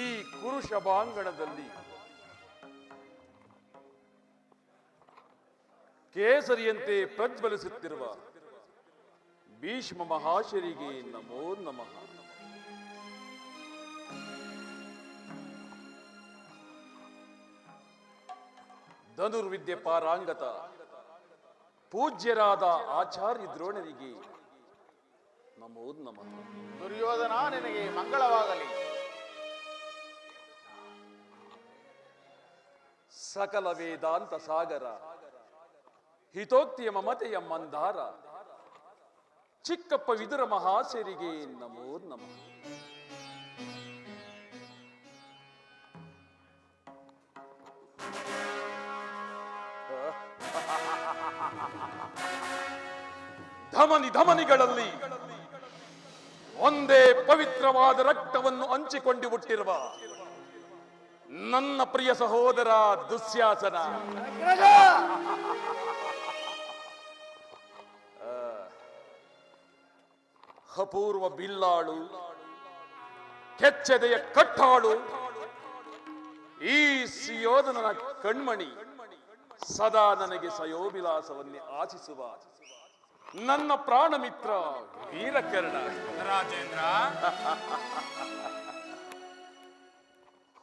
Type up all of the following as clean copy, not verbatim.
ಈ ಕುರುಷಭಾಂಗಣದಲ್ಲಿ ಕೇಸರಿಯಂತೆ ಪ್ರಜ್ವಲಿಸುತ್ತಿರುವ ಭೀಷ್ಮ ಮಹಾಶರಿಗೆ ನಮೋ ನಮಃ. ಧನುರ್ವಿದ್ಯೆ ಪಾರಾಂಗತ ಪೂಜ್ಯರಾದ ಆಚಾರ್ಯ ದ್ರೋಣರಿಗೆ ನಮೋ ನಮಃ. ದುರ್ಯೋಧನ, ನಿನಗೆ ಮಂಗಳವಾಗಲಿ. ಸಕಲ ವೇದಾಂತ ಸಾಗರ ಹಿತೋಕ್ತಿಯ ಮಮತೆಯ ಮಂದಾರ ಚಿಕ್ಕಪ್ಪ ವಿದುರ ಮಹಾಶರಿಗೆ ನಮೋ ನಮಃ. ಧಮನಿಗಳಲ್ಲಿ ಒಂದೇ ಪವಿತ್ರವಾದ ರಕ್ತವನ್ನು ಹಂಚಿಕೊಂಡು ಹುಟ್ಟಿರುವ ನನ್ನ ಪ್ರಿಯ ಸಹೋದರ ದುಶ್ಯಾಸನ, ಅಪೂರ್ವ ಬಿಲ್ಲಾಳು, ಕೆಚ್ಚೆದೆಯ ಕಟ್ಟಾಳು, ಈ ಸುಯೋಧನನ ಕಣ್ಮಣಿ, ಸದಾ ನನಗೆ ಸಯೋಭಿಲಾಸವನ್ನೇ ಆಶಿಸುವ ನನ್ನ ಪ್ರಾಣ ಮಿತ್ರ ವೀರಕರ್ಣ. ರಾಜೇಂದ್ರ,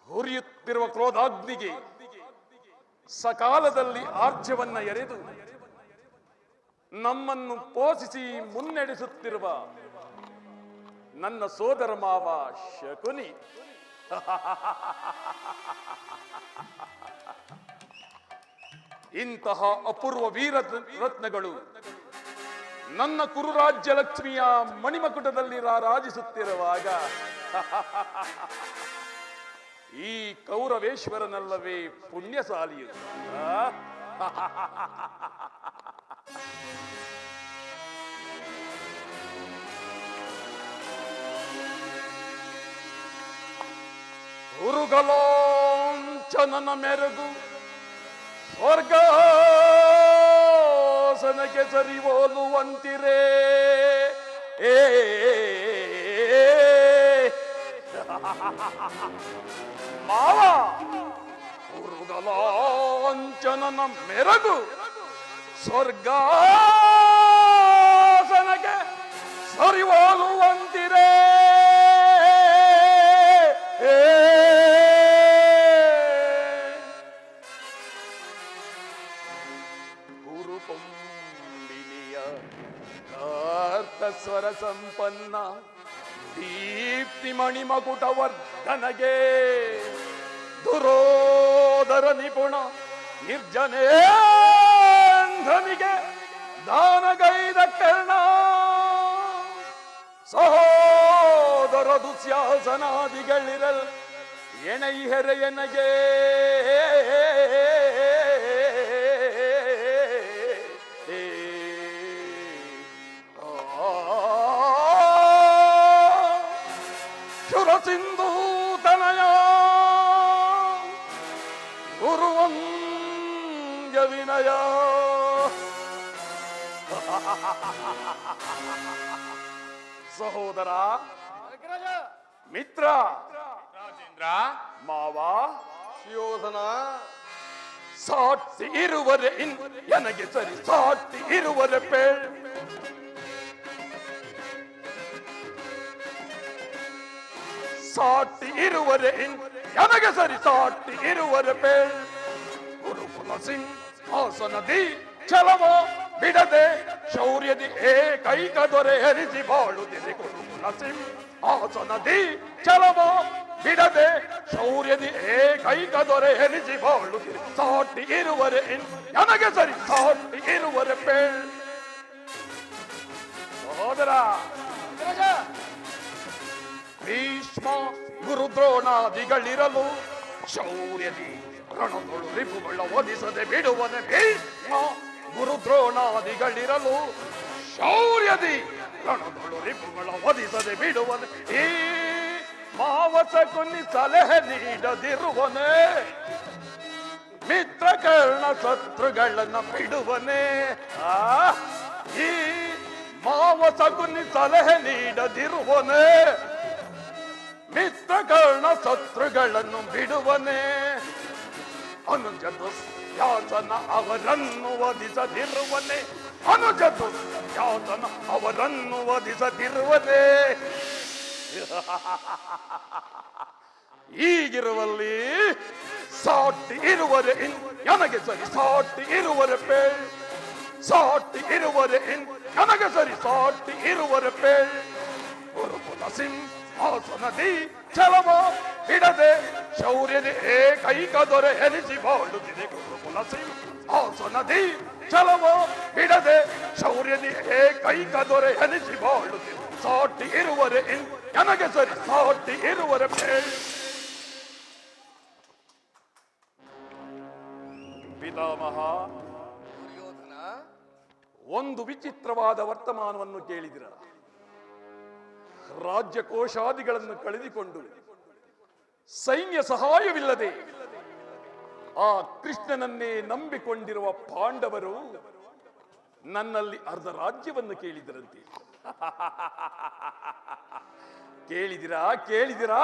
ಹುರಿಯುತ್ತಿರುವ ಕ್ರೋಧಾಗ್ನಿಗೆ ಸಕಾಲದಲ್ಲಿ ಆರ್ಜವನ್ನ ಎರೆದು ನಮ್ಮನ್ನು ಪೋಷಿಸಿ ಮುನ್ನಡೆಸುತ್ತಿರುವ ನನ್ನ ಸೋದರ ಮಾವ ಶಕುನಿ. ಇಂತಹ ಅಪೂರ್ವ ವೀರ ರತ್ನಗಳು ನನ್ನ ಕುರುರಾಜ್ಯ ಲಕ್ಷ್ಮಿಯ ಮಣಿಮಕುಟದಲ್ಲಿ ರಾರಾಜಿಸುತ್ತಿರುವಾಗ ಈ ಕೌರವೇಶ್ವರನಲ್ಲವೇ ಪುಣ್ಯಶಾಲಿಯು. ಉರುಗಲೋಂಚನನ ಮೆರುಗು ಸ್ವರ್ಗಾಸನಕ್ಕೆ ಸರಿ ಹೋಲುವಂತಿರೇ ಮಾವ. ಉರುಗಲಾಂಚನನ ಮೆರಗು ಸ್ವರ್ಗಾಸನಕ್ಕೆ ಸರಿ ಹೋಲುವಂತಿರೇ ಸ್ವರ ಸಂಪನ್ನ ದೀಪ್ತಿ ಮಣಿಮಕುಟ ವರ್ಧನಗೆ ದುರೋದರ ನಿಪುಣ ನಿರ್ಜನೇಂದ್ರನಿಗೆ ದಾನಗೈದ ಕರ್ಣ ಸಹೋದರ ದುಶ್ಯಾಸನಾದಿಗಳಿರಲ್ ಎಣೆಯೆನಗೆ ಸಿಂಧೂತನಯ ಗುರುವಂಗ ವಿನಯ. ಸಹೋದರ, ಮಿತ್ರ, ರಾಜೇಂದ್ರ, ಮಾವ, ಸುಯೋಧನ, ಸಾಟಿ ಇರುವರೆ ನನಗೆ ಸರಿ, ಸಾಟಿ ಇರುವರೆ ಪೇಳ್, ಸಾಟಿ ಇರುವರೆ ನನಗೆ ಸರಿ, ಸಾಟಿ ಇರುವರೆ ಪೇಳ್. ಗುರುಕುಲ ಸಿಂಹಾಸನದಿ ಛಲವ ಬಿಡದೆ ಶೌರ್ಯದಿ ಏಕೈಕ ದೊರೆ ಹರಿಸಿ ಬಾಳುತ್ತಿದೆ. ಗುರುಕುಲ ಸಿಂಹಾಸನದಿ ಛಲವ ಬಿಡದೆ ಶೌರ್ಯದಿ ಏಕೈಕ ದೊರೆ ಹರಿಸಿ ಬಾಳುತ್ತಿದೆ. ಸಾಟಿ ಇರುವರೆ ನನಗೆ ಸರಿ, ಸಾಟಿ ಇರುವರೆ ಪೇಳ್. ಸಹೋದರ, ಭೀಷ್ಮ ಗುರುದ್ರೋಣಾದಿಗಳಿರಲು ಶೌರ್ಯದಿ ರಣದೊಳು ರಿಪುಗಳ ಒದಿಸದೆ ಬಿಡುವನೆ. ಭೀಷ್ಮ ಗುರುದ್ರೋಣಾದಿಗಳಿರಲು ಶೌರ್ಯದಿ ರಣದೊಳು ರಿಪುಗಳ ಒದಿಸದೆ ಬಿಡುವನೆ. ಈ ಮಾವಸ ಕೊನ್ನಿ ಸಲಹೆ ನೀಡದಿರುವನೆ. ಮಿತ್ರ ಕರ್ಣ ಶತ್ರುಗಳನ್ನ ಬಿಡುವನೆ. ಈ ಮಾವಸ ಕೊನ್ನಿ ಸಲಹೆ ನೀಡದಿರುವನೆ. ಮಿತ್ರಕರ್ಣ ಶತ್ರುಗಳನ್ನು ಬಿಡುವನೇ. ಅನುಜ ದುಶ್ಯಾಸನ ಅವರನ್ನು ವಧಿಸದಿರುವನೇ. ಅನುಜ ದುಶ್ಯಾಸನ ಅವರನ್ನು ವಧಿಸದಿರುವನೇ. ಈಗಿರುವಲ್ಲಿ ಸಾಟಿ ಇರುವರೆ ನನಗೆ ಸರಿ ಸಾಟಿ ಇರುವರೆ ಪೇಳ್. ಸಾಟಿ ಇರುವರೆ ನನಗೆ ಸರಿ ಸಾಟಿ ಇರುವರೆ ಪೇಳ್. ಗುರುಕುಲ ಸಿಂಹಾಸನದಿ ಛಲವ ಬಿಡದೆ ಶೌರ್ಯದ ಏಕೈಕ ದೊರೆ ಎನಿಸಿ ಬಾಳುತ್ತಿದೆ. ಗುರುಕುಲ ಸಿಂಹಾಸನದಿ ಛಲವ ಬಿಡದೆ ಶೌರ್ಯದ ಏಕೈಕ ದೊರೆ ಎನಿಸಿ ಬಾಳುತ್ತಿದೆ. ಸಾಟಿ ಇರುವರೆ ನನಗೆ ಸರಿ ಸಾಟಿ ಇರುವರೆ ಪೇಳ್. ಪಿತಾಮಹ, ಒಂದು ವಿಚಿತ್ರವಾದ ವರ್ತಮಾನವನ್ನು ಕೇಳಿದಿರ. ರಾಜ್ಯ ಕೋಶಾದಿಗಳನ್ನು ಕಳೆದುಕೊಂಡು ಸೈನ್ಯ ಸಹಾಯವಿಲ್ಲದೆ ಆ ಕೃಷ್ಣನನ್ನೇ ನಂಬಿಕೊಂಡಿರುವ ಪಾಂಡವರು ನನ್ನಲ್ಲಿ ಅರ್ಧ ರಾಜ್ಯವನ್ನು ಕೇಳಿದರಂತೆ. ಕೇಳಿದಿರಾ ಕೇಳಿದಿರಾ?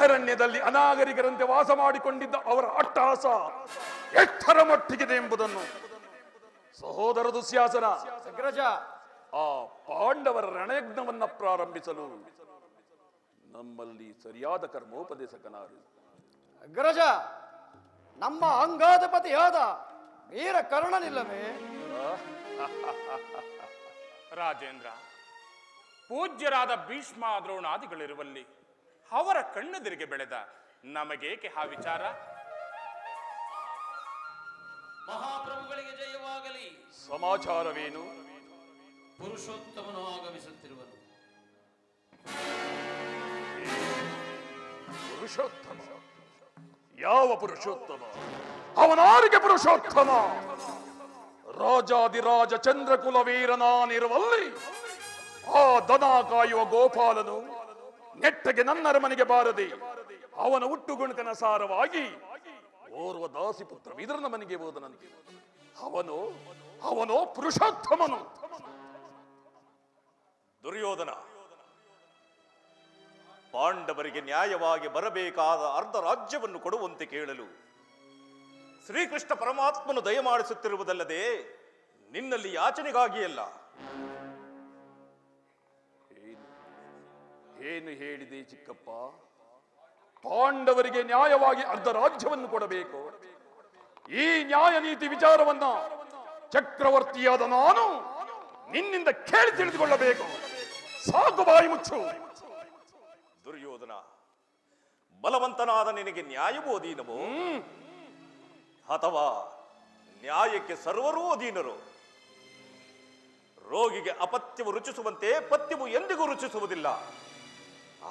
ಅರಣ್ಯದಲ್ಲಿ ಅನಾಗರಿಕರಂತೆ ವಾಸ ಮಾಡಿಕೊಂಡಿದ್ದ ಅವರ ಅಟ್ಟಹಾಸ ಎಷ್ಟರ ಮಟ್ಟಿಗಿದೆ ಎಂಬುದನ್ನು. ಸಹೋದರ ದುಶ್ಯಾಸನ, ಅಗ್ರಜ, ಆ ಪಾಂಡವರ ರಣಯಜ್ಞವನ್ನ ಪ್ರಾರಂಭಿಸಲು ನಮ್ಮಲ್ಲಿ ಸರಿಯಾದ ಕರ್ಮೋಪದೇಶಕನಾರು. ಅಗ್ರಜ, ನಮ್ಮ ಅಂಗಾಧಿಪತಿಯಾದ ವೀರ ಕರ್ಣನಿಲ್ಲವೇ? ರಾಜೇಂದ್ರ, ಪೂಜ್ಯರಾದ ಭೀಷ್ಮ ದ್ರೋಣಾದಿಗಳಿರುವಲ್ಲಿ ಅವರ ಕಣ್ಣೆದುರಿಗೆ ಬೆಳೆದ ನಮಗೇಕೆ ಆ ವಿಚಾರ? ಮಹಾಪ್ರಭುಗಳಿಗೆ ಜಯವಾಗಲಿ. ಸಮಾಚಾರವೇನು? ಪುರುಷೋತ್ತಮನು ಆಗಮಿಸುತ್ತಿರುವನು. ಪುರುಷೋತ್ತಮ? ಯಾವ ಪುರುಷೋತ್ತಮ? ಅವನಾರಿಗೆ ಪುರುಷೋತ್ತಮ? ರಾಜಾದಿರಾಜ ಚಂದ್ರಕುಲ ವೀರನಾನಿರುವಲ್ಲಿ ಆ ದನ ಕಾಯುವ ಗೋಪಾಲನು ನೆಟ್ಟಗೆ ನನ್ನರ ಮನೆಗೆ ಬಾರದೆ ಅವನ ಹುಟ್ಟುಗುಣಕನಸಾರವಾಗಿ ಓರ್ವ ದಾಸಿ ಪುತ್ರ ವಿದುರನ ಮನೆಗೆ ಹೋದನಂತೆ. ಅವನೋ ಪುರುಷೋತ್ತಮನು. ದುರ್ಯೋಧನ, ಪಾಂಡವರಿಗೆ ನ್ಯಾಯವಾಗಿ ಬರಬೇಕಾದ ಅರ್ಧ ರಾಜ್ಯವನ್ನು ಕೊಡುವಂತೆ ಕೇಳಲು ಶ್ರೀಕೃಷ್ಣ ಪರಮಾತ್ಮನು ದಯಮಾಡಿಸುತ್ತಿರುವುದಲ್ಲದೆ ನಿನ್ನಲ್ಲಿ ಯಾಚನೆಗಾಗಿಯಲ್ಲ. ಏನು ಹೇಳಿದೆ ಚಿಕ್ಕಪ್ಪ? ಪಾಂಡವರಿಗೆ ನ್ಯಾಯವಾಗಿ ಅರ್ಧ ರಾಜ್ಯವನ್ನು ಕೊಡಬೇಕು. ಈ ನ್ಯಾಯ ನೀತಿ ವಿಚಾರವನ್ನ ಚಕ್ರವರ್ತಿಯಾದ ನಾನು ನಿನ್ನಿಂದ ಕೇಳಿ ತಿಳಿದುಕೊಳ್ಳಬೇಕು. ಸಾಕು, ಬಾಯಿ ಮುಚ್ಚು. ದುರ್ಯೋಧನ, ಬಲವಂತನಾದ ನಿನಗೆ ನ್ಯಾಯವೂ ಅಧೀನವೋ ಅಥವಾ ನ್ಯಾಯಕ್ಕೆ ಸರ್ವರೂ ಅಧೀನರು? ರೋಗಿಗೆ ಅಪತ್ಯವು ರುಚಿಸುವಂತೆ ಪಥ್ಯವು ಎಂದಿಗೂ ರುಚಿಸುವುದಿಲ್ಲ.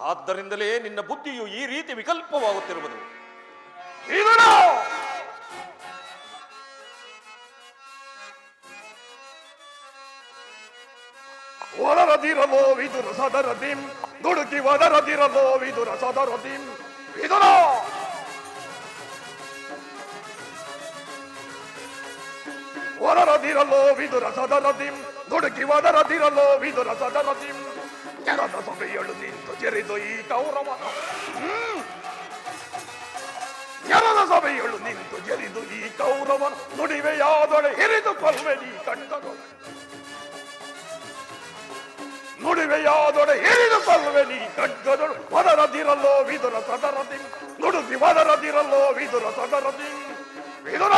ಆದ್ದರಿಂದಲೇ ನಿನ್ನ ಬುದ್ಧಿಯು ಈ ರೀತಿ ವಿಕಲ್ಪವಾಗುತ್ತಿರುವುದು. ಒದರದಿರಲೋ ವಿದುರ ಸದರದಿಂ ದುಡುಕಿ ಒದರದಿರಲೋ ವಿದುರ ಸದರದಿಂ. ವಿದುರ ಒದರದಿರಲೋ ವಿದುರ ಸದರದಿಂ ದುಡುಕಿ ಒದರದಿರಲೋ ವಿದುರ ಸದರದಿಂ. ಕೆರದ ಸಭೆಯಳು ನಿಂತು ಜರಿದು ಈ ಕೌರವನ. ಕೆರದ ಸಭೆಯಳು ನಿಂತು ಜರಿದು ಈ ಕೌರವನ ನುಡಿವೆಯಾದೊಳೆ ಹಿರಿದು ಕೊಲ್ವೆ ನೀ ಕಂಡದೊಳೆ. ನುಡಿವೆಯಾದೊಡೆ ಹಿರಿದು ಕೊಲ್ವೆ ನೀ ಖಡ್ಗದೊಳು. ಒದರದಿರಲೋ ವಿದುರ ಸದರದಿ ನುಡುಗಿ ಒದರದಿರಲೋ ವಿದುರ ಸದರದಿ. ವಿದುರ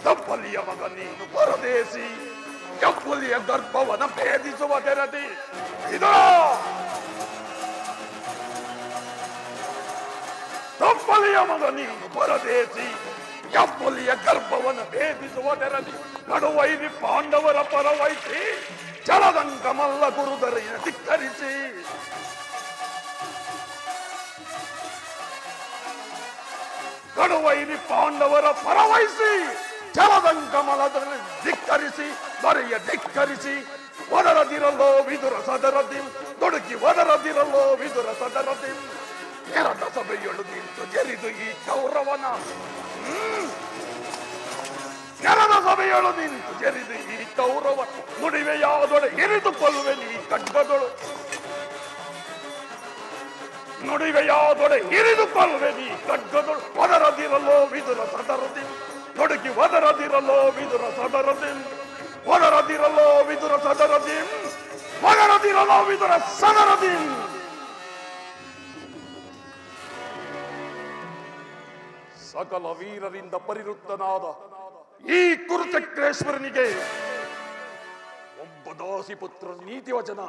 ದಪ್ಪಲಿಯ ಮಗ ನೀನು ಪರದೇಸಿ, ಕಪ್ಪುಲಿಯ ಗರ್ಭವನ ಭೇದಿಸುವ ತೆರದಿ. ವಿದುರ ದಪ್ಪಲಿಯ ಮಗ ನೀನು ಪರದೇಸಿ, ಕಪ್ಪುಲಿಯ ಗರ್ಭವನ್ನು ಭೇದಿಸುವ ತೆರದಿ. ನಡುವೈರಿ ಪಾಂಡವರ ಪರವಹಿಸಿ ಜಲದಂಕ ಮಲ್ಲ ಗುರುದರಿನ ಧಿಕ್ಕರಿಸಿ. ನಡುವೈರಿ ಪಾಂಡವರ ಪರವಹಿಸಿ ಜಲದಂಕ ಮಲದಲ್ಲಿ ಧಿಕ್ಕರಿಸಿ ದೊರೆಯ ಧಿಕ್ಕರಿಸಿ. ಒದರದಿರಲೋ ವಿದುರ ಸದರದಿ ದುಡುಕಿ ಒದರದಿರಲೋ ವಿದುರ ಸದರದಿ. ಎರಡ ಸಭೆಯೊಳು ನಿಂತು ಜರಿದು ಈ ಕೌರವನ. ನೆಲದ ಯುದ್ಧದ ಸಭೆಯಳು ನಿಂತು ಜರಿದು ಈ ಕೌರವ ನುಡಿವೆಯಾದೊಡೆ ಇರಿದುಕೊಳ್ಳುವೆ ನೀ ಖಡ್ಗದೊಳು ನುಡಿವೆಯಾದೊಡೆ ಇರಿದುಕೊಳ್ಳುವೆ ನೀ ಖಡ್ಗದೊಳು ಒದರದಿರಲೋ ವಿದುರ ಸದರದಿ ನೊಡುಕಿ ಒದರದಿರಲೋ ವಿದುರ ಸದರದಿ ಒದರದಿರಲೋ ವಿದುರ ಸದರದಿ ಒದರದಿರಲೋ ವಿದುರ ಸದರದಿ. ಸಕಲ ವೀರರಿಂದ ಪರಿವೃತ್ತನಾದ ಈ ಕುರುಚಕ್ರೇಶ್ವರನಿಗೆ ಒಬ್ಬ ದಾಸಿಪುತ್ರ ನೀತಿ ವಚನ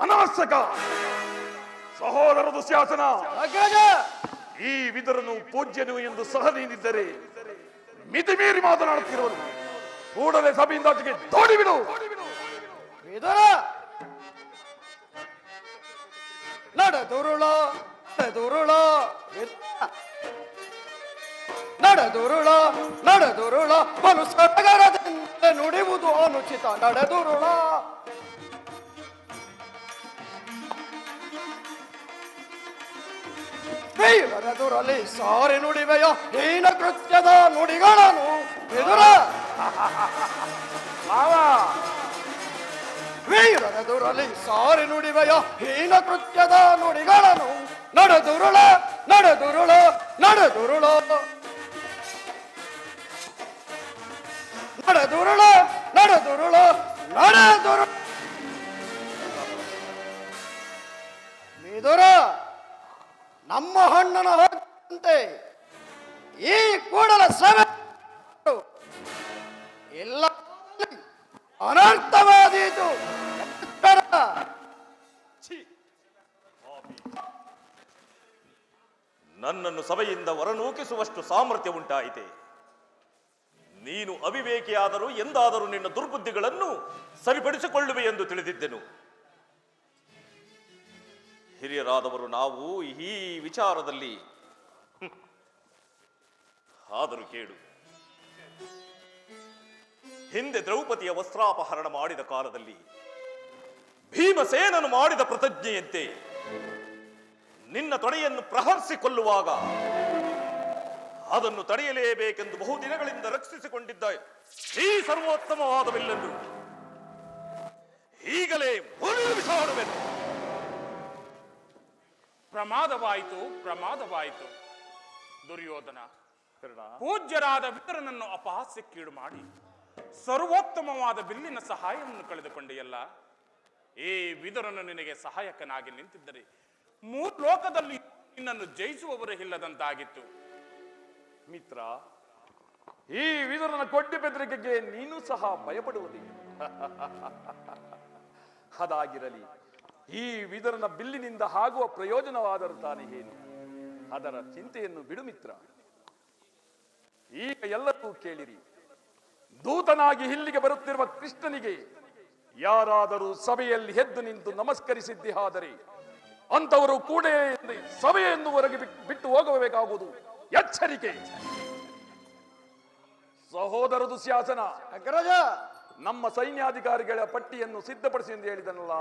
ಅನಾವಶ್ಯಕ. ಸಹೋದರ ದುಶ್ಯಾಸನ, ಅಗ್ರಜ ಈ ವಿದುರನು ಪೂಜ್ಯನು ಎಂದು ಸಹ ನೀನಿದ್ದರೆ ಮಿತಿ ಮೀರಿ ಮಾತನಾಡುತ್ತಿರುವನು. ಕೂಡಲೇ ಸಭೆಯಿಂದ ಆಚೆಗೆ ದೋಡಿಬಿಡು. ವಿದುರ ನಡೆದುರುಳ ನಡೆದುರುಳ ನಡೆದುರುಳ ನಡೆದುರುಳ ಬಲು ಸಡಗರದಿಂದ ನುಡಿಯುವುದು ಅನುಚಿತ. ನಡೆದುರುಳ ವೀರರೆದುರಲಿ ಸಾರಿ ನುಡಿವೆಯ ಹೀನ ಕೃತ್ಯದ ನುಡಿಗಳನ್ನು ಎದುರ ವೀರರೆದುರಲಿ ಸಾರಿ ನುಡಿವೆಯ ಹೀನ ಕೃತ್ಯದ ನುಡಿಗಳನ್ನು ನಡೆದುರುಳ ನಡೆದುರುಳ ನಡೆದುರುಳ ನಡೆದುರುಳ ನಡೆದುರುಳ ನಡೆದುರುಳ ವಿದುರ ನಮ್ಮ ಹಣ್ಣನ ಹಾಕಂತೆ ಈ ಕೂಡಲ ಸಭೆ ಎಲ್ಲ ಅನರ್ಥವಾದೀತು. ನನ್ನನ್ನು ಸಭೆಯಿಂದ ಹೊರನೂಕಿಸುವಷ್ಟು ಸಾಮರ್ಥ್ಯ ಉಂಟಾಯಿತೆ. ನೀನು ಅವಿವೇಕಿಯಾದರೂ ಎಂದಾದರೂ ನಿನ್ನ ದುರ್ಬುದ್ಧಿಗಳನ್ನು ಸರಿಪಡಿಸಿಕೊಳ್ಳುವೆ ಎಂದು ತಿಳಿದಿದ್ದೆನು. ಹಿರಿಯರಾದವರು ನಾವು ಈ ವಿಚಾರದಲ್ಲಿ ಆದರೂ ಕೇಳು. ಹಿಂದೆ ದ್ರೌಪದಿಯ ವಸ್ತ್ರಾಪಹರಣ ಮಾಡಿದ ಕಾಲದಲ್ಲಿ ಭೀಮಸೇನನು ಮಾಡಿದ ಪ್ರತಿಜ್ಞೆಯಂತೆ ನಿನ್ನ ತೊಡೆಯನ್ನು ಪ್ರಹರಿಸಿಕೊಳ್ಳುವಾಗ ಅದನ್ನು ತಡೆಯಲೇಬೇಕೆಂದು ಬಹುದಿನಗಳಿಂದ ರಕ್ಷಿಸಿಕೊಂಡಿದ್ದ ಈ ಸರ್ವೋತ್ತಮವಾದ ಬಿಲ್ಲನ್ನು ಈಗಲೇ ಮುರಿದು ಬಿಸಾಡುವೆನು. ಪ್ರಮಾದವಾಯಿತು, ಪ್ರಮಾದವಾಯಿತು. ದುರ್ಯೋಧನ ಪೂಜ್ಯರಾದ ವಿದುರನನ್ನು ಅಪಹಾಸ್ಯಕ್ಕೀಡು ಮಾಡಿ ಸರ್ವೋತ್ತಮವಾದ ಬಿಲ್ಲಿನ ಸಹಾಯವನ್ನು ಕಳೆದುಕೊಂಡೆಯಲ್ಲ. ಈ ವಿದುರನು ನಿನಗೆ ಸಹಾಯಕನಾಗಿ ನಿಂತಿದ್ದರೆ ಮೂರು ಲೋಕದಲ್ಲಿ ನಿನ್ನನ್ನು ಜಯಿಸುವವರು ಇಲ್ಲದಂತಾಗಿತ್ತು. ಮಿತ್ರ, ಈ ವಿದುರನ ಕೊಡ್ಡಿ ಬೆದರಿಕೆಗೆ ನೀನು ಸಹ ಭಯಪಡುವುದಿಲ್ಲ. ಅದಾಗಿರಲಿ, ಈ ವಿದುರನ ಬಿಲ್ಲಿನಿಂದ ಆಗುವ ಪ್ರಯೋಜನವಾದರೂ ತಾನೇ ಏನು? ಅದರ ಚಿಂತೆಯನ್ನು ಬಿಡು ಮಿತ್ರ. ಈಗ ಎಲ್ಲರೂ ಕೇಳಿರಿ. ದೂತನಾಗಿ ಇಲ್ಲಿಗೆ ಬರುತ್ತಿರುವ ಕೃಷ್ಣನಿಗೆ ಯಾರಾದರೂ ಸಭೆಯಲ್ಲಿ ಎದ್ದು ನಿಂತು ನಮಸ್ಕರಿಸಿದ್ದೇ ಅಂತವರು ಕೂಡ ಸಭೆಯನ್ನು ಹೊರಗೆ ಬಿಟ್ಟು ಹೋಗಬೇಕಾಗುವುದು ಎಚ್ಚರಿಕೆ. ಸಹೋದರ ದುಶ್ಯಾಸನ, ಅಗ್ರಜ ನಮ್ಮ ಸೈನ್ಯಾಧಿಕಾರಿಗಳ ಪಟ್ಟಿಯನ್ನು ಸಿದ್ಧಪಡಿಸಿ ಎಂದು ಹೇಳಿದನಲ್ಲ,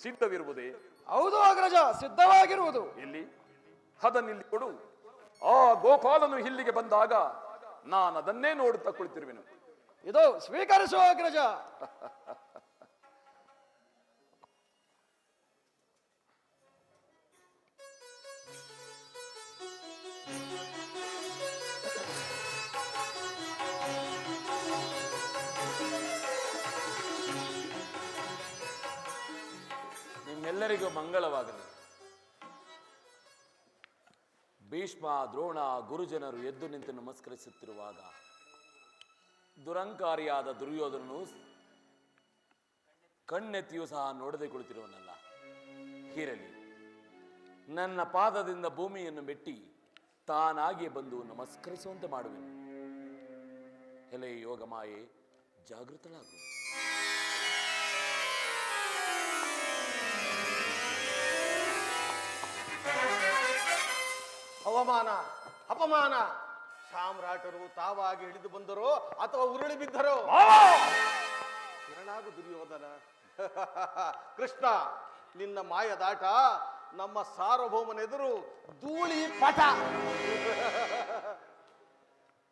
ಸಿದ್ಧವಿರುವುದೇ? ಹೌದು ಅಗ್ರಜ, ಸಿದ್ಧವಾಗಿರುವುದು. ಇಲ್ಲಿ ಅದನ್ನಿಲ್ಲಿ ಕೊಡು. ಆ ಗೋಪಾಲನು ಇಲ್ಲಿಗೆ ಬಂದಾಗ ನಾನು ಅದನ್ನೇ ನೋಡುತ್ತಾ ಕುಳಿತಿರುವೆನು. ಇದು ಸ್ವೀಕರಿಸುವ ಅಗ್ರಜ. ನಿಮ್ಮೆಲ್ಲರಿಗೂ ಮಂಗಳವಾಗಲಿ. ಭೀಷ್ಮ, ದ್ರೋಣ, ಗುರುಜನರು ಎದ್ದು ನಿಂತು ನಮಸ್ಕರಿಸುತ್ತಿರುವಾಗ ದುರಂಕಾರಿಯಾದ ದುರ್ಯೋಧನನು ಕಣ್ಣೆತ್ತಿಯೂ ಸಹ ನೋಡದೆ ಕುಳಿತಿರುವನಲ್ಲ. ಇರಲಿ, ನನ್ನ ಪಾದದಿಂದ ಭೂಮಿಯನ್ನು ಮೆಟ್ಟಿ ತಾನಾಗಿ ಬಂದು ನಮಸ್ಕರಿಸುವಂತೆ ಮಾಡುವೆನು. ಎಲೆ ಯೋಗಮಾಯೆ, ಜಾಗೃತಳಾಗು. ಅವಮಾನ, ಅಪಮಾನ. ಸಾಮ್ರಾಟರು ತಾವಾಗಿ ಇಳಿದು ಬಂದರೋ ಅಥವಾ ಉರುಳಿ ಬಿದ್ದರೋ? ಶರಣಾಗು ದುರ್ಯೋಧನ. ಕೃಷ್ಣ, ನಿನ್ನ ಮಾಯದಾಟ ನಮ್ಮ ಸಾರ್ವಭೌಮನೆದುರು ಧೂಳಿ ಪಟ.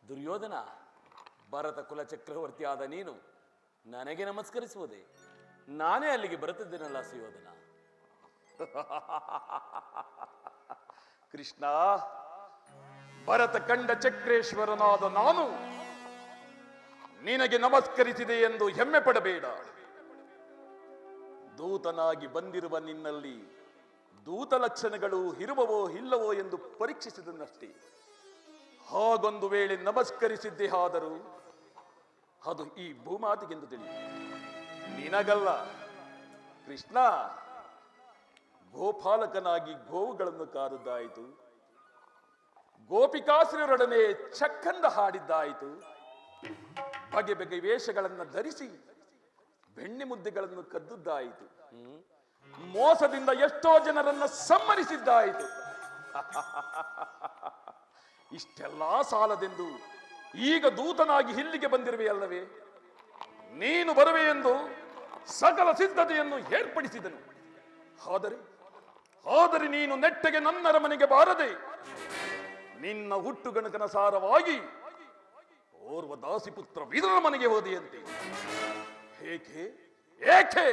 ದುರ್ಯೋಧನ, ಭರತ ಕುಲ ಚಕ್ರವರ್ತಿಯಾದ ನೀನು ನನಗೆ ನಮಸ್ಕರಿಸುವುದೇ? ನಾನೇ ಅಲ್ಲಿಗೆ ಬರುತ್ತಿದ್ದೇನಲ್ಲ ಸುಯೋಧನ. ಕೃಷ್ಣ, ಭರತ ಕಂಡ ಚಕ್ರೇಶ್ವರನಾದ ನಾನು ನಿನಗೆ ನಮಸ್ಕರಿಸಿದೆ ಎಂದು ಹೆಮ್ಮೆ ಪಡಬೇಡ. ದೂತನಾಗಿ ಬಂದಿರುವ ನಿನ್ನಲ್ಲಿ ದೂತ ಲಕ್ಷಣಗಳು ಇರುವವೋ ಇಲ್ಲವೋ ಎಂದು ಪರೀಕ್ಷಿಸಿದನಷ್ಟೇ. ಹಾಗೊಂದು ವೇಳೆ ನಮಸ್ಕರಿಸಿದ್ದೇ ಆದರೂ ಅದು ಈ ಭೂಮಾತಿಗೆಂದು ತಿಳಿಯುವುದು, ನಿನಗಲ್ಲ. ಕೃಷ್ಣ, ಗೋಪಾಲಕನಾಗಿ ಗೋವುಗಳನ್ನು ಕಾದುದ್ದಾಯಿತು, ಗೋಪಿಕಾಸುರರೊಡನೆ ಚಕ್ಕಂದ ಹಾಡಿದ್ದಾಯಿತು, ಬಗೆ ಬಗೆ ವೇಷಗಳನ್ನು ಧರಿಸಿ ಬೆಣ್ಣೆ ಮುದ್ದೆಗಳನ್ನು ಕದ್ದುದ್ದಾಯಿತು, ಮೋಸದಿಂದ ಎಷ್ಟೋ ಜನರನ್ನ ಸಮ್ಮರಿಸಿದ್ದಾಯಿತು. ಇಷ್ಟೆಲ್ಲಾ ಸಾಲದೆಂದು ಈಗ ದೂತನಾಗಿ ಇಲ್ಲಿಗೆ ಬಂದಿರುವೆಯಲ್ಲವೇ? ನೀನು ಬರುವೆ ಎಂದು ಸಕಲ ಸಿದ್ಧತೆಯನ್ನು ಏರ್ಪಡಿಸಿದನು. ಆದರೆ ನೀನು ನೆಟ್ಟಗೆ ನನ್ನ ಮನೆಗೆ ಬಾರದೆ ನಿನ್ನ ಹುಟ್ಟುಗಣಕನಸಾರವಾಗಿ ಓರ್ವ ದಾಸಿಪುತ್ರ ವಿದುರನ ಮನೆಗೆ ಹೋದೆಯಂತೆ. ಏಕೆ ಏಕೆ?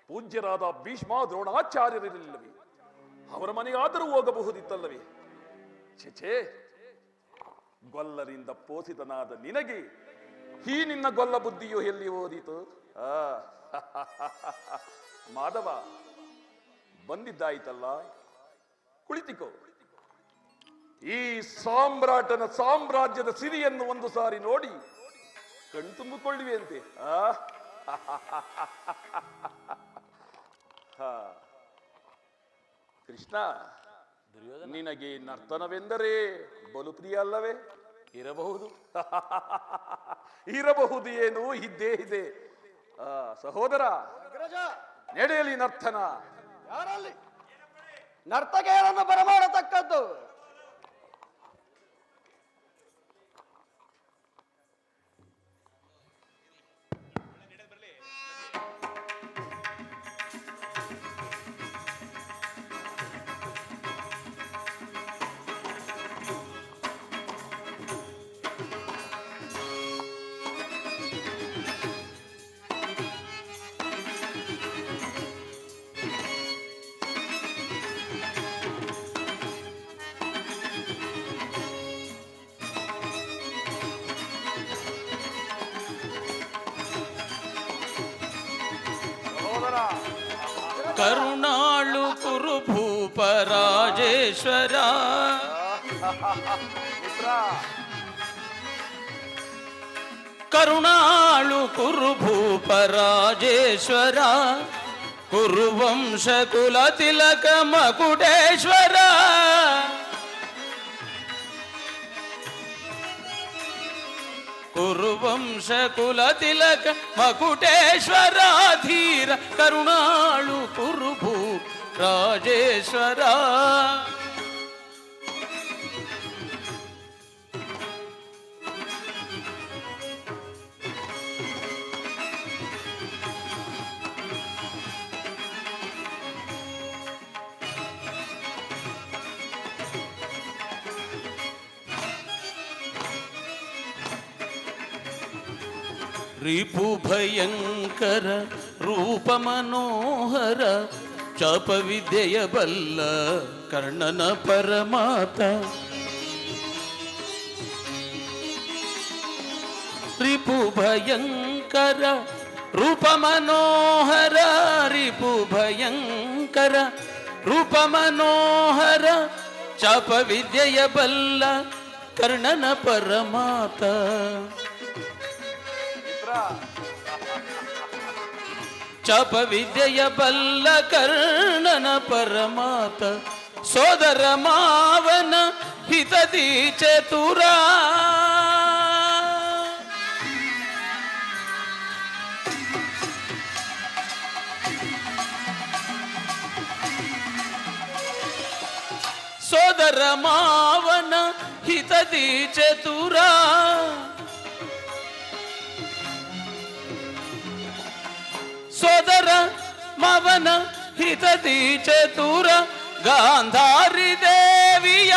ಪೂಜ್ಯರಾದ ಭೀಷ್ಮ ದ್ರೋಣಾಚಾರ್ಯರಿಲ್ಲವೇ? ಅವರ ಮನೆಗಾದರೂ ಹೋಗಬಹುದಿತ್ತಲ್ಲವೇ? ಛೇ, ಗೊಲ್ಲರಿಂದ ಪೋಷಿತನಾದ ನಿನಗೆ ಈ ನಿನ್ನ ಗೊಲ್ಲ ಬುದ್ಧಿಯು ಎಲ್ಲಿ ಓದಿತು? ಮಾಧವ, ಬಂದಿದ್ದಾಯಿತಲ್ಲ, ಕುಳಿತಿಕೋ. ಈ ಸಾಮ್ರಾಟನ ಸಾಮ್ರಾಜ್ಯದ ಸಿರಿಯನ್ನು ಒಂದು ಸಾರಿ ನೋಡಿ ಕಣ್ತುಂಬಿಕೊಳ್ಳುವೆಯಂತೆ. ಕೃಷ್ಣ, ನಿನಗೆ ನರ್ತನವೆಂದರೆ ಬಲು ಪ್ರಿಯ ಅಲ್ಲವೇ? ಇರಬಹುದು. ಇರಬಹುದು ಏನು, ಇದ್ದೇ ಇದೆ. ಸಹೋದರ, ಅಗ್ರಜ, ನಡೆಯಲಿ ನರ್ತನ. ಯಾರಲ್ಲಿ ನರ್ತಕಿಯರನ್ನು ಬರಮಾಡತಕ್ಕದ್ದು? ಕರುಣಾಳು ಕುರು ಭೂಪ ರಾಜೇಶ್ವರ. ಕರುಣಾಳು ಕುರು ಭೂಪ ರಾಜೇಶ್ವರ, ಕುರುವಂಶ ಕುಲ ತಿಲಕ ಮಕುಟೇಶ್ವರ. ಕುರುವಂಶ ಕುಲ ತಿಲಕ ಮಕುಟೇಶ್ವರ ಧೀರ, ಕರುಣಾಳು ಕುರುಭೂ ರಾಜೇಶ್ವರ. ರಿಪು ಭಯಂಕರ ರೂಪ ಮನೋಹರ, ಚಾಪ ವಿದ್ಯೆಯ ಬಲ್ಲ ಕರ್ಣನ ಪರಮಾತ. ರಿಪು ಭಯಂಕರ ರೂಪ ಮನೋಹರ, ರಿಪು ಭಯಂಕರ ರೂಪ ಮನೋಹರ, ಚಾಪ ವಿದ್ಯೆಯ ಬಲ್ಲ ಕರ್ಣನ ಪರಮಾತ. ಚಾಪ ವಿದ್ಯೆಯ ಬಲ್ಲ ಕರ್ಣನ ಪರಮಾತ, ಸೋದರ ಮಾವನ ಹಿತದಿ ಚತುರ. ಸೋದರ ಮಾವನ ಹಿತದಿ ಚತುರ, ಸೋದರ ಮವನ ಹಿತದಿ ಚತುರ, ಗಾಂಧಾರಿ ದೇವಿಯ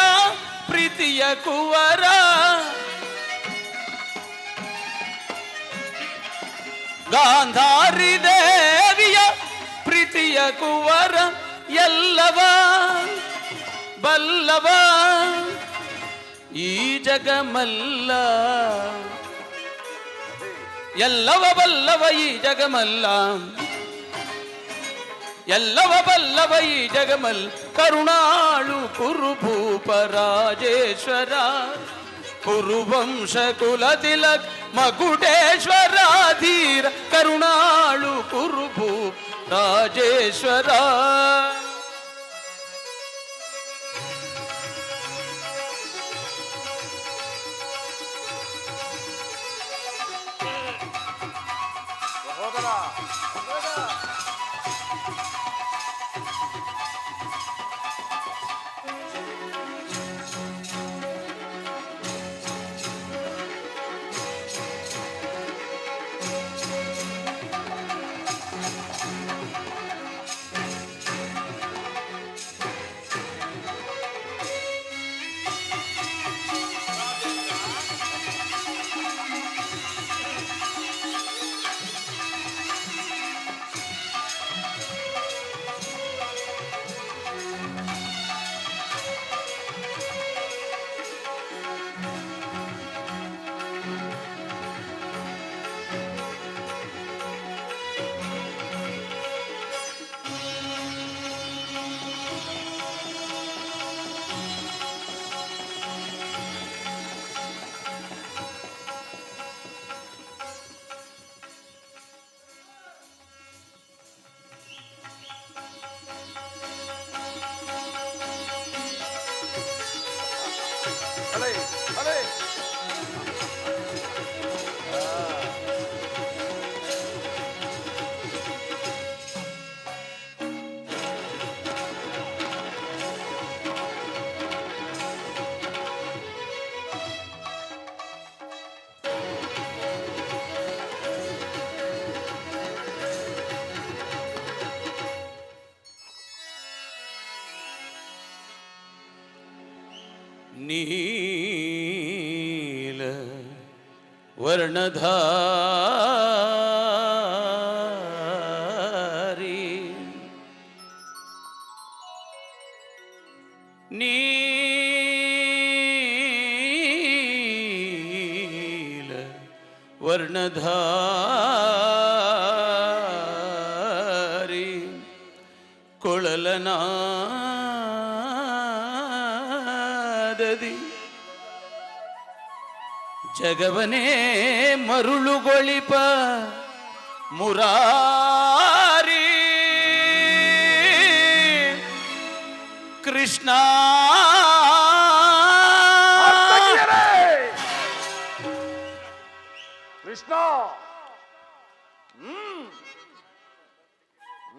ಪ್ರೀತಿಯ ಕುವರ. ಗಾಂಧಾರಿ ದೇವಿಯ ಪ್ರೀತಿಯ ಕುವರ ಎಲ್ಲವ ಬಲ್ಲವ ಈ ಜಗಮಲ್ಲ, ಎಲ್ಲವ ಬಲ್ಲವ ಈ ಜಗಮಲ್ಲ, ಎಲ್ಲವ ಬಲ್ಲವ ಈ ಜಗಮಲ್. ಕರುಣಾಳು ಕುರುಭೂಪ ರಾಜೇಶ್ವರ ಕುರುವಂಶ ಕುಲ ತಿಲಕ್ ಮಗುಟೇಶ್ವರ ಧೀರ. ಕರುಣಾಳು ಕುರುಭೂಪ ರಾಜೇಶ್ವರ. ಅಲೆ ಅಲೆ ನೀಲ ವರ್ಣಧಾರಿ ನೀಲ ವರ್ಣಧಾರಿ ಕೊಳಲನಾದದಿ ಜಗವನೇ ಮರುಳುಗೊಳಿಪ ಮುರಾರಿ ಕೃಷ್ಣ ಕೃಷ್ಣ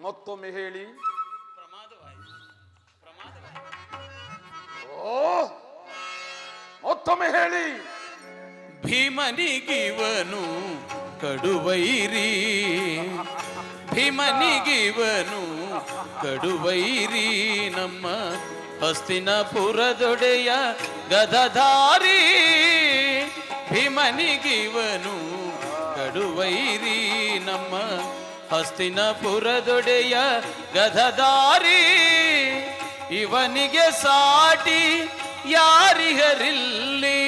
ಮತ್ತೊಮ್ಮೆ ಹೇಳಿ. ಓ ಮತ್ತೊಮ್ಮೆ ಹೇಳಿ. ಭೀಮನಿಗಿವನು ಕಡುವೈರಿ, ಭೀಮನಿಗಿವನು ಕಡುವೈರಿ ನಮ್ಮ ಹಸ್ತಿನಪುರದೊಡೆಯ ಗದಧಾರಿ. ಭೀಮನಿಗಿವನು ಕಡುವೈರಿ ನಮ್ಮ ಹಸ್ತಿನಪುರದೊಡೆಯ ಗದಧಾರಿ. ಇವನಿಗೆ ಸಾಟಿ ಯಾರಿಗರಿಲ್ಲಿ,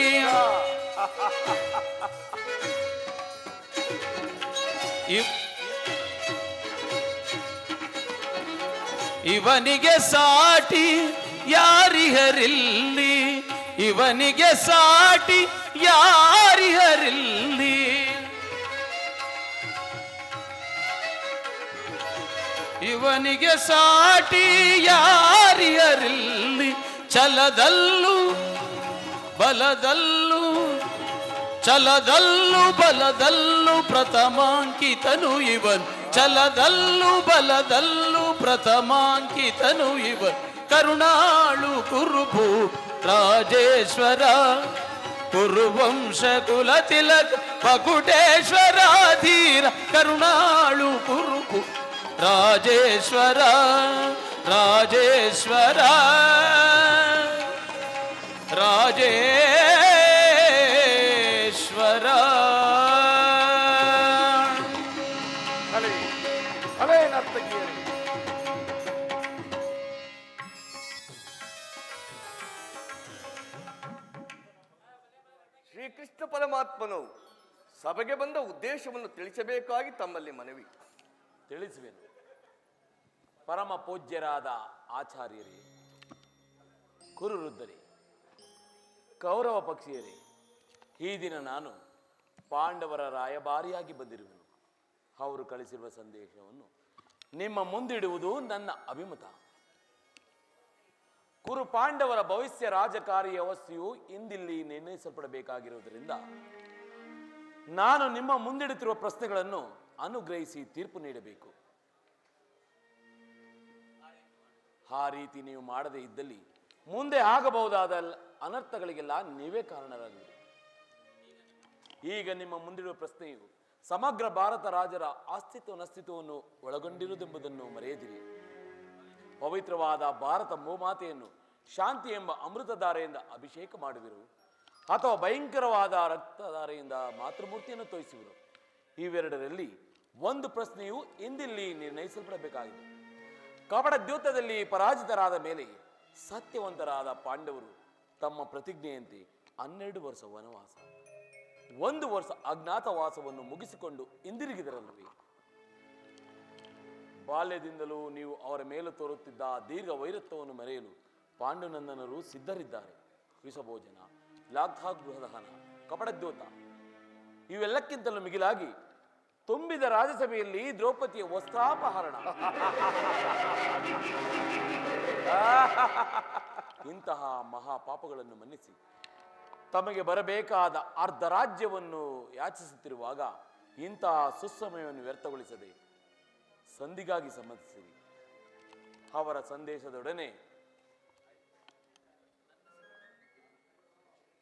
ಇವನಿಗೆ ಸಾಟಿ ಯಾರಿಗರಿಲ್ಲಿ, ಇವನಿಗೆ ಸಾಟಿ ಯಾರಿಗರಿಲ್ಲಿ. ಇವನಿಗೆ ಸಾಟಿ ಯಾರಿಗರಿಲ್ಲಿ. ಛಲದಲ್ಲೂ ಬಲದಲ್ಲೂ, ಛಲದಲ್ಲೂ ಬಲದಲ್ಲೂ ಪ್ರಥಮಾಂಕಿತನು ಇವನ್. ಛಲದಲ್ಲೂ ಬಲದಲ್ಲೂ ಪ್ರಥಮಾಂಕಿತನು ಇವನ್. ಕರುಣಾಳು ಕುರುಭೂ ರಾಜೇಶ್ವರ ಕುರುವಂಶ ಕುಲ ತಿಲಕ್ ಮಗುಟೇಶ್ವರ ಧೀರ. ಕರುಣಾಳು ಕುರುಭೂ ರಾಜೇಶ್ವರ ರಾಜೇಶ್ವರ ರಾಜೇಶ್ವರ. ನರ್ತಕಿಯರೇ, ಶ್ರೀಕೃಷ್ಣ ಪರಮಾತ್ಮನು ಸಭೆಗೆ ಬಂದ ಉದ್ದೇಶವನ್ನು ತಿಳಿಸಬೇಕಾಗಿ ತಮ್ಮಲ್ಲಿ ಮನವಿ. ತಿಳಿಸುವೆನು. ಪರಮ ಪೂಜ್ಯರಾದ ಆಚಾರ್ಯರೇ, ಕುರುವೃದ್ಧರೇ, ಕೌರವ ಪಕ್ಷಿಯರೇ, ಈ ದಿನ ನಾನು ಪಾಂಡವರ ರಾಯಭಾರಿಯಾಗಿ ಬಂದಿರುವೆನು. ಅವರು ಕಳಿಸಿರುವ ಸಂದೇಶವನ್ನು ನಿಮ್ಮ ಮುಂದಿಡುವುದು ನನ್ನ ಅಭಿಮತ. ಕುರು ಪಾಂಡವರ ಭವಿಷ್ಯ ರಾಜಕಾರಿ ವ್ಯವಸ್ಥೆಯು ಇಂದಿಲ್ಲಿ ನಿರ್ಣಯಿಸಲ್ಪಡಬೇಕಾಗಿರುವುದರಿಂದ ನಾನು ನಿಮ್ಮ ಮುಂದಿಡುತ್ತಿರುವ ಪ್ರಶ್ನೆಗಳನ್ನು ಅನುಗ್ರಹಿಸಿ ತೀರ್ಪು ನೀಡಬೇಕು. ಆ ರೀತಿ ನೀವು ಮಾಡದೇ ಇದ್ದಲ್ಲಿ ಮುಂದೆ ಆಗಬಹುದಾದ ಅನರ್ಥಗಳಿಗೆಲ್ಲ ನೀವೇ ಕಾರಣರಾಗುವುದು. ಈಗ ನಿಮ್ಮ ಮುಂದಿಡುವ ಪ್ರಶ್ನೆಯು ಸಮಗ್ರ ಭಾರತ ರಾಜರ ಅಸ್ತಿತ್ವವನ್ನು ಒಳಗೊಂಡಿರುವುದೆಂಬುದನ್ನು ಮರೆಯದಿರಿ. ಪವಿತ್ರವಾದ ಭಾರತ ಭೂಮಾತೆಯನ್ನು ಶಾಂತಿ ಎಂಬ ಅಮೃತಧಾರೆಯಿಂದ ಅಭಿಷೇಕ ಮಾಡುವಿರು ಅಥವಾ ಭಯಂಕರವಾದ ರಕ್ತಧಾರೆಯಿಂದ ಮಾತೃಮೂರ್ತಿಯನ್ನು ತೋರಿಸುವರು. ಇವೆರಡರಲ್ಲಿ ಒಂದು ಪ್ರಶ್ನೆಯು ಇಂದಿಲ್ಲಿ ನಿರ್ಣಯಿಸಲ್ಪಡಬೇಕಾಗಿದೆ. ಕಪಟ ದ್ಯೂತದಲ್ಲಿ ಪರಾಜಿತರಾದ ಮೇಲೆ ಸತ್ಯವಂತರಾದ ಪಾಂಡವರು ತಮ್ಮ ಪ್ರತಿಜ್ಞೆಯಂತೆ 12 ವರ್ಷ ವನವಾಸ, 1 ವರ್ಷ ಅಜ್ಞಾತವಾಸವನ್ನು ಮುಗಿಸಿಕೊಂಡು ಹಿಂದಿರುಗಿದರಲ್ಲವೇ? ಬಾಲ್ಯದಿಂದಲೂ ನೀವು ಅವರ ಮೇಲೆ ತೋರುತ್ತಿದ್ದ ದೀರ್ಘ ವೈರತ್ವವನ್ನು ಮರೆಯಲು ಪಾಂಡುನಂದನರು ಸಿದ್ಧರಿದ್ದಾರೆ. ವಿಷಭೋಜನ, ಲಾಕ್ಷಾಗೃಹದಹನ, ಕಪಟದ್ಯೋತ ಇವೆಲ್ಲಕ್ಕಿಂತಲೂ ಮಿಗಿಲಾಗಿ ತುಂಬಿದ ರಾಜಸಭೆಯಲ್ಲಿ ದ್ರೌಪದಿಯ ವಸ್ತ್ರಾಪಹರಣ, ಇಂತಹ ಮಹಾಪಾಪಗಳನ್ನು ಮನ್ನಿಸಿ ತಮಗೆ ಬರಬೇಕಾದ ಅರ್ಧ ರಾಜ್ಯವನ್ನು ಯಾಚಿಸುತ್ತಿರುವಾಗ ಇಂತಹ ಸುಸಮಯವನ್ನು ವ್ಯರ್ಥಗೊಳಿಸದೆ ಸಂಧಿಗಾಗಿ ಸಮ್ಮತಿಸಿರಿ. ಅವರ ಸಂದೇಶದೊಡನೆ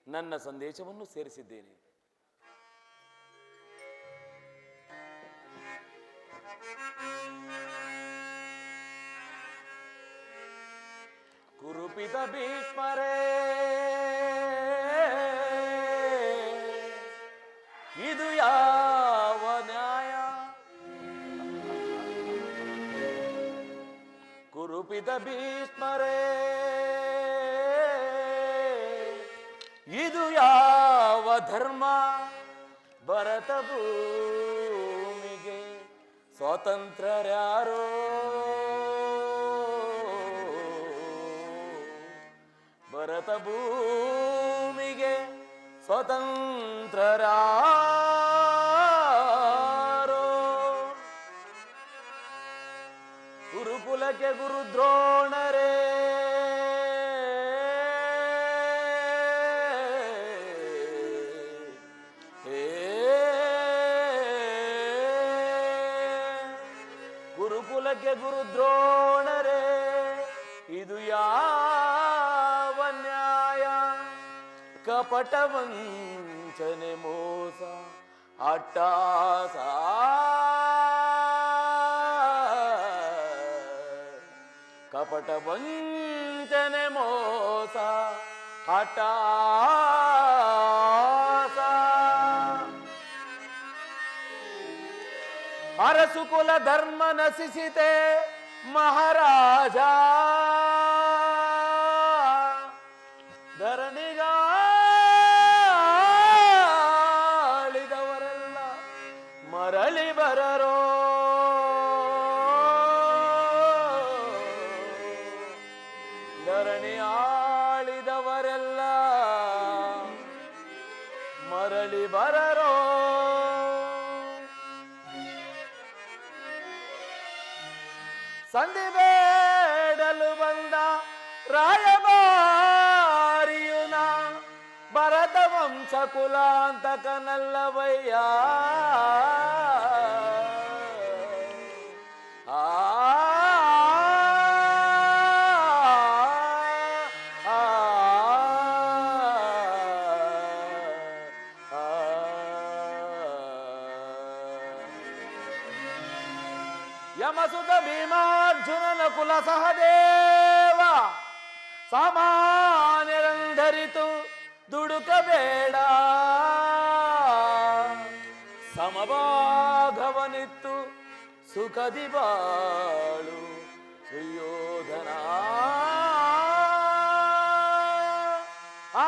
ನನ್ನ ಸಂದೇಶವನ್ನು ಸೇರಿಸಿದ್ದೇನೆ. ಕುರುಪಿತ ಭೀಷ್ಮರೇ, ಇದು ಯಾವ ನ್ಯಾಯ? ಕುರುಪಿತ ಭೀಷ್ಮರೇ, ಇದು ಯಾವ ಧರ್ಮ? ಭರತ ಭೂಮಿಗೆ ಸ್ವಾತಂತ್ರ್ಯರ್ಯಾರೋ? ಭರತ ಭೂಮಿಗೆ ಸ್ವತಂತ್ರರಾರೋ? ಗುರುಕುಲಕ್ಕೆ ಗುರುದ್ರೋಣರೇ, ಗುರುಕುಲಕ್ಕೆ ಗುರುದ್ರೋಣರೇ, ಇದು ಯಾವ ನ್ಯಾಯ? ಕಪಟ ವಂಚನೆ ಮೋಸ ಅಟ್ಟಾಸ, ಕಪಟ ವಂಚನೆ ಮೋಸ ಅಟ್ಟಾಸ. ಅರಸು ಕುಲ ಧರ್ಮ ನಶಿಸಿತೆ ಮಹಾರಾಜ, ಧರಣಿಗಾಳಿದವರೆಲ್ಲ ಮರಳಿ ಬರರೋ? ಧರಣಿ ಆಳಿದವರೆಲ್ಲ ಮರಳಿ ಬರರೋ? ಸಂಧಿ ಬೇಡಲು ಬಂದ ರಾಯಭಾರಿಯುನ ಭರತ ವಂಶ ಕುಲಾಂತಕನಲ್ಲವಯ್ಯ. ಯಮಸುತ ಭೀಮಾರ್ಜುನನ ಕುಲ ಸಹದೇವ, ಸಾಮಾನ್ಯರಂಧರಿತು ದುಡುಕಬೇಡ. ಸಮಭಾಗವನಿತ್ತು ಸುಖದಿ ಬಾಳು ಸುಯೋಧನ. ಆ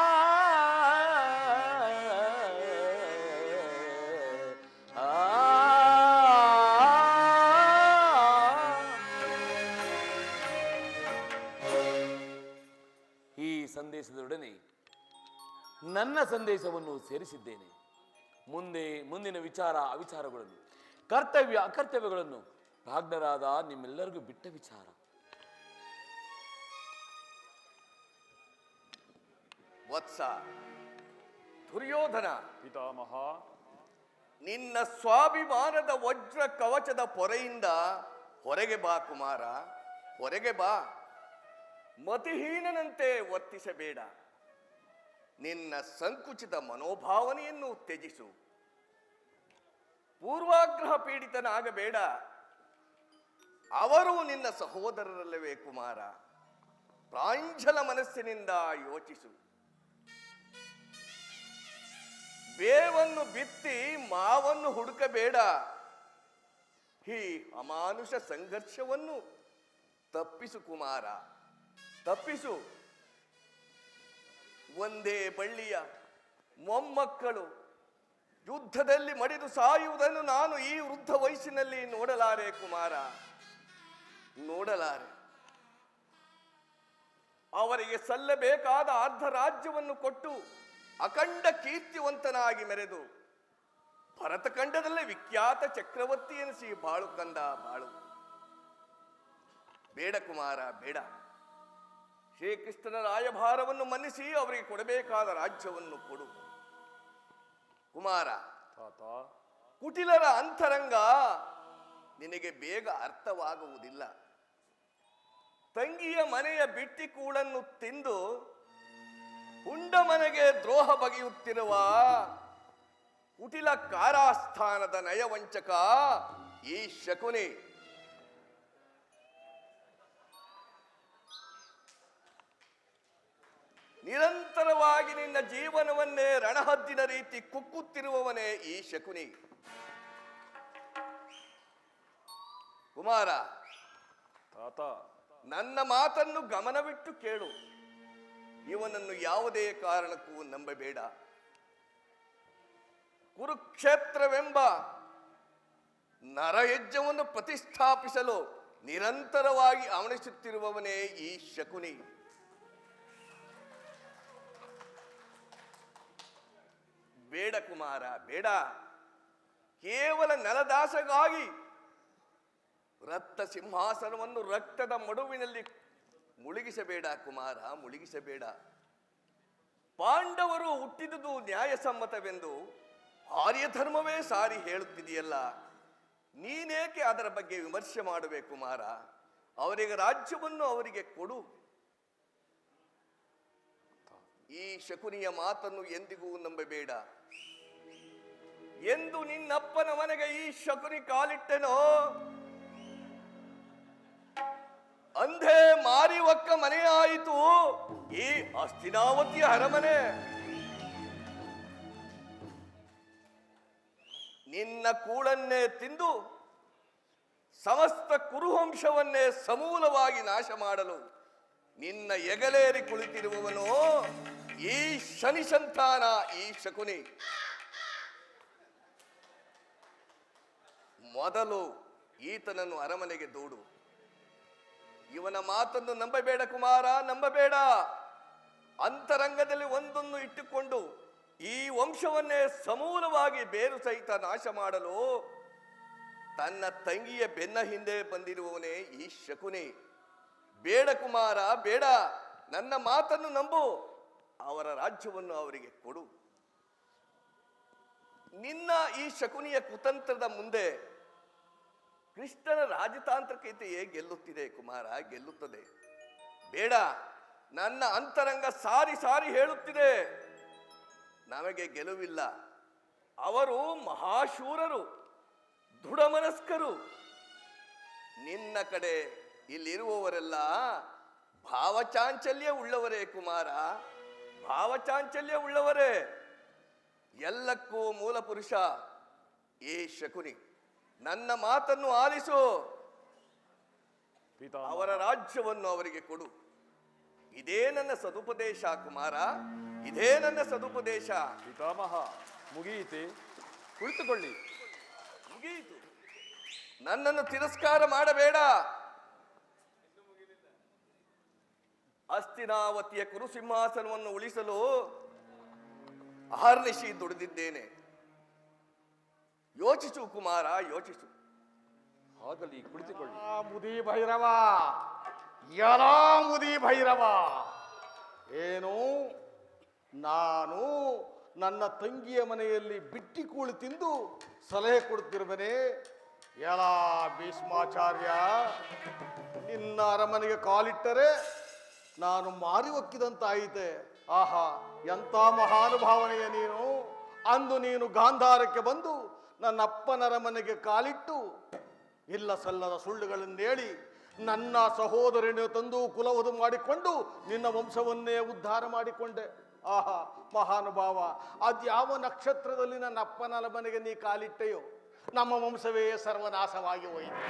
ಈ ಸಂದೇಶದೊಡನೆ ನನ್ನ ಸಂದೇಶವನ್ನು ಸೇರಿಸಿದ್ದೇನೆ. ಮುಂದಿನ ವಿಚಾರ ಅವಿಚಾರಗಳನ್ನು, ಕರ್ತವ್ಯ ಅಕರ್ತವ್ಯಗಳನ್ನು ಪ್ರಾಜ್ಞರಾದ ನಿಮ್ಮೆಲ್ಲರಿಗೂ ಬಿಟ್ಟ ವಿಚಾರ. ವತ್ಸ ದುರ್ಯೋಧನ, ಪಿತಾಮಹ, ನಿನ್ನ ಸ್ವಾಭಿಮಾನದ ವಜ್ರ ಕವಚದ ಪೊರೆಯಿಂದ ಹೊರಗೆ ಬಾ ಕುಮಾರ, ಹೊರಗೆ ಬಾ. ಮತಿಹೀನನಂತೆ ವರ್ತಿಸಬೇಡ. ನಿನ್ನ ಸಂಕುಚಿತ ಮನೋಭಾವನೆಯನ್ನು ತ್ಯಜಿಸು. ಪೂರ್ವಾಗ್ರಹ ಪೀಡಿತನಾಗಬೇಡ. ಅವರು ನಿನ್ನ ಸಹೋದರರಲ್ಲವೇ ಕುಮಾರ. ಪ್ರಾಂಜಲ ಮನಸ್ಸಿನಿಂದ ಯೋಚಿಸು. ಬೇವನ್ನು ಬಿತ್ತಿ ಮಾವನ್ನು ಹುಡುಕಬೇಡ. ಈ ಅಮಾನುಷ ಸಂಘರ್ಷವನ್ನು ತಪ್ಪಿಸು ಕುಮಾರ, ತಪ್ಪಿಸು. ಒಂದೇ ಬಳ್ಳಿಯ ಮೊಮ್ಮಕ್ಕಳು ಯುದ್ಧದಲ್ಲಿ ಮಡಿದು ಸಾಯುವುದನ್ನು ನಾನು ಈ ವೃದ್ಧ ವಯಸ್ಸಿನಲ್ಲಿ ನೋಡಲಾರೆ ಕುಮಾರ, ನೋಡಲಾರೆ. ಅವರಿಗೆ ಸಲ್ಲಬೇಕಾದ ಅರ್ಧ ರಾಜ್ಯವನ್ನು ಕೊಟ್ಟು ಅಖಂಡ ಕೀರ್ತಿವಂತನಾಗಿ ಮೆರೆದು ಭರತಖಂಡದಲ್ಲೇ ವಿಖ್ಯಾತ ಚಕ್ರವರ್ತಿ ಎನಿಸಿ ಬಾಳು ಕಂದ ಬಾಳು. ಬೇಡ ಕುಮಾರ, ಬೇಡ. ಶ್ರೀಕೃಷ್ಣನ ರಾಯಭಾರವನ್ನು ಮನ್ನಿಸಿ ಅವರಿಗೆ ಕೊಡಬೇಕಾದ ರಾಜ್ಯವನ್ನು ಕೊಡು ಕುಮಾರ. ಕುಟಿಲರ ಅಂತರಂಗ ನಿನಗೆ ಬೇಗ ಅರ್ಥವಾಗುವುದಿಲ್ಲ. ತಂಗಿಯ ಮನೆಯ ಬಿಟ್ಟಿ ಕೂಳನ್ನು ತಿಂದು ಹುಂಡ ಮನೆಗೆ ದ್ರೋಹ ಬಗೆಯುತ್ತಿರುವ ಕುಟಿಲ ಕಾರಾಸ್ಥಾನದ ನಯವಂಚಕ ಈ ಶಕುನಿ. ನಿರಂತರವಾಗಿ ನಿನ್ನ ಜೀವನವನ್ನೇ ರಣಹದ್ದಿನ ರೀತಿ ಕುಕ್ಕುತ್ತಿರುವವನೇ ಈ ಶಕುನಿ. ಕುಮಾರ, ತಾತ, ನನ್ನ ಮಾತನ್ನು ಗಮನವಿಟ್ಟು ಕೇಳು. ಇವನನ್ನು ಯಾವುದೇ ಕಾರಣಕ್ಕೂ ನಂಬಬೇಡ. ಕುರುಕ್ಷೇತ್ರವೆಂಬ ನರಯಜ್ಞವನ್ನು ಪ್ರತಿಷ್ಠಾಪಿಸಲು ನಿರಂತರವಾಗಿ ಅವಣಿಸುತ್ತಿರುವವನೇ ಈ ಶಕುನಿ. ಬೇಡ ಕುಮಾರ, ಬೇಡ. ಕೇವಲ ನೆಲದಾಸಗಾಗಿ ರಕ್ತ ಸಿಂಹಾಸನವನ್ನು ರಕ್ತದ ಮಡುವಿನಲ್ಲಿ ಮುಳುಗಿಸಬೇಡ ಕುಮಾರ, ಮುಳುಗಿಸಬೇಡ. ಪಾಂಡವರು ಹುಟ್ಟಿದುದು ನ್ಯಾಯಸಮ್ಮತವೆಂದು ಆರ್ಯಧರ್ಮವೇ ಸಾರಿ ಹೇಳುತ್ತಿದೆಯಲ್ಲ, ನೀನೇಕೆ ಅದರ ಬಗ್ಗೆ ವಿಮರ್ಶೆ ಮಾಡುವೆ ಕುಮಾರ? ಅವರಿಗೆ ರಾಜ್ಯವನ್ನು ಅವರಿಗೆ ಕೊಡು. ಈ ಶಕುನಿಯ ಮಾತನ್ನು ಎಂದಿಗೂ ನಂಬಬೇಡ. ಎಂದು ನಿನ್ನಪ್ಪನ ಮನೆಗೆ ಈ ಶಕುನಿ ಕಾಲಿಟ್ಟೆನೋ, ಅಂಧೇ ಮಾರಿ ಒಕ್ಕ ಮನೆಯಾಯಿತು ಈ ಹಸ್ತಿನಾವತಿಯ ಅರಮನೆ. ನಿನ್ನ ಕೂಳನ್ನೇ ತಿಂದು ಸಮಸ್ತ ಕುರುವಂಶವನ್ನೇ ಸಮೂಲವಾಗಿ ನಾಶ ಮಾಡಲು ನಿನ್ನ ಎಗಲೇರಿ ಕುಳಿತಿರುವವನು ಈ ಶನಿ ಸಂತಾನ, ಈ ಶಕುನಿ. ಮೊದಲು ಈತನನ್ನು ಅರಮನೆಗೆ ದೂಡು. ಇವನ ಮಾತನ್ನು ನಂಬಬೇಡ ಕುಮಾರ, ನಂಬಬೇಡ. ಅಂತರಂಗದಲ್ಲಿ ಒಂದನ್ನು ಇಟ್ಟುಕೊಂಡು ಈ ವಂಶವನ್ನೇ ಸಮೂಲವಾಗಿ ಬೇರು ಸಹಿತ ನಾಶ ಮಾಡಲು ತನ್ನ ತಂಗಿಯ ಬೆನ್ನ ಹಿಂದೆ ಬಂದಿರುವವನೇ ಈ ಶಕುನಿ. ಬೇಡ ಕುಮಾರ, ಬೇಡ. ನನ್ನ ಮಾತನ್ನು ನಂಬು. ಅವರ ರಾಜ್ಯವನ್ನು ಅವರಿಗೆ ಕೊಡು. ನಿನ್ನ ಈ ಶಕುನಿಯ ಕುತಂತ್ರದ ಮುಂದೆ ಕೃಷ್ಣನ ರಾಜತಾಂತ್ರಿಕತೆಯೇ ಗೆಲ್ಲುತ್ತಿದೆ ಕುಮಾರ, ಗೆಲ್ಲುತ್ತದೆ. ಬೇಡ. ನನ್ನ ಅಂತರಂಗ ಸಾರಿ ಸಾರಿ ಹೇಳುತ್ತಿದೆ, ನಮಗೆ ಗೆಲುವಿಲ್ಲ. ಅವರು ಮಹಾಶೂರರು, ದೃಢಮನಸ್ಕರು. ನಿನ್ನ ಕಡೆ ಇಲ್ಲಿರುವವರೆಲ್ಲ ಭಾವಚಾಂಚಲ್ಯ ಉಳ್ಳವರೇ ಕುಮಾರ, ಭಾವಚಾಂಚಲ್ಯ ಉಳ್ಳವರೇ. ಎಲ್ಲಕ್ಕೂ ಮೂಲ ಪುರುಷ ಈ ಶಕುನಿ. ನನ್ನ ಮಾತನ್ನು ಆಲಿಸು. ಪಿತಾಮಹ, ಅವರ ರಾಜ್ಯವನ್ನು ಅವರಿಗೆ ಕೊಡು. ಇದೇ ನನ್ನ ಸದುಪದೇಶ ಕುಮಾರ, ಇದೇ ನನ್ನ ಸದುಪದೇಶ. ಪಿತಾಮಹ, ಮುಗಿಯಿತೆ, ಕುಳಿತುಕೊಳ್ಳಿ. ಮುಗಿಯಿತು. ನನ್ನನ್ನು ತಿರಸ್ಕಾರ ಮಾಡಬೇಡ. ಹಸ್ತಿನಾವತಿಯ ಕುರುಸಿಂಹಾಸನವನ್ನು ಉಳಿಸಲು ಅಹರ್ನಿಶಿ ದುಡಿದಿದ್ದೇನೆ. ಯೋಚಿಸು ಕುಮಾರ, ಯೋಚಿಸು. ಆಗಲಿ, ಕುಳಿತುಕೊಳ್ಳಿ. ಮುದಿ ಭೈರವ, ಯಲಾ ಮುದಿ ಭೈರವ, ಏನು ನಾನು ನನ್ನ ತಂಗಿಯ ಮನೆಯಲ್ಲಿ ಬಿಟ್ಟಿ ಕೂಳು ತಿಂದು ಸಲಹೆ ಕೊಡುತ್ತಿರುವನೆ? ಯಲಾ ಭೀಷ್ಮಾಚಾರ್ಯ, ನಿನ್ನ ಅರಮನೆಗೆ ಕಾಲಿಟ್ಟರೆ ನಾನು ಮಾರಿ ಒಕ್ಕಿದಂತಾಯಿತೆ. ಆಹಾ, ಎಂಥ ಮಹಾನುಭಾವನೆಯ ನೀನು! ಅಂದು ನೀನು ಗಾಂಧಾರಕ್ಕೆ ಬಂದು ನನ್ನ ಅಪ್ಪನರ ಮನೆಗೆ ಕಾಲಿಟ್ಟು ಇಲ್ಲ ಸಲ್ಲದ ಸುಳ್ಳುಗಳನ್ನೇಳಿ ನನ್ನ ಸಹೋದರನ ತಂದು ಕುಲವಧು ಮಾಡಿಕೊಂಡು ನಿನ್ನ ವಂಶವನ್ನೇ ಉದ್ಧಾರ ಮಾಡಿಕೊಂಡೆ. ಆಹಾ ಮಹಾನುಭಾವ, ಅದ್ಯಾವ ನಕ್ಷತ್ರದಲ್ಲಿ ನನ್ನ ಅಪ್ಪನ ಮನೆಗೆ ನೀ ಕಾಲಿಟ್ಟೆಯೋ ನಮ್ಮ ವಂಶವೇ ಸರ್ವನಾಶವಾಗಿ ಹೋಯಿತು.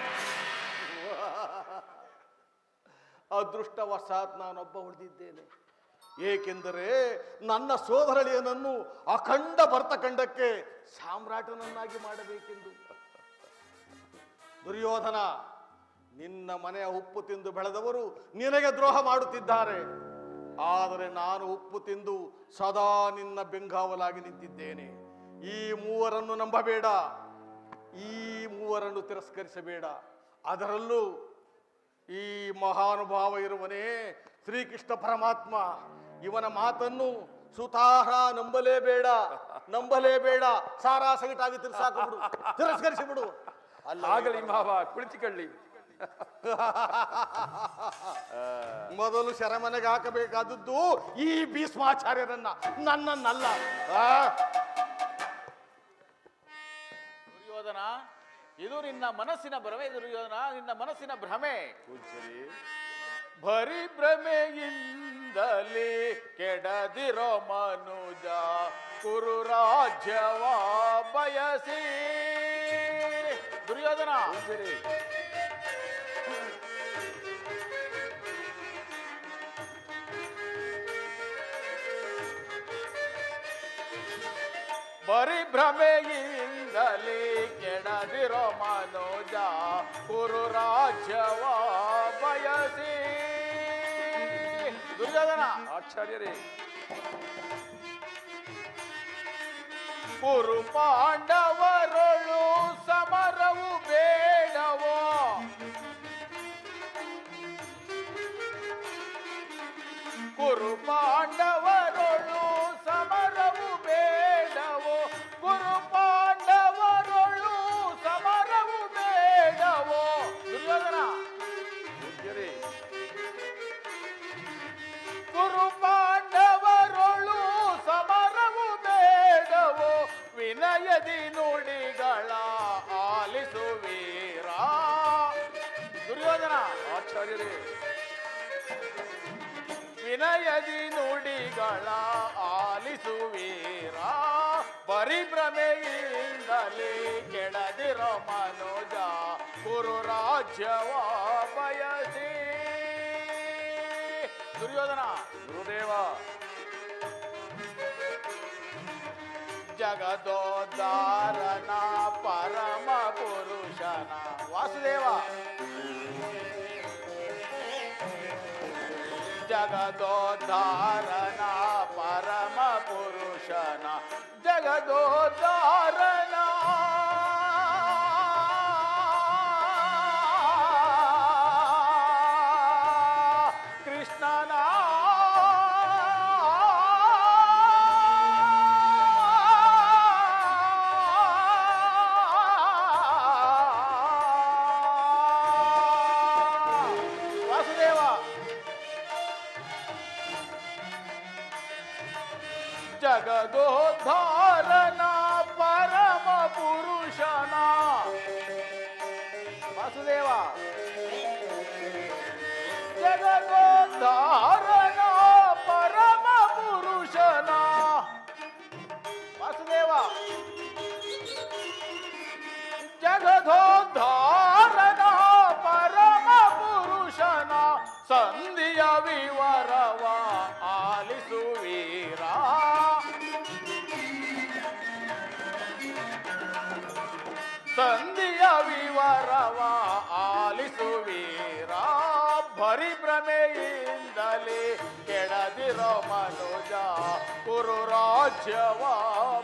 ಅದೃಷ್ಟವಶಾತ್ ನಾನೊಬ್ಬ ಉಳಿದಿದ್ದೇನೆ. ಏಕೆಂದರೆ ನನ್ನ ಸೋದರಳಿಯನನ್ನು ಅಖಂಡ ಭರ್ತಖಂಡಕ್ಕೆ ಸಾಮ್ರಾಟನನ್ನಾಗಿ ಮಾಡಬೇಕೆಂದು. ದುರ್ಯೋಧನ, ನಿನ್ನ ಮನೆಯ ಉಪ್ಪು ತಿಂದು ಬೆಳೆದವರು ನಿನಗೆ ದ್ರೋಹ ಮಾಡುತ್ತಿದ್ದಾರೆ. ಆದರೆ ನಾನು ಉಪ್ಪು ತಿಂದು ಸದಾ ನಿನ್ನ ಬೆಂಗಾವಲಾಗಿ ನಿಂತಿದ್ದೇನೆ. ಈ ಮೂವರನ್ನು ನಂಬಬೇಡ, ಈ ಮೂವರನ್ನು ತಿರಸ್ಕರಿಸಬೇಡ. ಅದರಲ್ಲೂ ಈ ಮಹಾನುಭಾವ ಇರುವನೇ ಶ್ರೀಕೃಷ್ಣ ಪರಮಾತ್ಮ, ಇವನ ಮಾತನ್ನು ಸುತಾಹ ನಂಬಲೇಬೇಡ, ನಂಬಲೇಬೇಡ. ಸಾರಾ ಸಗಟಾಗಿ ತಿರಸ್ಕರಿಸಿಬಿಡು. ಆಗಲಿ ಮಾವ, ಕುಳಿತುಕೊಳ್ಳಿ. ಮೊದಲು ಶರಮನೆಗೆ ಹಾಕಬೇಕಾದದ್ದು ಈ ಭೀಷ್ಮಾಚಾರ್ಯರನ್ನ, ನನ್ನನ್ನಲ್ಲ. ದುರ್ಯೋಧನ, ಇದು ನಿನ್ನ ಮನಸ್ಸಿನ ಭ್ರಮೆ. ದುರ್ಯೋಧನ, ನಿನ್ನ ಮನಸ್ಸಿನ ಭ್ರಮೆ. ಬರೀ ಭ್ರಮೆಯಿಂದಲೇ ಕೆಡದಿರೋ ಮನುಜ, ಕುರು ರಾಜ್ಯವ ಬಯಸಿ. ದುರ್ಯೋಧನ, ಬರೀ ಭ್ರಮೆಯಿಂದಲೇ ಕೆಡದಿರೋ ಮನೋಜ, ಕುರು ರಾಜ್ಯವ ಬಯಸಿ. ದುರ್ಯೋಧನ, ಆಚಾರ್ಯರೇ, ಕುರು ಪಾಂಡವರೊಳು ಸಮರವು ಬೇಡವೋ, ಕುರು ಪಾಂಡವರೊಳು ಸಮರವು ಬೇಡವೋ, ಕುರು ಪಾಂಡವರೊಳು ಸಮರವು ಬೇಡವೋ. ದುರ್ಯೋಧನ, ಕುರು ಪಾಂಡವರೊಳು ಸಮರವು ಬೇಡವೋ, ವಿನಯದಿ ನುಡಿಗಳ ಆಲಿಸುವೀರ. ದುರ್ಯೋಧನ, ಆಚಾರ್ಯರೇ, ವಿನಯದಿ ನುಡಿಗಳ ಆಲಿಸುವೀರ. ಬರಿ ಭ್ರಮೆಯಿಂದಲೇ ಕೆಡದಿರೋ ಮನೋಜ, ಕುರು ರಾಜ್ಯವ ಬಯಸಿ. ದುರ್ಯೋಧನ, ಗುರುದೇವ, ಜಗದೋದ್ಧಾರನ ಪರಮ ಪುರುಷನ. ವಾಸುದೇವ, ಜಗದೋದ್ಧಾರನ ಪರಮ ಪುರುಷನ, ಜಗದೋದ್ಧಾರನ ಕೃಷ್ಣನ ವಾಸುದೇವ, ಜಗದೋದ್ಧಾರನ ಪರಮ ಪುರುಷನ. ವಾಸುದೇವ, ಜಗದೋದ್ಧಾರನ ಪರಮ ಪುರುಷನ. ವಾಸುದೇವ, ಜಗದೋದ್ಧಾರನ ಪರಮ ಪುರುಷನ ಸಂಧಿಯ ವಿವರವ ಆಲಿಸುವೀರ. ಸಂಧಿಯ ವಿವರವ ಆಲಿಸುವೀರ. ಪರಿಭ್ರಮೆಯಿಂದಲೇ ಕೆಡದಿರೋ ಮನುಜ ಕುರು ರಾಜ್ಯವ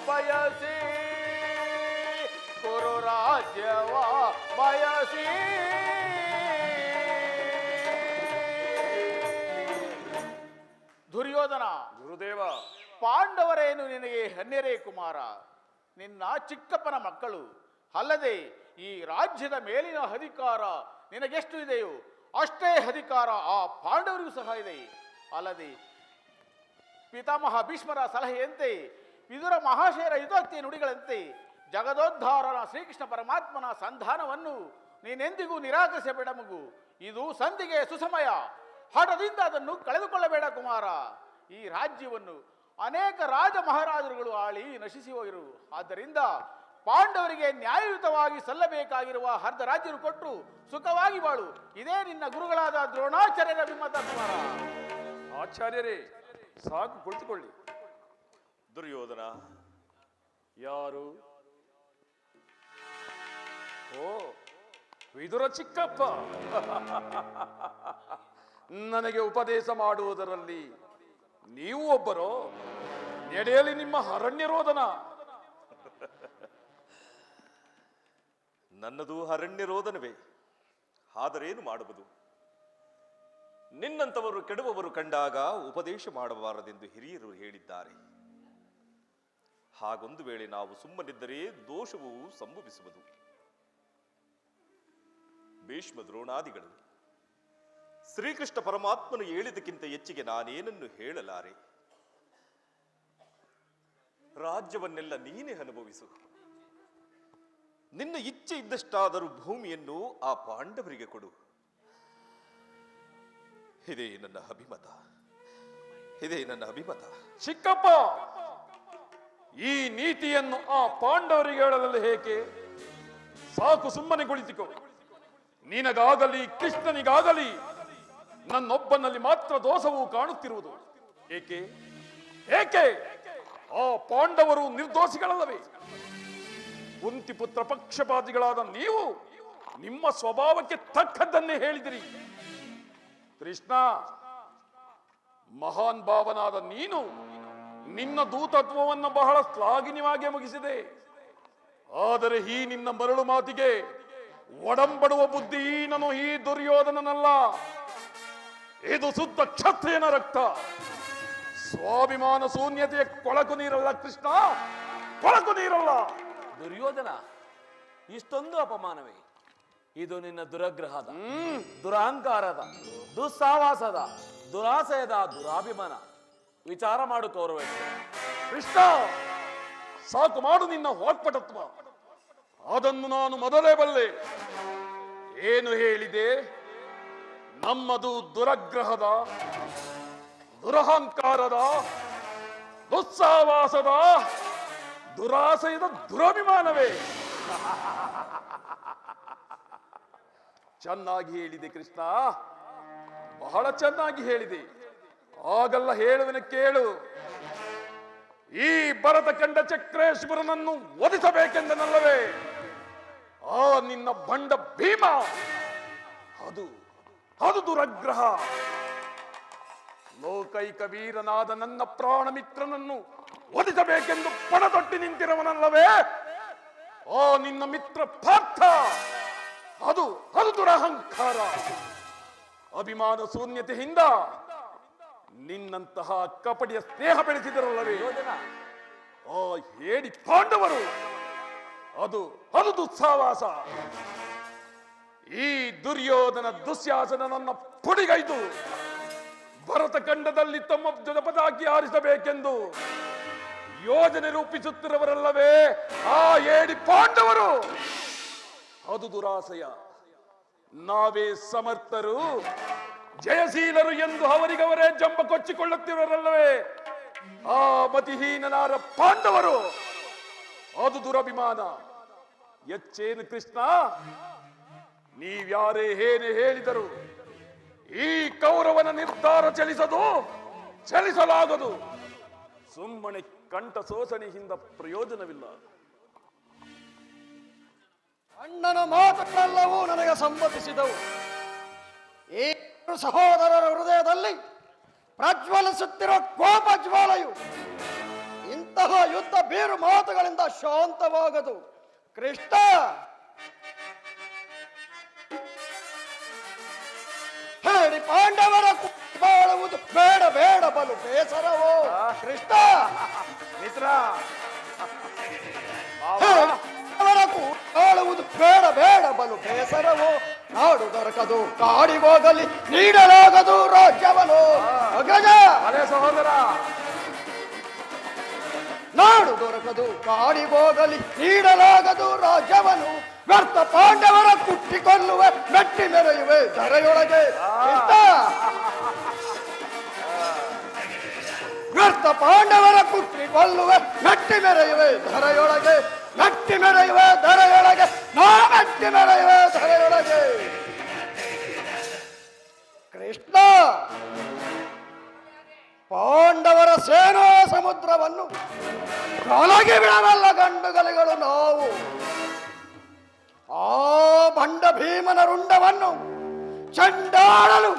ಬಯಸಿ, ಕುರು ರಾಜ್ಯವ ಬಯಸಿ. ದುರ್ಯೋಧನ, ಗುರುದೇವ, ಪಾಂಡವರೇನು ನಿನಗೆ ಹನ್ನೆರೇ ಕುಮಾರ, ನಿನ್ನ ಚಿಕ್ಕಪ್ಪನ ಮಕ್ಕಳು. ಅಲ್ಲದೆ ಈ ರಾಜ್ಯದ ಮೇಲಿನ ಅಧಿಕಾರ ನಿನಗೆಷ್ಟು ಇದೆಯೋ ಅಷ್ಟೇ ಅಧಿಕಾರ ಆ ಪಾಂಡವರಿಗೂ ಸಹ ಇದೆ. ಅಲ್ಲದೆ ಪಿತಾಮಹ ಭೀಷ್ಮರ ಸಲಹೆಯಂತೆ, ವಿದುರ ಮಹಾಶಯರ ಹಿತೋಕ್ತಿಯ ನುಡಿಗಳಂತೆ ಜಗದೋದ್ಧಾರನ ಶ್ರೀಕೃಷ್ಣ ಪರಮಾತ್ಮನ ಸಂಧಾನವನ್ನು ನೀನೆಂದಿಗೂ ನಿರಾಕರಿಸಬೇಡ ಮಗು. ಇದು ಸಂಧಿಗೆ ಸುಸಮಯ. ಹಠದಿಂದ ಅದನ್ನು ಕಳೆದುಕೊಳ್ಳಬೇಡ ಕುಮಾರ. ಈ ರಾಜ್ಯವನ್ನು ಅನೇಕ ರಾಜ ಮಹಾರಾಜರುಗಳು ಆಳಿ ನಶಿಸಿ ಹೋಗಿರು. ಆದ್ದರಿಂದ ಪಾಂಡವರಿಗೆ ನ್ಯಾಯಯುತವಾಗಿ ಸಲ್ಲಬೇಕಾಗಿರುವ ಅರ್ಧ ರಾಜ್ಯರು ಕೊಟ್ಟು ಸುಖವಾಗಿ ಬಾಳು. ಇದೇ ನಿನ್ನ ಗುರುಗಳಾದ ದ್ರೋಣಾಚಾರ್ಯರ ವಿಮತ ಕುಮಾರ. ಆಚಾರ್ಯರೇ, ಸಾಕು, ಕುಳಿತುಕೊಳ್ಳಿ. ದುರ್ಯೋಧನ, ಯಾರು? ಓ, ವಿದುರ ಚಿಕ್ಕಪ್ಪ. ನನಗೆ ಉಪದೇಶ ಮಾಡುವುದರಲ್ಲಿ ನೀವು ಒಬ್ಬರೋ? ನಡೆಯಲಿ ನಿಮ್ಮ ಅರಣ್ಯರೋಧನ. ನನ್ನದು ಅರಣ್ಯರೋಧನವೇ. ಆದರೇನು ಮಾಡುವುದು? ನಿನ್ನಂಥವರು ಕೆಡುವವರು ಕಂಡಾಗ ಉಪದೇಶ ಮಾಡಬಾರದೆಂದು ಹಿರಿಯರು ಹೇಳಿದ್ದಾರೆ. ಹಾಗೊಂದು ವೇಳೆ ನಾವು ಸುಮ್ಮನಿದ್ದರೆ ದೋಷವು ಸಂಭವಿಸುವುದು. ಭೀಷ್ಮ ದ್ರೋಣಾದಿಗಳು ಶ್ರೀಕೃಷ್ಣ ಪರಮಾತ್ಮನು ಹೇಳಿದಕ್ಕಿಂತ ಹೆಚ್ಚಿಗೆ ನಾನೇನನ್ನು ಹೇಳಲಾರೆ. ರಾಜ್ಯವನ್ನೆಲ್ಲ ನೀನೇ ಅನುಭವಿಸು. ನಿನ್ನ ಇಚ್ಛೆ ಇದ್ದಷ್ಟಾದರೂ ಭೂಮಿಯನ್ನು ಆ ಪಾಂಡವರಿಗೆ ಕೊಡು. ಇದೇ ನನ್ನ ಅಭಿಮತ, ಇದೇ ನನ್ನ ಅಭಿಮತ. ಚಿಕ್ಕಪ್ಪ, ಈ ನೀತಿಯನ್ನು ಆ ಪಾಂಡವರಿಗೆ ಹೇಳಲು ಹೇಗೆ? ಸಾಕು, ಸುಮ್ಮನೆ ಕುಳಿತುಕೋ. ನಿನಗಾಗಲಿ ಕೃಷ್ಣನಿಗಾಗಲಿ ನನ್ನೊಬ್ಬನಲ್ಲಿ ಮಾತ್ರ ದೋಷವು ಕಾಣುತ್ತಿರುವುದು. ಏಕೆ ಏಕೆ? ಆ ಪಾಂಡವರು ನಿರ್ದೋಷಿಗಳಲ್ಲವೇ? ಕುಂತಿಪುತ್ರ ಪಕ್ಷಪಾತಿಗಳಾದ ನೀವು ನಿಮ್ಮ ಸ್ವಭಾವಕ್ಕೆ ತಕ್ಕದ್ದನ್ನೇ ಹೇಳಿದಿರಿ. ಕೃಷ್ಣ, ಮಹಾನ್ ಭಾವನಾದ ನೀನು ನಿನ್ನ ದೂತತ್ವವನ್ನು ಬಹಳ ಶ್ಲಾಘನೀಯವಾಗಿ ಮುಗಿಸಿದೆ. ಆದರೆ ಈ ನಿನ್ನ ಮರಳು ಮಾತಿಗೆ ಒಡಂಬಡುವ ಬುದ್ಧಿ ನಾನು ಈ ದುರ್ಯೋಧನನಲ್ಲ. ಇದು ಶುದ್ಧ ಕ್ಷತ್ರಿಯನ ರಕ್ತ. ಸ್ವಾಭಿಮಾನ ಶೂನ್ಯತೆಯ ಕೊಳಕು ನೀರಲ್ಲ ಕೃಷ್ಣ, ಕೊಳಕು ನೀರಲ್ಲ. ದುರ್ಯೋಧನ, ಇಷ್ಟೊಂದು ಅಪಮಾನವೇ? ಇದು ನಿನ್ನ ದುರಗ್ರಹದ, ದುರಹಂಕಾರದ, ದುಸ್ಸಾವಾಸದ, ದುರಾಸಯದ ದುರಾಭಿಮಾನ. ವಿಚಾರ ಮಾಡು ಕೌರವ. ಕೃಷ್ಣ, ಸಾಕು ಮಾಡು ನಿನ್ನ ವಾಕ್ಪಟತ್ವ. ಅದನ್ನು ನಾನು ಮೊದಲೇ ಬಲ್ಲೆ. ಏನು ಹೇಳಿದೆ? ನಮ್ಮದು ದುರಗ್ರಹದ, ದುರಹಂಕಾರದ, ದುಸ್ಸಾವಾಸದ, ದುರಾಸೆಯದ ದುರಭಿಮಾನವೇ. ಚೆನ್ನಾಗಿ ಹೇಳಿದೆ ಕೃಷ್ಣ, ಬಹಳ ಚೆನ್ನಾಗಿ ಹೇಳಿದೆ. ಆಗಲ್ಲ ಹೇಳುವನ ಕೇಳು. ಈ ಭರತ ಕಂಡ ಚಕ್ರೇಶ್ವರನನ್ನು ವಧಿಸಬೇಕೆಂದನಲ್ಲವೇ ಆ ನಿನ್ನ ಬಂಡ ಭೀಮ? ಅದು ಅದು ದುರಗ್ರಹ. ಲೋಕೈಕ ವೀರನಾದ ನನ್ನ ಪ್ರಾಣ ಮಿತ್ರನನ್ನು ವಧಿಸಬೇಕೆಂದು ಪಣತೊಟ್ಟಿ ನಿಂತಿರುವನಲ್ಲವೇ ಆ ನಿನ್ನ ಮಿತ್ರ ಪಾರ್ಥ? ಅದು ಅದು ದುರಹಂಕಾರ, ಅಭಿಮಾನ ಶೂನ್ಯತೆಯಿಂದ ನಿನ್ನಂತಹ ಕಪಟಿಯ ಸ್ನೇಹ ಬೆಳೆಸಿದರಲ್ಲವೇ ಆ ಹೇಡಿ ಪಾಂಡವರು? ಅದು ಅದು ದುಸ್ಸಾವಾಸ. ಈ ದುರ್ಯೋಧನ ದುಶ್ಯಾಸನ ನನ್ನ ಪುಡಿಗೈದು ಭರತ ಖಂಡದಲ್ಲಿ ತಮ್ಮ ಪತಾಕಿ ಹಾರಿಸಬೇಕೆಂದು ಯೋಜನೆ ರೂಪಿಸುತ್ತಿರುವರಲ್ಲವೇ ಆ ಏಡಿ ಪಾಂಡವರು? ಅದು ದುರಾಸೆಯ. ನಾವೇ ಸಮರ್ಥರು, ಜಯಶೀಲರು ಎಂದು ಅವರಿಗವರೇ ಜಂಬ ಕೊಚ್ಚಿಕೊಳ್ಳುತ್ತಿರುವರಲ್ಲವೇ ಆ ಮತಿಹೀನನಾದ ಪಾಂಡವರು? ಅದು ದುರಭಿಮಾನ. ಎಚ್ಚೇನು ಕೃಷ್ಣ, ನೀವ್ಯಾರೇ ಏನೇ ಹೇಳಿದರು ಈ ಕೌರವನ ನಿರ್ಧಾರ ಚಲಿಸಲಾಗದು. ಸುಮ್ಮನೆ ಕಂಠ ಶೋಷಣೆಯಿಂದ ಪ್ರಯೋಜನವಿಲ್ಲ. ಅಣ್ಣನ ಮಾತುಗಳೆಲ್ಲವೂ ನನಗೆ ಸಮ್ಮತಿಸಿದವು. ಈ ಸಹೋದರರ ಹೃದಯದಲ್ಲಿ ಪ್ರಜ್ವಲಿಸುತ್ತಿರುವ ಕೋಪ ಜ್ವಾಲೆಯು ಇಂತಹ ಯುದ್ಧ ಬೀರು ಮಾತುಗಳಿಂದ ಶಾಂತವಾಗದು. ಕೃಷ್ಣ, ಹೇಳಿ ಪಾಂಡವರ ಬಾಳುವುದು ಬೇಡ ಬೇಡ ಬಲು ಬೇಸರವೋ. ಕೃಷ್ಣ ಮಿತ್ರ, ಅವರ ಆಳುವುದು ಬೇಡ ಬೇಡ ಬಲು ಬೇಸರವೋ. ನಾಡು ದೊರಕದು ಕಾಡಿಗೋಗಲಿ ನೀಡಲಾಗದು ರಾಜ್ಯವನು. ಅಗ್ರಜ, ಅದೇ ಸಹೋದರ, ನಾಡು ದೊರಕದು ಕಾಡಿಗೋಗಲಿ ನೀಡಲಾಗದು ರಾಜ್ಯವನು. ವ್ಯರ್ಥ ಪಾಂಡವರ ಕುಟ್ಟಿಕೊಳ್ಳುವೆ ಮೆಟ್ಟಿ ಮೆರೆಯುವೆ ಧರೆಯೊಳಗೆ. ಕೃಷ್ಣ, ವ್ಯರ್ಥ ಪಾಂಡವರ ಕುಟ್ಟಿಕೊಳ್ಳುವೆ ಮೆಟ್ಟಿ ಮೆರೆಯುವೆ ಧರೆಯೊಳಗೆ. ಮೆಟ್ಟಿ ಮೆರೆಯುವೆ ಧರೆಯೊಳಗೆ, ನಾ ಮೆಟ್ಟಿ ಮೆರೆಯುವೆ ಧರೆಯೊಳಗೆ. ಕೃಷ್ಣ, ಪಾಂಡವರ ಸೇನಾ ಸಮುದ್ರವನ್ನು ತೊಲಗಿ ಬಿಡಬಲ್ಲ ಗಂಡುಗಲಿಗಳು ನಾವು. ಆ ಬಂಡ ಭೀಮನ ರುಂಡವನ್ನು ಚಂಡಾಡಲು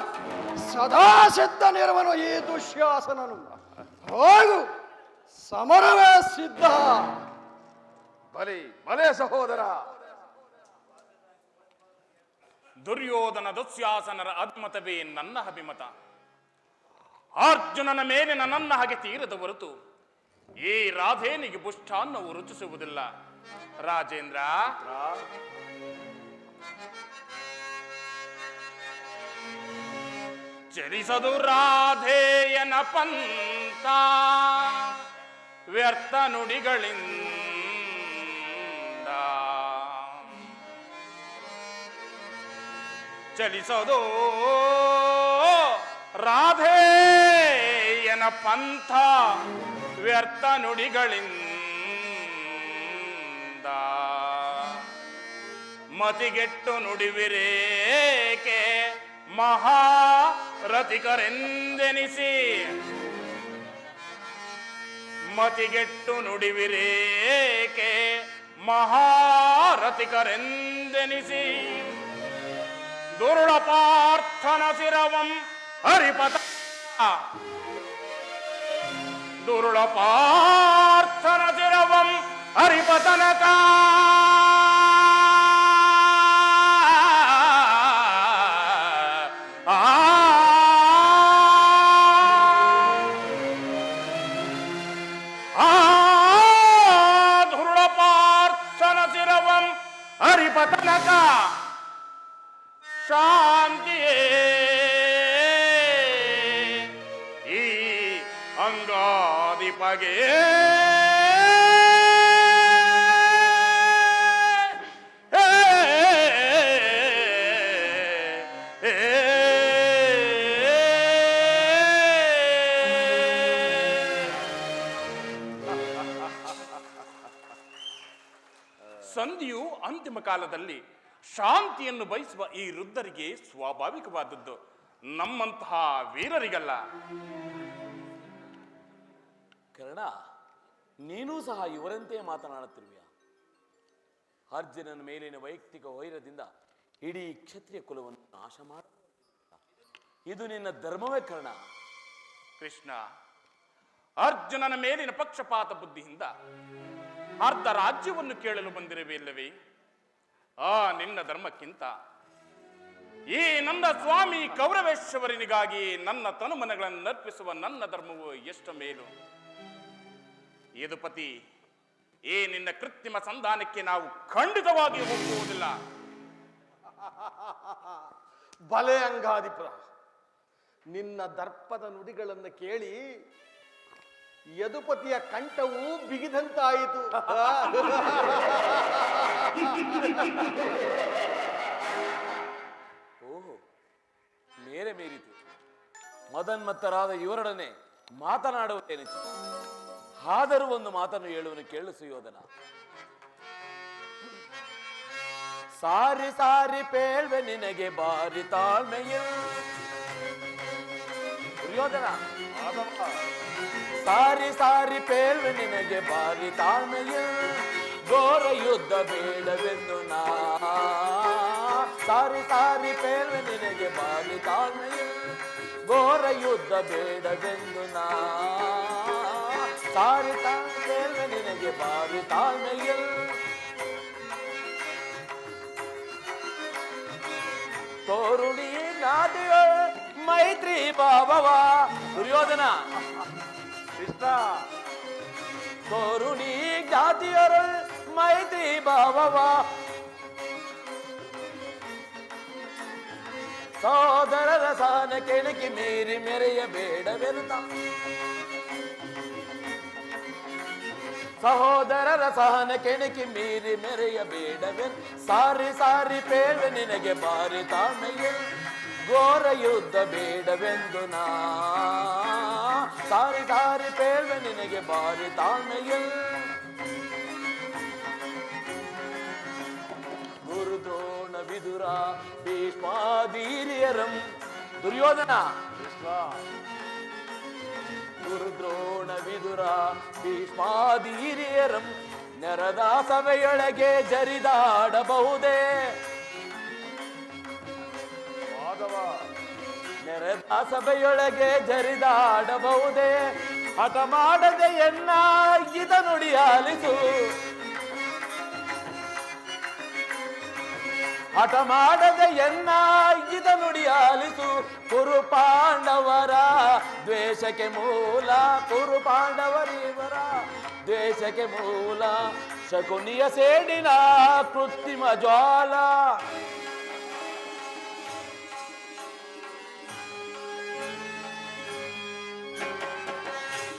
ಸದಾ ಸಿದ್ಧನಿರುವನು ಈ ದುಶ್ಯಾಸನನು. ಹೋಗು, ಸಮರವೇ ಸಿದ್ಧ. ಭಲೆ ಸಹೋದರ. ದುರ್ಯೋಧನ ದುಶ್ಯಾಸನರ ಅಭಿಮತವೇ ನನ್ನ ಅಭಿಮತ. ಅರ್ಜುನನ ಮೇಲಿನ ನನ್ನ ಹಾಗೆ ತೀರದ ಹೊರತು ಈ ರಾಧೇನಿಗೆ ಪುಷ್ಟಾನ್ನವು ರುಚಿಸುವುದಿಲ್ಲ. ರಾಜೇಂದ್ರ, ಚಲಿಸದು ರಾಧೇಯನ ಪಂಥ ವ್ಯರ್ಥ ನುಡಿಗಳಿಂದ. ಚಲಿಸದು ರಾಧೇಯನ ಪಂಥ ವ್ಯರ್ಥ ನುಡಿಗಳಿಂದ. ಮತಿಗೆಟ್ಟು ನುಡಿವಿರೇಕೆ ಮಹಾರಥಿಕರೆಂದೆನಿಸಿ. ಮತಿಗೆಟ್ಟು ನುಡಿವಿರೇಕೆ ಮಹಾರಥಿಕರೆಂದೆನಿಸಿ. ದುರುಳ ಪಾರ್ಥನ ಶಿರವಂ ಹರಿಪತ. ದುರುಳ ಪಾರ್ಥನ ಶಿರವಂ ಹರಿಪತನಕ. ದುರುಳ ಪಾರ್ಥನ ಶಿರವಂ ಹರಿಪತನಕ. ಶಾಂತಿಯೇ ಈ ಅಂಗಾಧಿಪಗೆ. ಸಂಧಿಯು ಅಂತಿಮ ಕಾಲದಲ್ಲಿ ಶಾಂತಿಯನ್ನು ಬಯಸುವ ಈ ವೃದ್ಧರಿಗೆ ಸ್ವಾಭಾವಿಕವಾದದ್ದು, ನಮ್ಮಂತಹ ವೀರರಿಗಲ್ಲ. ಕರ್ಣ, ನೀನೂ ಸಹ ಇವರಂತೆ ಮಾತನಾಡುತ್ತಿರುವೆಯಾ? ಅರ್ಜುನನ ಮೇಲಿನ ವೈಯಕ್ತಿಕ ವೈರದಿಂದ ಇಡೀ ಕ್ಷತ್ರಿಯ ಕುಲವನ್ನು ನಾಶ ಮಾಡ, ಇದು ನಿನ್ನ ಧರ್ಮವೇ ಕರ್ಣ? ಕೃಷ್ಣ, ಅರ್ಜುನನ ಮೇಲಿನ ಪಕ್ಷಪಾತ ಬುದ್ಧಿಯಿಂದ ಅರ್ಧ ರಾಜ್ಯವನ್ನು ಕೇಳಲು ಬಂದಿರಬೇಕಲ್ಲವೇ? ಆ ನಿನ್ನ ಧರ್ಮಕ್ಕಿಂತ ಈ ನನ್ನ ಸ್ವಾಮಿ ಕೌರವೇಶ್ವರನಿಗಾಗಿ ನನ್ನ ತನುಮನಗಳನ್ನು ಅರ್ಪಿಸುವ ನನ್ನ ಧರ್ಮವು ಎಷ್ಟು ಮೇಲು. ಯದುಪತಿ, ಈ ನಿನ್ನ ಕೃತ್ರಿಮ ಸಂಧಾನಕ್ಕೆ ನಾವು ಖಂಡಿತವಾಗಿ ಒಪ್ಪುವುದಿಲ್ಲ. ಬಲೆ ಅಂಗಾಧಿಪುರ, ನಿನ್ನ ದರ್ಪದ ನುಡಿಗಳನ್ನು ಕೇಳಿ ಯದುಪತಿಯ ಕಂಠವು ಬಿಗಿದಂತಾಯಿತು. ಓಹೋ, ಮೇರೆ ಮೀರಿತು. ಮದನ್ಮತ್ತರಾದ ಇವರೊಡನೆ ಮಾತನಾಡುವುದೇನಿತ್ತು? ಆದರೂ ಒಂದು ಮಾತನ್ನು ಹೇಳುವನು ಕೇಳು ಸುಯೋಧನ. ಸಾರಿ ಸಾರಿ ಪೇಳ್ವೆ ನಿನಗೆ ಬಾರಿ ತಾಳ್ಮೆಯಿಲ್ ದುರ್ಯೋಧನ ಸಾರಿ ಸಾರಿ ಪೇಳ್ವೆ ನಿನಗೆ ಬಾರಿ ತಾಳ್ಮೆಯಿಲ್ ಘೋರ ಯುದ್ಧ ಬೇಡವೆಂದು ನಾ ಸಾರಿ ಸಾರಿ ಪೇಳ್ವೆ ನಿನಗೆ ಬಾರಿ ತಾಳ್ಮೆಯಿಲ್ ಘೋರ ಯುದ್ಧ ಬೇಡವೆಂದು ನಾ ಸಾರಿ ಸಾರಿ ಪೇಳ್ವೆ ನಿನಗೆ ಬಾರಿ ತಾಳ್ಮೆಯಿಲ್ ತೋರುಣಿ ನಾದಿಯ ಮೈತ್ರಿ ಭಾವವ ದುರ್ಯೋಧನ ಕೃಷ್ಣ ತೋರುಣಿ ಜ್ಞಾತಿಯರ ಮೈತ್ರಿ ಭಾವವ ಸೋದರರ ಸಾನ ಕೆಣಕಿ ಮೀರಿ ಮೆರೆಯಬೇಡವೆರುತ ಸಹೋದರರ ಸಹನ ಕೆಣಕಿ ಮೀರಿ ಮೆರೆಯಬೇಡವೆನ್ ಸಾರಿ ಸಾರಿ ಪೇಳ್ವೆ ನಿನಗೆ ಬಾರಿ ತಾಳ್ಮೆಯೇ ಘೋರ ಯುದ್ಧ ಬೇಡವೆಂದು ನಾ ಸಾರಿ ಸಾರಿ ಪೇಳ್ವೆ ನಿನಗೆ ಬಾರಿ ತಾಳ್ಮೆಯೇ ಗುರುದ್ರೋಣ ವಿದುರ ಭೀಷ್ಮಾದೀರ್ಯರಂ ದುರ್ಯೋಧನ ಗುರುದ್ರೋಣ ವಿದುರ ಭೀಷ್ಮಾದೀರ್ಯರಂ ನೆರದ ಸಭೆಯೊಳಗೆ ಜರಿದಾಡಬಹುದೇ ನೆರೆದ ಸಭೆಯೊಳಗೆ ಜರಿದಾಡಬಹುದೇ ಹಠ ಮಾಡದೆ ಎನ್ನ ಇದ ನುಡಿ ಆಲಿಸು ಹಠ ಮಾಡದೆ ಎನ್ನ ಇದ ನುಡಿ ಆಲಿಸು ಕುರು ಪಾಂಡವರ ದ್ವೇಷಕ್ಕೆ ಮೂಲ ಕುರು ಪಾಂಡವರಿವರ ದ್ವೇಷಕ್ಕೆ ಮೂಲ ಶಕುನಿಯ ಸೇಡಿನ ಕೃತ್ರಿಮ ಜ್ವಾಲ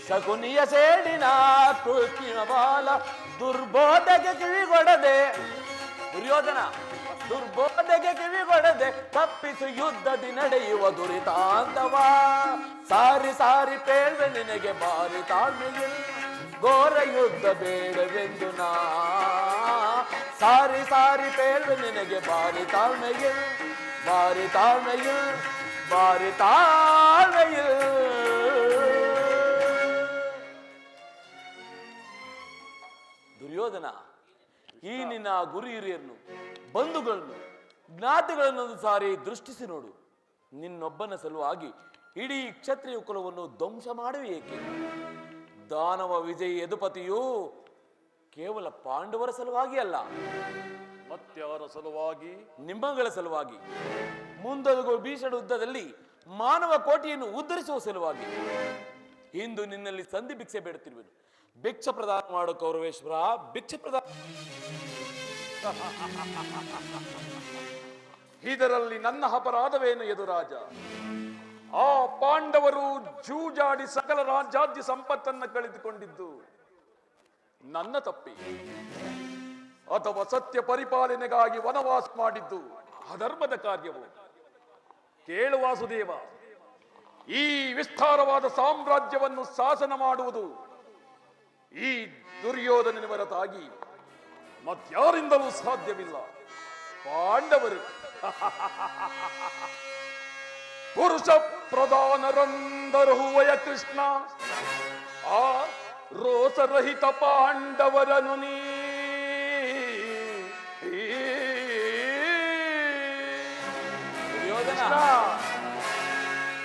ಶಕುನಿಯ ಸೇಡಿನ ಕೃತ್ರಿಮ ಬಾಲ ದುರ್ಬೋಧಕ್ಕೆ ಕಿವಿಗೊಡದೆ ದುರ್ಯೋಧನ ದುರ್ಬೋಧೆಗೆ ಕಿವಿಗೊಡದೆ ತಪ್ಪಿಸು ಯುದ್ಧದಿ ನಡೆಯುವ ದುರಿತಾಂತವ ಸಾರಿ ಸಾರಿ ಪೇಳ್ವೆ ನಿನಗೆ ಬಾರಿ ತಾಳ್ಮೆಯಿಲ್ ಘೋರ ಯುದ್ಧ ಬೇಡವೆಂದು ನಾ ಸಾರಿ ಸಾರಿ ಪೇಳ್ವೆ ನಿನಗೆ ಬಾರಿ ತಾಳ್ಮೆಯಿಲ್ ಬಾರಿ ತಾಳ್ಮೆಯಿಲ್ ಬಾರಿ ತಾಳ್ಮೆಯಿಲ್ ದುರ್ಯೋಧನ ಈ ನಿನ್ನ ಗುರು ಹಿರಿಯರನ್ನು ಬಂಧುಗಳನ್ನು ಜ್ಞಾತಿಗಳನ್ನೊಂದು ಸಾರಿ ದೃಷ್ಟಿಸಿ ನೋಡು ನಿನ್ನೊಬ್ಬನ ಸಲುವಾಗಿ ಇಡೀ ಕ್ಷತ್ರಿಯ ಕುಲವನ್ನು ಧ್ವಂಸ ಮಾಡುವ ಏಕೆ ದಾನವ ವಿಜಯಿ ಯದುಪತಿಯು ಕೇವಲ ಪಾಂಡವರ ಸಲುವಾಗಿ ಅಲ್ಲ ಮತ್ಯಾರ ಸಲುವಾಗಿ ನಿಮ್ಮಗಳ ಸಲುವಾಗಿ ಮುಂದೊದಗುವ ಭೀಷಣ ಯುದ್ಧದಲ್ಲಿ ಮಾನವ ಕೋಟಿಯನ್ನು ಉದ್ಧರಿಸುವ ಸಲುವಾಗಿ ಇಂದು ನಿನ್ನಲ್ಲಿ ಸಂಧಿ ಭಿಕ್ಷೆ ಬೇಡುತ್ತಿರುವೆನು ಭಿಕ್ಷ ಪ್ರದಾನ ಮಾಡು ಕೌರವೇಶ್ವರ ಭಿಕ್ಷೆ ಪ್ರದಾನ ಇದರಲ್ಲಿ ನನ್ನ ಅಪರಾಧವೇನು ಯದುರಾಜ ಆ ಪಾಂಡವರು ಜೂಜಾಡಿ ಸಕಲ ರಾಜ್ಯಾದ್ಯ ಸಂಪತ್ತನ್ನು ಕಳೆದುಕೊಂಡಿದ್ದು ನನ್ನ ತಪ್ಪಿ ಅಥವಾ ಸತ್ಯ ಪರಿಪಾಲನೆಗಾಗಿ ವನವಾಸ ಮಾಡಿದ್ದು ಅಧರ್ಮದ ಕಾರ್ಯವು ಕೇಳು ವಾಸುದೇವ ಈ ವಿಸ್ತಾರವಾದ ಸಾಮ್ರಾಜ್ಯವನ್ನು ಶಾಸನ ಮಾಡುವುದು ಈ ದುರ್ಯೋಧನನ ಹೊರತಾಗಿ ಮತ್ಯಾರಿಂದಲೂ ಸಾಧ್ಯವಿಲ್ಲ ಪಾಂಡವರು ಪುರುಷ ಪ್ರಧಾನರಂದರು ವಯ ಕೃಷ್ಣ ಆ ರೋಸರಹಿತ ಪಾಂಡವರನು ನೀ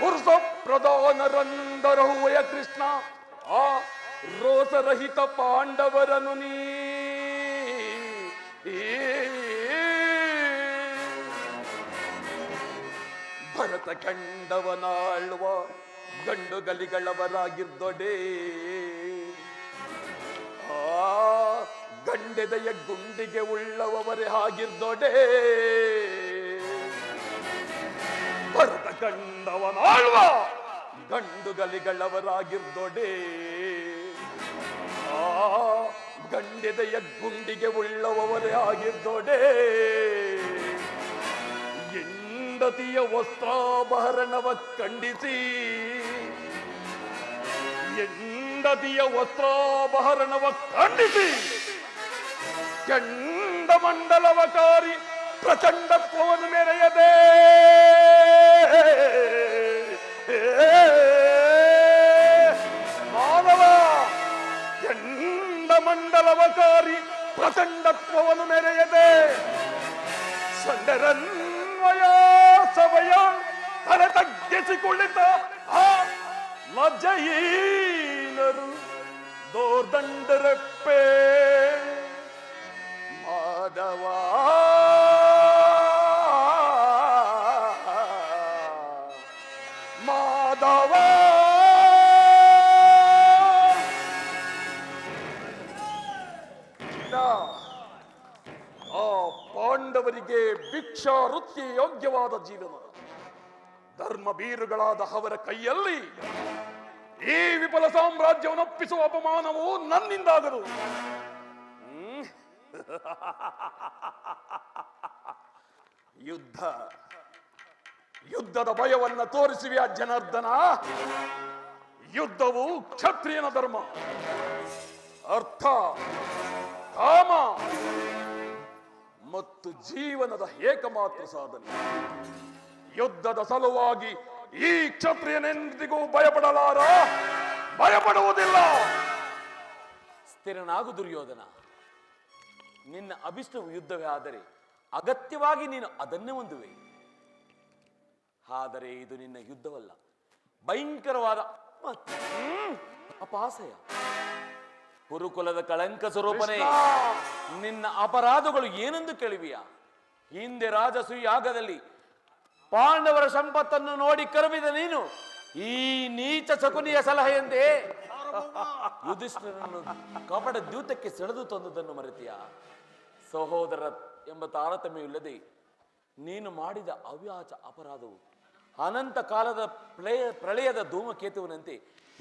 ಪುರುಷ ಪ್ರಧಾನರಂದರು ವಯ ಕೃಷ್ಣ ಆ ರೋಸರಹಿತ ಪಾಂಡವರನು ನೀ ಭರತ ಕಂಡವನಾಳುವ ಗಂಡು ಗಲಿಗಳವರಾಗಿರ್ದೊಡೆ ಆ ಗಂಡೆದೆಯ ಗುಂಡಿಗೆ ಉಳ್ಳವರೇ ಆಗಿರ್ದೊಡೆ ಭರತ ಕಂಡವನಾಳುವ ಗಂಡು ಗಲಿಗಳವರಾಗಿರ್ದೊಡೆ ಆ ಗಂಡೆದೆಯ ಗುಂಡಿಗೆ ಉಳ್ಳವರೇ ಆಗಿರ್ದೊಡೆ ಹೆಂಡತಿಯ ವಸ್ತ್ರಾಭರಣವ ಖಂಡಿಸಿ ಹೆಂಡತಿಯ ವಸ್ತ್ರಾಭರಣವ ಖಂಡಿಸಿ ಚಂಡಮಂಡಲವ ಕಾರಿ ಪ್ರಚಂಡತ್ವವನ್ನು ಮೆರೆಯದೆ ಮಾನವ ಎಂಡ ಮಂಡಲವಕಾರಿ ಪ್ರಚಂಡತ್ವವನ್ನು ಮೆರೆಯದೆ ಸಂಡರನ್ವಯ ಸವಯ ತಲೆ ತಗ್ಗಿಸಿಕೊಳ್ಳಿತ ಆ ಲಜ್ಜಯೀನರು ದೋರ್ದಂಡರಪ್ಪೆ ಮಾಧವ ಮಾಧವ ಆ ಪಾಂಡವರಿಗೆ ಭಿಕ್ಷಾ ವೃತ್ತಿ ಯೋಗ್ಯವಾದ ಜೀವನ ಧರ್ಮ ಬೀರುಗಳಾದ ಅವರ ಕೈಯಲ್ಲಿ ಈ ವಿಫಲ ಸಾಮ್ರಾಜ್ಯವನ್ನು ಒಪ್ಪಿಸುವ ಅಪಮಾನವು ನನ್ನಿಂದಾಗದು. ಯುದ್ಧದ ಭಯವನ್ನ ತೋರಿಸುವ ಜನಾರ್ದನ. ಯುದ್ಧವು ಕ್ಷತ್ರಿಯನ ಧರ್ಮ, ಅರ್ಥ, ಕಾಮ ಮತ್ತು ಜೀವನದ ಏಕಮಾತ್ರ ಸಾಧನೆ. ಯುದ್ಧದ ಸಲುವಾಗಿ ಈ ಕ್ಷತ್ರಿಯನೆಂದಿಗೂ ಭಯಪಡಲಾರ, ಭಯಪಡುವುದಿಲ್ಲ. ಸ್ಥಿರನಾಗು ದುರ್ಯೋಧನ. ನಿನ್ನ ಅಭಿಷ್ಟವು ಯುದ್ಧವೇ ಆದರೆ ಅಗತ್ಯವಾಗಿ ನೀನು ಅದನ್ನೇ ಹೊಂದುವೆ. ಆದರೆ ಇದು ನಿನ್ನ ಯುದ್ಧವಲ್ಲ, ಭಯಂಕರವಾದ ಅಪಾಸಯ. ಕುರುಕುಲದ ಕಳಂಕ ಸ್ವರೂಪನೇ, ನಿನ್ನ ಅಪರಾಧಗಳು ಏನೆಂದು ಕೇಳುವಿಯಾ? ಹಿಂದೆ ರಾಜಸೂಯಾಗದಲ್ಲಿ ಪಾಂಡವರ ಸಂಪತ್ತನ್ನು ನೋಡಿ ಕರುವಿದ ನೀನು ಈ ನೀಚ ಶಕುನಿಯ ಸಲಹೆಯಂತೆ ಯುಧಿಷ್ಠಿರನನ್ನು ಕಪಟ ದ್ಯೂತಕ್ಕೆ ಸೆಳೆದು ತಂದುದನ್ನು ಮರೆತಿಯ? ಸಹೋದರ ಎಂಬ ತಾರತಮ್ಯವಿಲ್ಲದೆ ನೀನು ಮಾಡಿದ ಅವ್ಯಾಚ ಅಪರಾಧವು ಅನಂತ ಕಾಲದ ಪ್ರಳಯದ ಧೂಮಕೇತುವಿನಂತೆ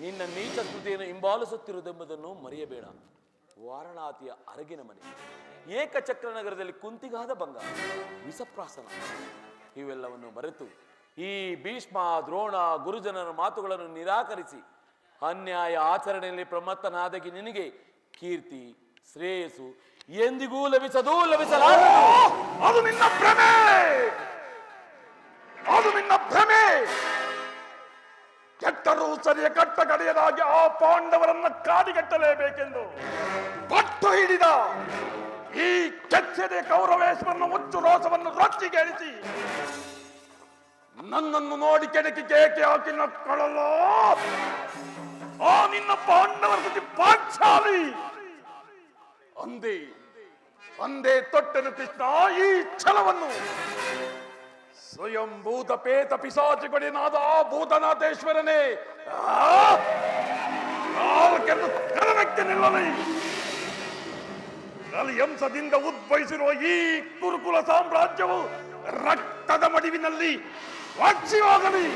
ನಿನ್ನ ನೀಚ ಸ್ಮೃತಿಯನ್ನು ಹಿಂಬಾಲಿಸುತ್ತಿರುವುದೆಂಬುದನ್ನು ಮರೆಯಬೇಡ. ವಾರಣಾತಿಯ ಅರಗಿನ ಮನೆ, ಏಕಚಕ್ರ ನಗರದಲ್ಲಿ ಕುಂತಿಗಾದ ಭಂಗ, ವಿಷಪ್ರಾಸನ ಇವೆಲ್ಲವನ್ನು ಮರೆತು ಈ ಭೀಷ್ಮ, ದ್ರೋಣ, ಗುರುಜನರ ಮಾತುಗಳನ್ನು ನಿರಾಕರಿಸಿ ಅನ್ಯಾಯ ಆಚರಣೆಯಲ್ಲಿ ಪ್ರಮತ್ತನಾದಗಿ ನಿನಗೆ ಕೀರ್ತಿ, ಶ್ರೇಯಸ್ಸು ಎಂದಿಗೂ ಲಭಿಸಲಾರದು. ಅದು ನಿನ್ನ ಭ್ರಮೆ, ಅದು ನಿನ್ನ ಭ್ರಮೆ. ಕೆಟ್ಟರೂ ಸರಿಯ ಕಟ್ಟ ಕಡೆಯದಾಗಿ ಆ ಪಾಂಡವರನ್ನ ಕಾಡಿಗಟ್ಟಲೇಬೇಕೆಂದು ಪಟ್ಟು ಹಿಡಿದ ಈ ಕೆಚ್ಚದೆ ಕೌರವೇಶ್ವರನ ಹುಚ್ಚು ರೋಷವನ್ನು ರೊಚ್ಚಿಗೇರಿಸಿ ನನ್ನನ್ನು ನೋಡಿ ಕೆಣಕಿ ಕೇಕೆ ಹಾಕಿ ನಕ್ಕಳಲ್ಲ ಆ ನಿನ್ನ ಪಾಂಡವರ ಜೊತೆ ಪಾಂಚಾಲಿ. ಅಂದೇ ತೊಟ್ಟನು ಕೃಷ್ಣ ಈ ಛಲವನ್ನು. ಸ್ವಯಂ ಭೂತ ಪೇತ ಪಿಸಾಚಿಗೊಡೆನಾದ ಆ ಭೂತನಾಥೇಶ್ವರನೇ, ಕಲನಕ್ಕೆ ನಿಲ್ಲಲಿ. ಕಲಿಯಂಸದಿಂದ ಉದ್ಭವಿಸಿರುವ ಈ ಕುರುಕುಲ ಸಾಮ್ರಾಜ್ಯವು ರಕ್ತದ ಮಡಿವಿನಲ್ಲಿ ವಾಕ್ಷಿ ಹೋಗಲಿ.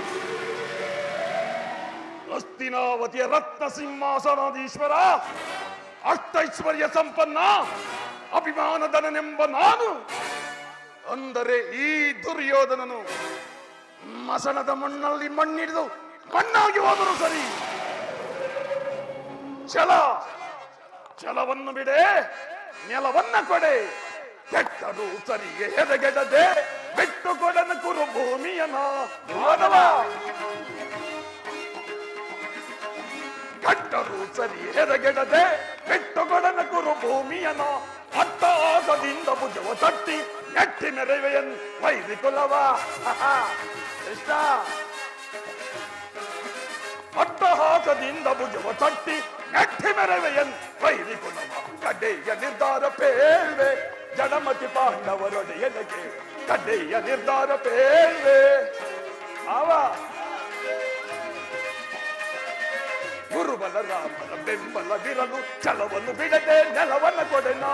ಹಸ್ತಿನಾವತಿಯ ರತ್ನ ಸಿಂಹಾಸನಾಧೀಶ್ವರ, ಅಷ್ಟೈಶ್ವರ್ಯ ಸಂಪನ್ನ, ಅಭಿಮಾನಧನನೆಂಬ ನಾನು ಅಂದರೆ ಈ ದುರ್ಯೋಧನನು ಮಸಣದ ಮಣ್ಣಲ್ಲಿ ಮಣ್ಣಿಡಿದು ಮಣ್ಣಾಗಿ ಹೋದರೂ ಸರಿ. ಛಲವನ್ನು ಬಿಡೆ, ನೆಲವನ್ನ ಕೊಡೆ. ಕೆಟ್ಟರು ಸರಿಗೆ ಎದೆಗೆಡದೆ ಬಿಟ್ಟು ಕೊಡನ ಕುರು ಭೂಮಿಯನ ಮಾನವ. ಕಟ್ಟರು ಸರಿ ಎದೆಗೆಡದೆ ಬಿಟ್ಟು ಕೊಡನ ಕುರು ಭೂಮಿಯನ. ಅಟ್ಟಹಾಸದಿಂದ ಭುಜವ ತಟ್ಟಿ ನೆಟ್ಟಿ ಮೆರೆವೆಯನ್ ವೈರಿಕುಲವ. ಕೃಷ್ಣ, ಅಟ್ಟಹಾಸದಿಂದ ಭುಜವ ತಟ್ಟಿ ನೆಟ್ಟಿ ಮೆರೆವೆಯನ್ ವೈರಿಕುಲವ. ಕಡೆಯ ನಿರ್ಧಾರ ಪೇಳ್ವೆ ಜಡಮತಿ ಪಾಂಡವರೊಡೆಯನಿಗೆ, ಕಡೆಯ ನಿರ್ಧಾರ ಪೇಳ್ವೆ ಅವ. ಗುರುಬಲ ರಾಮನ ಬೆಂಬಲವಿರಲು ಛಲವನ್ನು ಬಿಡದೆ ನೆಲವನ್ನ ಕೊಡೆನ.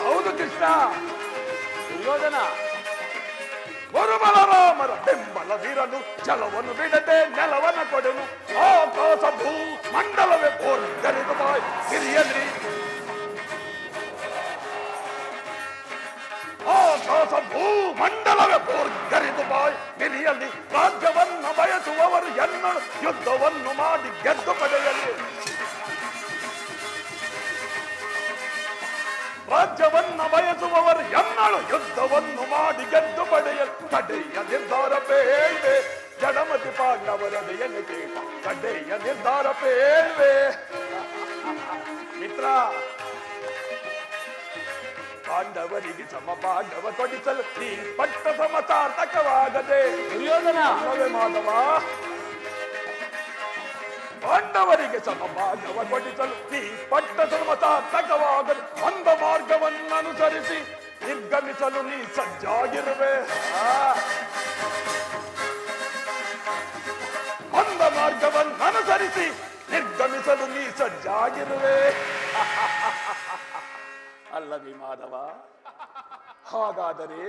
ಹೌದು ಕೃಷ್ಣ. ದುರ್ಯೋಧನ, ಗುರುಬಲ ರಾಮರ ಬೆಂಬಲವಿರಲು ಛಲವನ್ನು ಬಿಡದೆ ನೆಲವನ್ನ ಕೊಡೆನು. ಆಕಾಶ ಭೂ ಮಂಡಲವೇ ಬೋರ್ಗರಿದು ಬಾಯ್ ಹಿರಿಯಲಿ. ಆಕಾಶ ಭೂ ಮಂಡಲವೇ ಬೋರ್ಗರಿದು ಬಾಯ್ ಹಿರಿಯಲಿ. ರಾಜ್ಯವನ್ನು ಬಯಸುವವರು ಎನ್ನಳು ಯುದ್ಧವನ್ನು ಮಾಡಿ ಗೆದ್ದು ಪಡೆಯಲಿ. ರಾಜ್ಯವನ್ನ ಬಯಸುವವರು ಎನ್ನಳು ಯುದ್ಧವನ್ನು ಮಾಡಿ ಗೆದ್ದು ಪಡೆಯಲು ಕಡೆಯ ನಿರ್ಧಾರ ಬೇಳ್ವೆ ಜಡಮತಿ ಪಾಂಡವರದೆಯನ್ನು ಕೇಳ ಕಡೆಯ ನಿರ್ಧಾರ ಬೇಳ್ವೆ. ಮಿತ್ರ, ಪಾಂಡವರಿಗೆ ಸಮ ಪಾಂಡವ ಕೊಡಿಸಲು ನೀ ಪಟ್ಟ ಸಮಸಾರ್ಥಕವಾಗದೆ ದುರ್ಯೋಧನ ಅಲ್ಲವೇ ಮಾಧವ? ಪಾಂಡವರಿಗೆ ಸಮ ಪಾಂಡವ ಕೊಡಿಸಲು ನೀ ಪಟ್ಟ ಸಮಸಾರ್ಥಕವಾಗದೆ ಅಂದ ಮಾರ್ಗವನ್ನು ಅನುಸರಿಸಿ ನಿರ್ಗಮಿಸಲು ನೀ ಸಜ್ಜಾಗಿರುವೆ. ಅಂದ ಮಾರ್ಗವನ್ನು ಅನುಸರಿಸಿ ನಿರ್ಗಮಿಸಲು ನೀ ಸಜ್ಜಾಗಿರುವೆ. ಅಲ್ಲವೇ ಮಾಧವ? ಹಾಗಾದರೆ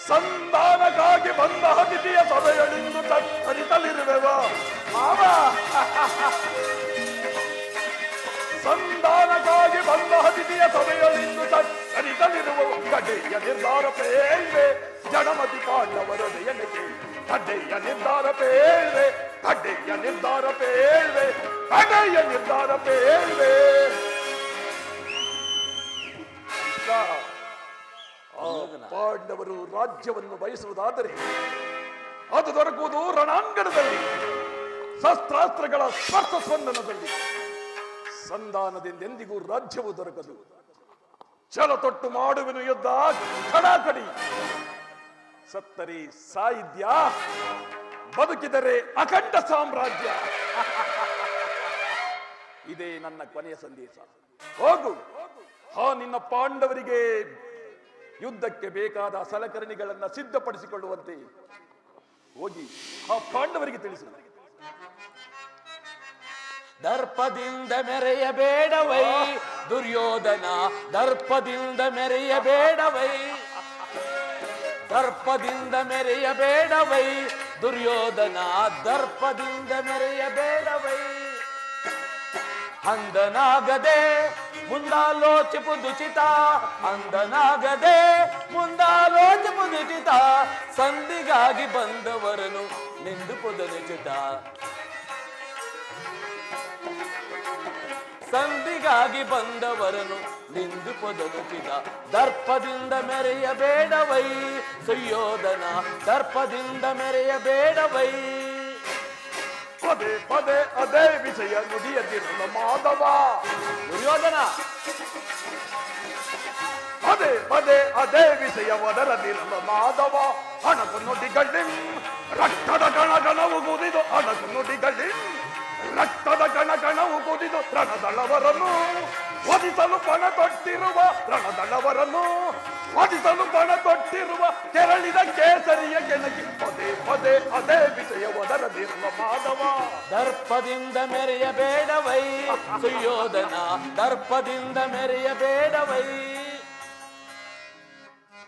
ಸಂಧಾನಕ್ಕಾಗಿ ಬಂದ ಅತಿಥಿಯ ಸಭೆಗಳಿಂದ ತತ್ತರಿಸಲಿರುವೆವ ಮಾವ? ಸಂಧಾನಕ್ಕಾಗಿ ಬಂದ ಅತಿಥಿಯ ಸಭೆಗಳಿಂದ ತತ್ತರಿಸಲಿರುವ ಕಡೆಯ ನಿರ್ಧಾರ ಬೇಳ್ವೆ ಜಡಮತಿ ಪಾಂಡವರದೆಯನಿಗೆ ಕಡೆಯ ನಿರ್ಧಾರ ಬೇಳ್ವೆ ಕಡೆಯ ನಿರ್ಧಾರ ಬೇಳ್ವೆ ಕಡೆಯ ನಿರ್ಧಾರ ಬೇಳ್ವೆ. ಪಾಂಡವರು ರಾಜ್ಯವನ್ನು ಬಯಸುವುದಾದರೆ ಅದು ದೊರಕುವುದು ರಣಾಂಗಣದಲ್ಲಿ, ಶಸ್ತ್ರಾಸ್ತ್ರಗಳ ಸ್ಪರ್ಶ ಸ್ಪಂದನದಲ್ಲಿ. ಸಂಧಾನದಿಂದ ಎಂದಿಗೂ ರಾಜ್ಯವು ದೊರಕದು. ಛಲ ತೊಟ್ಟು ಮಾಡುವೆನು ಯುದ್ಧ ಖಡಾಖಡಿ. ಸತ್ತರೆ ಸಾಹಿತ್ಯ, ಬದುಕಿದರೆ ಅಖಂಡ ಸಾಮ್ರಾಜ್ಯ. ಇದೇ ನನ್ನ ಕೊನೆಯ ಸಂದೇಶ. ಹೋಗು, ನಿನ್ನ ಪಾಂಡವರಿಗೆ ಯುದ್ಧಕ್ಕೆ ಬೇಕಾದ ಸಲಕರಣೆಗಳನ್ನ ಸಿದ್ಧಪಡಿಸಿಕೊಳ್ಳುವಂತೆ ಹೋಗಿ ಆ ಪಾಂಡವರಿಗೆ ತಿಳಿಸು. ದರ್ಪದಿಂದ ಮೆರೆಯಬೇಡವೈ ದುರ್ಯೋಧನ, ದರ್ಪದಿಂದ ಮೆರೆಯಬೇಡವೈ, ದರ್ಪದಿಂದ ಮೆರೆಯಬೇಡವೈ ದುರ್ಯೋಧನ, ದರ್ಪದಿಂದ ಮೆರೆಯಬೇಡವೈ. ಅಂದನಾಗದೆ ಮುಂದಾಲೋಚಿಪುದುಚಿತ, ಅಂದನಾಗದೆ ಮುಂದಾಲೋಚಿಪುದುಚಿತ, ಸಂಧಿಗಾಗಿ ಬಂದವರನು ನಿಂದುಪುದನುಚಿತ, ಸಂಧಿಗಾಗಿ ಬಂದವರನು ನಿಂದುಪುದನುಚಿತ. ದರ್ಪದಿಂದ ಮೆರೆಯಬೇಡವೈ ಸುಯೋಧನ, ದರ್ಪದಿಂದ ಮೆರೆಯಬೇಡವೈ. ಪದೇ ಪದೇ ಅದೇ ವಿಷಯ ನುಡಿಯದಿರಲು ಮಾಧವ. ದುರ್ಯೋಧನ ಪದೇ ಪದೇ ಅದೇ ವಿಷಯ ಒದರದಿರಲು ಮಾಧವ. ಅಣಕು ನುಡಿಗಳಿಂ ರಕ್ತದ ಗಣಗಣವು ಕುದಿದು, ಅಣಕು ನುಡಿಗಳಿಂ ರಕ್ತದ ಗಣಗಣವು ಕುದಿದು ರಣದಳವರನ್ನು ವಧಿಸಲು ಪಣ ತೊಟ್ಟಿರುವ, ರಣದಳವರನ್ನು ವಧಿಸಲು ಪಣ ತೊಟ್ಟಿರುವ ಕೆರಳಿದ ಕೇಸರಿಯ ಕೆಣಕಿ ಪದೇ ಪದೇ ಅದೇ ವಿಷಯ ಒದರದಿರುವ ಮಾಧವ. ದರ್ಪದಿಂದ ಮೆರೆಯಬೇಡವೈ ಸುಯೋಧನ, ದರ್ಪದಿಂದ ಮೆರೆಯಬೇಡವೈ.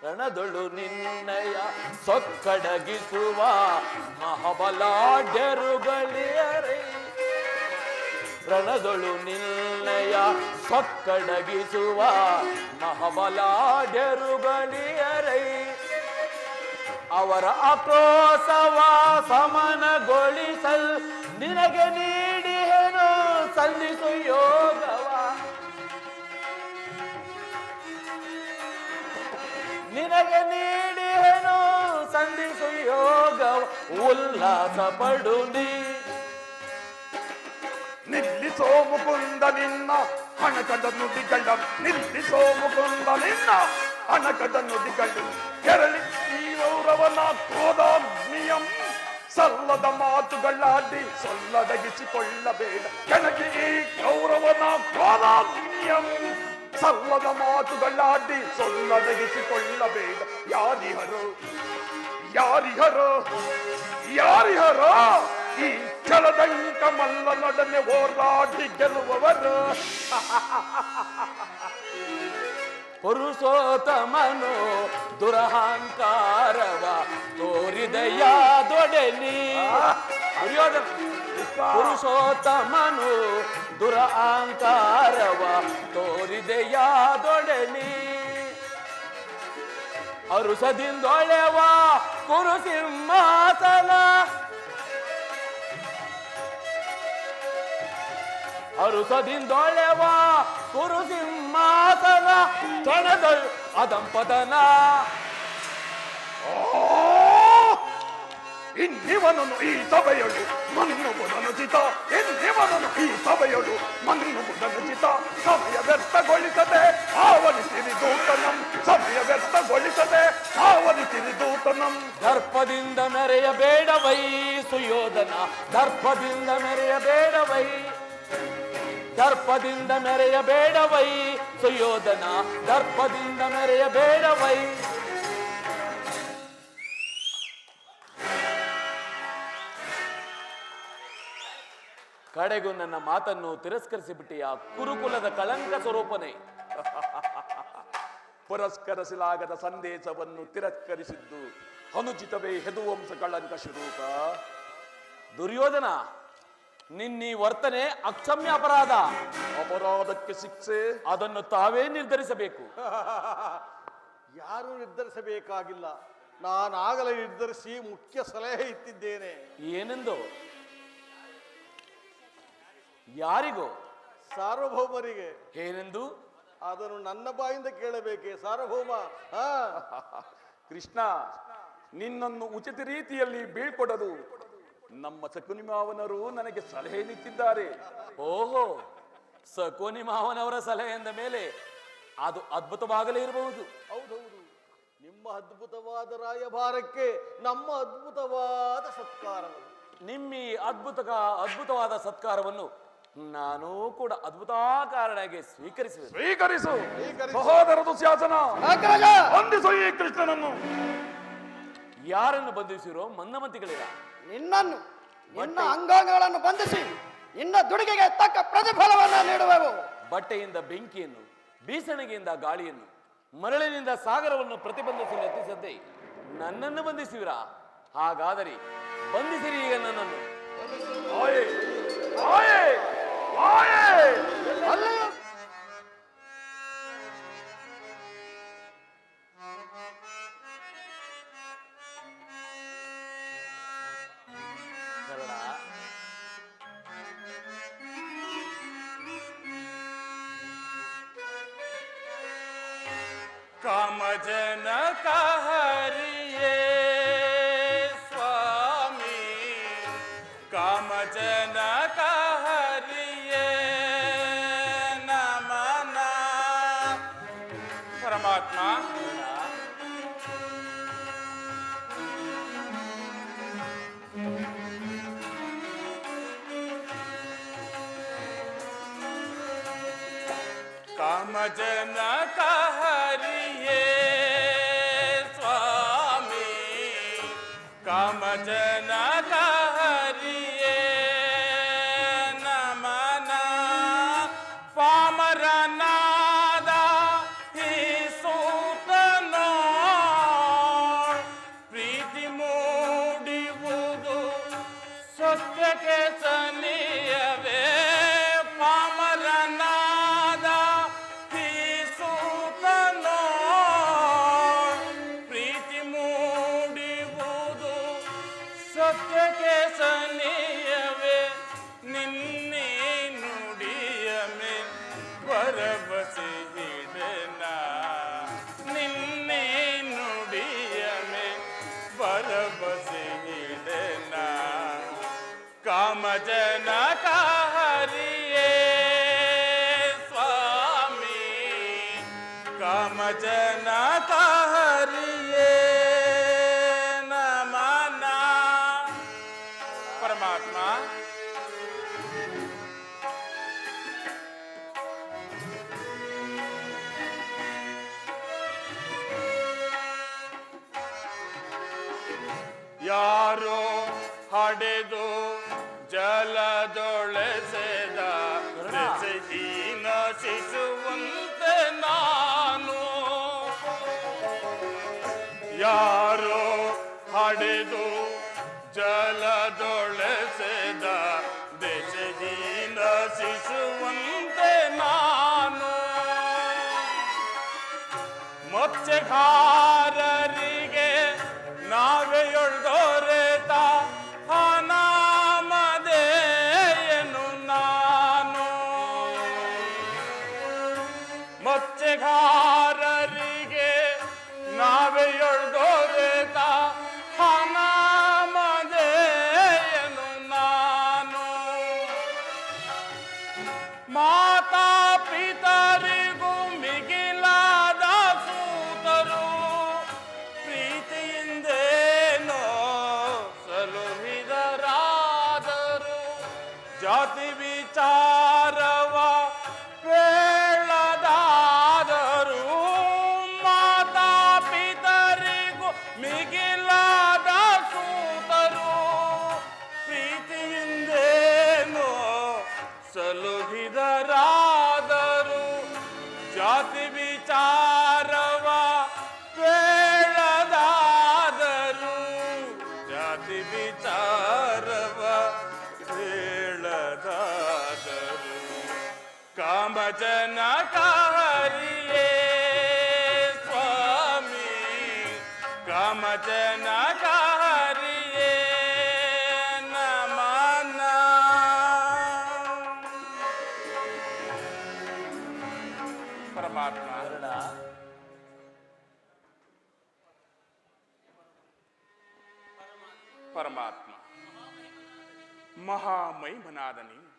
ರಣದೊಳು ನಿನ್ನಯ ಸೊಕ್ಕಡಗಿಸುವ ಮಹಾಬಲಾಢ್ಯರುಗಳಿಯರೈ, ರಣದೊಳು ನಿನ್ನಯ ಸೊಕ್ಕಡಗಿಸುವ ಮಹಾಬಲಾಢ್ಯರುಗಳಿಯರೈ. ಅವರ ಆಕ್ರೋಶವ ಸಮನಗೊಳಿಸಲ್ ನಿನಗೆ ನೀಡಿಹೇನು ಸಲ್ಲಿಸು ಯೋಗವ, ನಿನಗೆ ನೀಡಿಹೇನು ಸಂಧಿಸು ಯೋಗವ. ಉಲ್ಲಾಸ ಪಡು ನೀ ನಿಲ್ಲಿಸೋ ಮುಕುಂದ ನಿನ್ನ ಹಣಕದ ನುಡಿಗಳ, ನಿಲ್ಲಿಸೋ ಮುಕುಂದ ನಿನ್ನ ಹಣಕದ ನುಡಿಗಳು. ಕೆರಳಿ ಈ ಗೌರವನ ಕ್ರೋಧಾಗ್ನಿಯಂ, ಸಲ್ಲದ ಮಾತುಗಳಾಡಿ ಸೊಲ್ಲಡಗಿಸಿಕೊಳ್ಳಬೇಡ. ಕೆಣಕಿ ಈ ಗೌರವನ ಕ್ರೋಧಾಗ್ನಿಯಂ, ಸಲ್ಲದ ಮಾತುಗಳಾಡಿ ಸೊಲ್ಲಡಗಿಸಿಕೊಳ್ಳಬೇಡ. ಯಾರಿಹರು ಯಾರಿಹರು ಯಾರಿಹರು ಈ ಛಲದಂಕ ಮಲ್ಲನೊಡನೆ ಹೋರಾಡಿ ಗೆಲ್ಲುವವರು. ಪುರುಷೋತ್ತಮನು ದುರಹಂಕಾರವ ತೋರಿದೆಯಾದೊಡನಿ. ದುರ್ಯೋಧನ ಪುರುಷೋತ್ತಮನು ದುರಹಂಕಾರವ ತೋರಿದೆಯಾದೊಡನಿ. ಅರುಸದಿಂದೊಳೆವ ಕುರುಸಿಂಹಾಸನ, ಅರುಸದಿಂದೊಳೆವ ಕುರು ಸಿಂಹಾಸನ ಕ್ಷಣದೊಳ್ ಅದಂಪತನ. ಇನ್ನಿವನನು ಈ ಸಭೆಯಳು ಮಣ್ಣು ಬುಧನುಚಿತ, ಇನ್ನಿವನನು ಈ ಸಭೆಯಳು ಮಣ್ಣು ಬುಧನುಚಿತ. ಸಮಯ ವ್ಯರ್ಥಗೊಳಿಸದೆ ಆವರಿಸಿರಿ ದೂತನಂ, ಸಮಯ ವ್ಯರ್ಥಗೊಳಿಸದೆ ಆವರಿಸಿರಿ ದೂತನಂ. ದರ್ಪದಿಂದ ಮೆರೆಯಬೇಡವೈ ಸುಯೋಧನ, ದರ್ಪದಿಂದ ಮೆರೆಯಬೇಡವೈ, ದರ್ಪದಿಂದ ಮೆರೆಯಬೇಡವೈ ಸುಯೋಧನ, ದರ್ಪದಿಂದ ಮೆರೆಯಬೇಡವೈ. ಕಡೆಗೂ ನನ್ನ ಮಾತನ್ನು ತಿರಸ್ಕರಿಸಿಬಿಟ್ಟಿಯ ಕುರುಕುಲದ ಕಳಂಕ ಸ್ವರೂಪನೇ. ಪುರಸ್ಕರಿಸಲಾಗದ ಸಂದೇಶವನ್ನು ತಿರಸ್ಕರಿಸಿದ್ದು ಅನುಚಿತವೇ ಯದುವಂಶ ಕಳಂಕ ಸ್ವರೂಪ. ದುರ್ಯೋಧನ, ನಿನ್ನೀ ವರ್ತನೆ ಅಕ್ಷಮ್ಯ ಅಪರಾಧ. ಅಪರಾಧಕ್ಕೆ ಶಿಕ್ಷೆ ಅದನ್ನು ತಾವೇ ನಿರ್ಧರಿಸಬೇಕು. ಯಾರು ನಿರ್ಧರಿಸಬೇಕಾಗಿಲ್ಲ, ನಾನಾಗಲೇ ನಿರ್ಧರಿಸಿ ಮುಖ್ಯ ಸಲಹೆ ಇತ್ತಿದ್ದೇನೆ. ಏನೆಂದು? ಯಾರಿಗೂ? ಸಾರ್ವಭೌಮರಿಗೆ. ಏನೆಂದು? ಅದನ್ನು ನನ್ನ ಬಾಯಿಂದ ಕೇಳಬೇಕೆ ಸಾರ್ವಭೌಮ? ಕೃಷ್ಣ, ನಿನ್ನನ್ನು ಉಚಿತ ರೀತಿಯಲ್ಲಿ ಬೀಳ್ಕೊಡಲು ನಮ್ಮ ಶಕುನಿ ಮಾವನರು ನನಗೆ ಸಲಹೆ ನೀಡಿದ್ದಾರೆ. ಓಹೋ, ಶಕುನಿ ಮಾವನವರ ಸಲಹೆ ಎಂದ ಮೇಲೆ ಅದು ಅದ್ಭುತವಾಗಲೇ ಇರಬಹುದು. ಹೌದೌದು, ನಿಮ್ಮ ಅದ್ಭುತವಾದ ರಾಯಭಾರಕ್ಕೆ ನಮ್ಮ ಅದ್ಭುತವಾದ ಸತ್ಕಾರಗಳು. ನಿಮ್ಮ ಈ ಅದ್ಭುತವಾದ ಸತ್ಕಾರವನ್ನು ನಾನು ಕೂಡ ಅದ್ಭುತಾಕಾರನಾಗಿ ಸ್ವೀಕರಿಸುವೆ. ಸ್ವೀಕರಿಸು ಸಹೋದರ ದುಶ್ಯಾಸನ, ನಾಗರಾಜ, ಬಂಧಿಸು ಈ ಕೃಷ್ಣನನ್ನು. ಯಾರನ್ನು ಬಂಧಿಸಿರೋ ಮಂದಮತಿಗಳಿರ? ನಿನ್ನನ್ನು, ನಿನ್ನ ಅಂಗಾಂಗಗಳನ್ನು ಬಂಧಿಸಿ ನಿನ್ನ ದುಡಿಗೆಗೆ ತಕ್ಕ ಪ್ರತಿಫಲವನ್ನು ನೀಡುವೆವು. ಬಟ್ಟೆಯಿಂದ ಬೆಂಕಿಯನ್ನು, ಬೀಸಣಿಗೆಯಿಂದ ಗಾಳಿಯನ್ನು, ಮರಳಿನಿಂದ ಸಾಗರವನ್ನು ಪ್ರತಿಬಂಧಿಸಲು ಯತ್ನಿಸದೆ ನನ್ನನ್ನು ಬಂಧಿಸುವಿರಾ? ಹಾಗಾದರೆ ಬಂಧಿಸಿರಿ ಈಗ ನನ್ನನ್ನು. ಆಯೆ, ಆಯೆ, ಆಯೆ. ಅಲ್ಲಿಯೂ ಕಾಮಜನಕ ಹರಿಯೇ ಸ್ವಾಮಿ, ಕಾಮಜನಕ ಹರಿಯೇ ನಮನ. ಪರಮಾತ್ಮ, ಕಾಮಜನಕ ಹರಿಯೇ ಸ್ವಾಮಿ, ಕಾಮಜನಕ ಹರಿಯೇ ನಮನ. ಪಾಮರನಾದ ಈ ಸೂತನೋ ಪ್ರೀತಿ ಮೂಡಿವುದು ಸತ್ಯಕ್ಕೆ ಸನಿಯವೇ. ಪಾಮರನಾದ ಈ ಸೂತನೋ ಪ್ರೀತಿ ಮೂಡಿವುದು ಸತ್ಯಕ್ಕೆ ಸನಿಯವೇ. ನಿನ್ನೆ ನುಡಿಯ ಮೇ ಭರವಸೆ ಹಿಡನ, ನಿನ್ನೆ ನುಡಿಯ ಮೇ ಭರವಸೆ ಹಿಡನ. ಕಾಮಜನಕ ಹರಿಯೇ ಸ್ವಾಮಿ, ಕಾಮಜನಕ ಹರಿಯೇ ನಮನ. ಪರಮಾತ್ಮ, ಯಾರೋ ಹಡೆದು ಜಲದೊಳೆಸೆದ ಬೆಸೆಹೀನ ಶಿಶುವಂತೆ ನಾನು, ಯಾರೋ ಹಡೆದು ಜಲದೊಳೆಸೆದ ಬೆಸೆಹೀನ ಶಿಶುವಂತೆ ನಾನು. ಮತ್ಸ್ಯಗಾರರಿಗೆ ನಾವೆಯೊಳ್ದೋರೆತ ಅನಾಮಧೇಯನು ನಾನು. ಜನಕಾರಿಯೇ ನಮನ. ಪರಮಾತ್ಮ ಪರಮಾತ್ಮ ಮಹಾಮೈಮನಾದ ನೀನು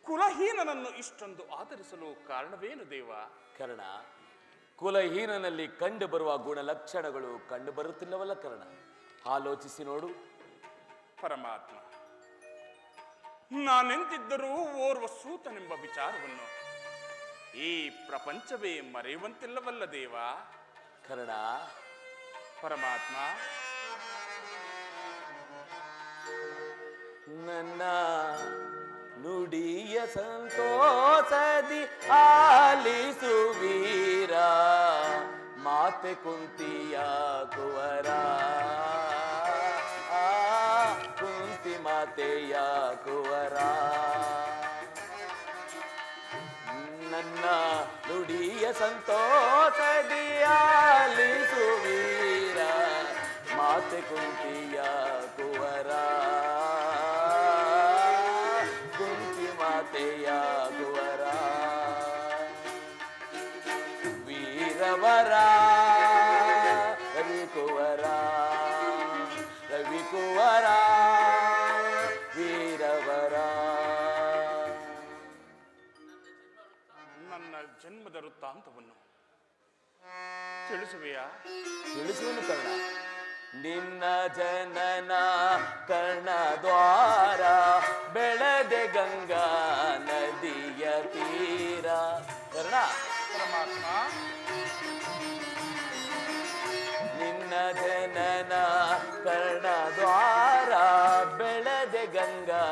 ಕುಲಹೀನನನ್ನು ಇಷ್ಟೊಂದು ಆದರಿಸಲು ಕಾರಣವೇನು ದೇವ? ಕರ್ಣ, ಕುಲಹೀನನಲ್ಲಿ ಕಂಡು ಬರುವ ಗುಣಲಕ್ಷಣಗಳು ಕಂಡು ಬರುತ್ತಿಲ್ಲವಲ್ಲ ಕರ್ಣ? ಆಲೋಚಿಸಿ ನೋಡು. ಪರಮಾತ್ಮ, ನಾನೆಂದಿದ್ದರೂ ಓರ್ವ ಸೂತನೆಂಬ ವಿಚಾರವನ್ನು ಈ ಪ್ರಪಂಚವೇ ಮರೆಯುವಂತಿಲ್ಲವಲ್ಲ ದೇವ? ಕರ್ಣ, ಪರಮಾತ್ಮ, ನನ್ನ ನುಡಿಯ ಸಂತೋಷದಿ ಆಲಿಸುವೀರ ಮಾತೆ ಕುಂತಿಯ ಕುವರ, ಕುಂತಿ ಮಾತೆಯ ಕುವರ. ನನ್ನ ನುಡಿಯ ಸಂತೋಷದಿ ಆಲಿಸುವೀರ ಮಾತೆ ಕುಂತಿಯ ಕುವರ, ಕುವರ. ವೀರವರ ರವಿಕುವರ, ರವಿಕುವರ ವೀರವರ. ನನ್ನ ಜನ್ಮದ ವೃತ್ತಾಂತವನ್ನು ತಿಳಿಸುವೆಯಾ? ತಿಳಿಸುವನು ಕರ್ಣ. ನಿನ್ನ ಜನನ ಕರ್ಣದ್ವಾರ ಬೆಳೆದೆ ಗಂಗಾ ನದಿಯ ತೀರ. ಕರ್ಣ, ಪರಮಾತ್ಮ, ನಿನ್ನ ಜನನ ಕರ್ಣದ್ವಾರ ಬೆಳೆದೆ ಗಂಗಾ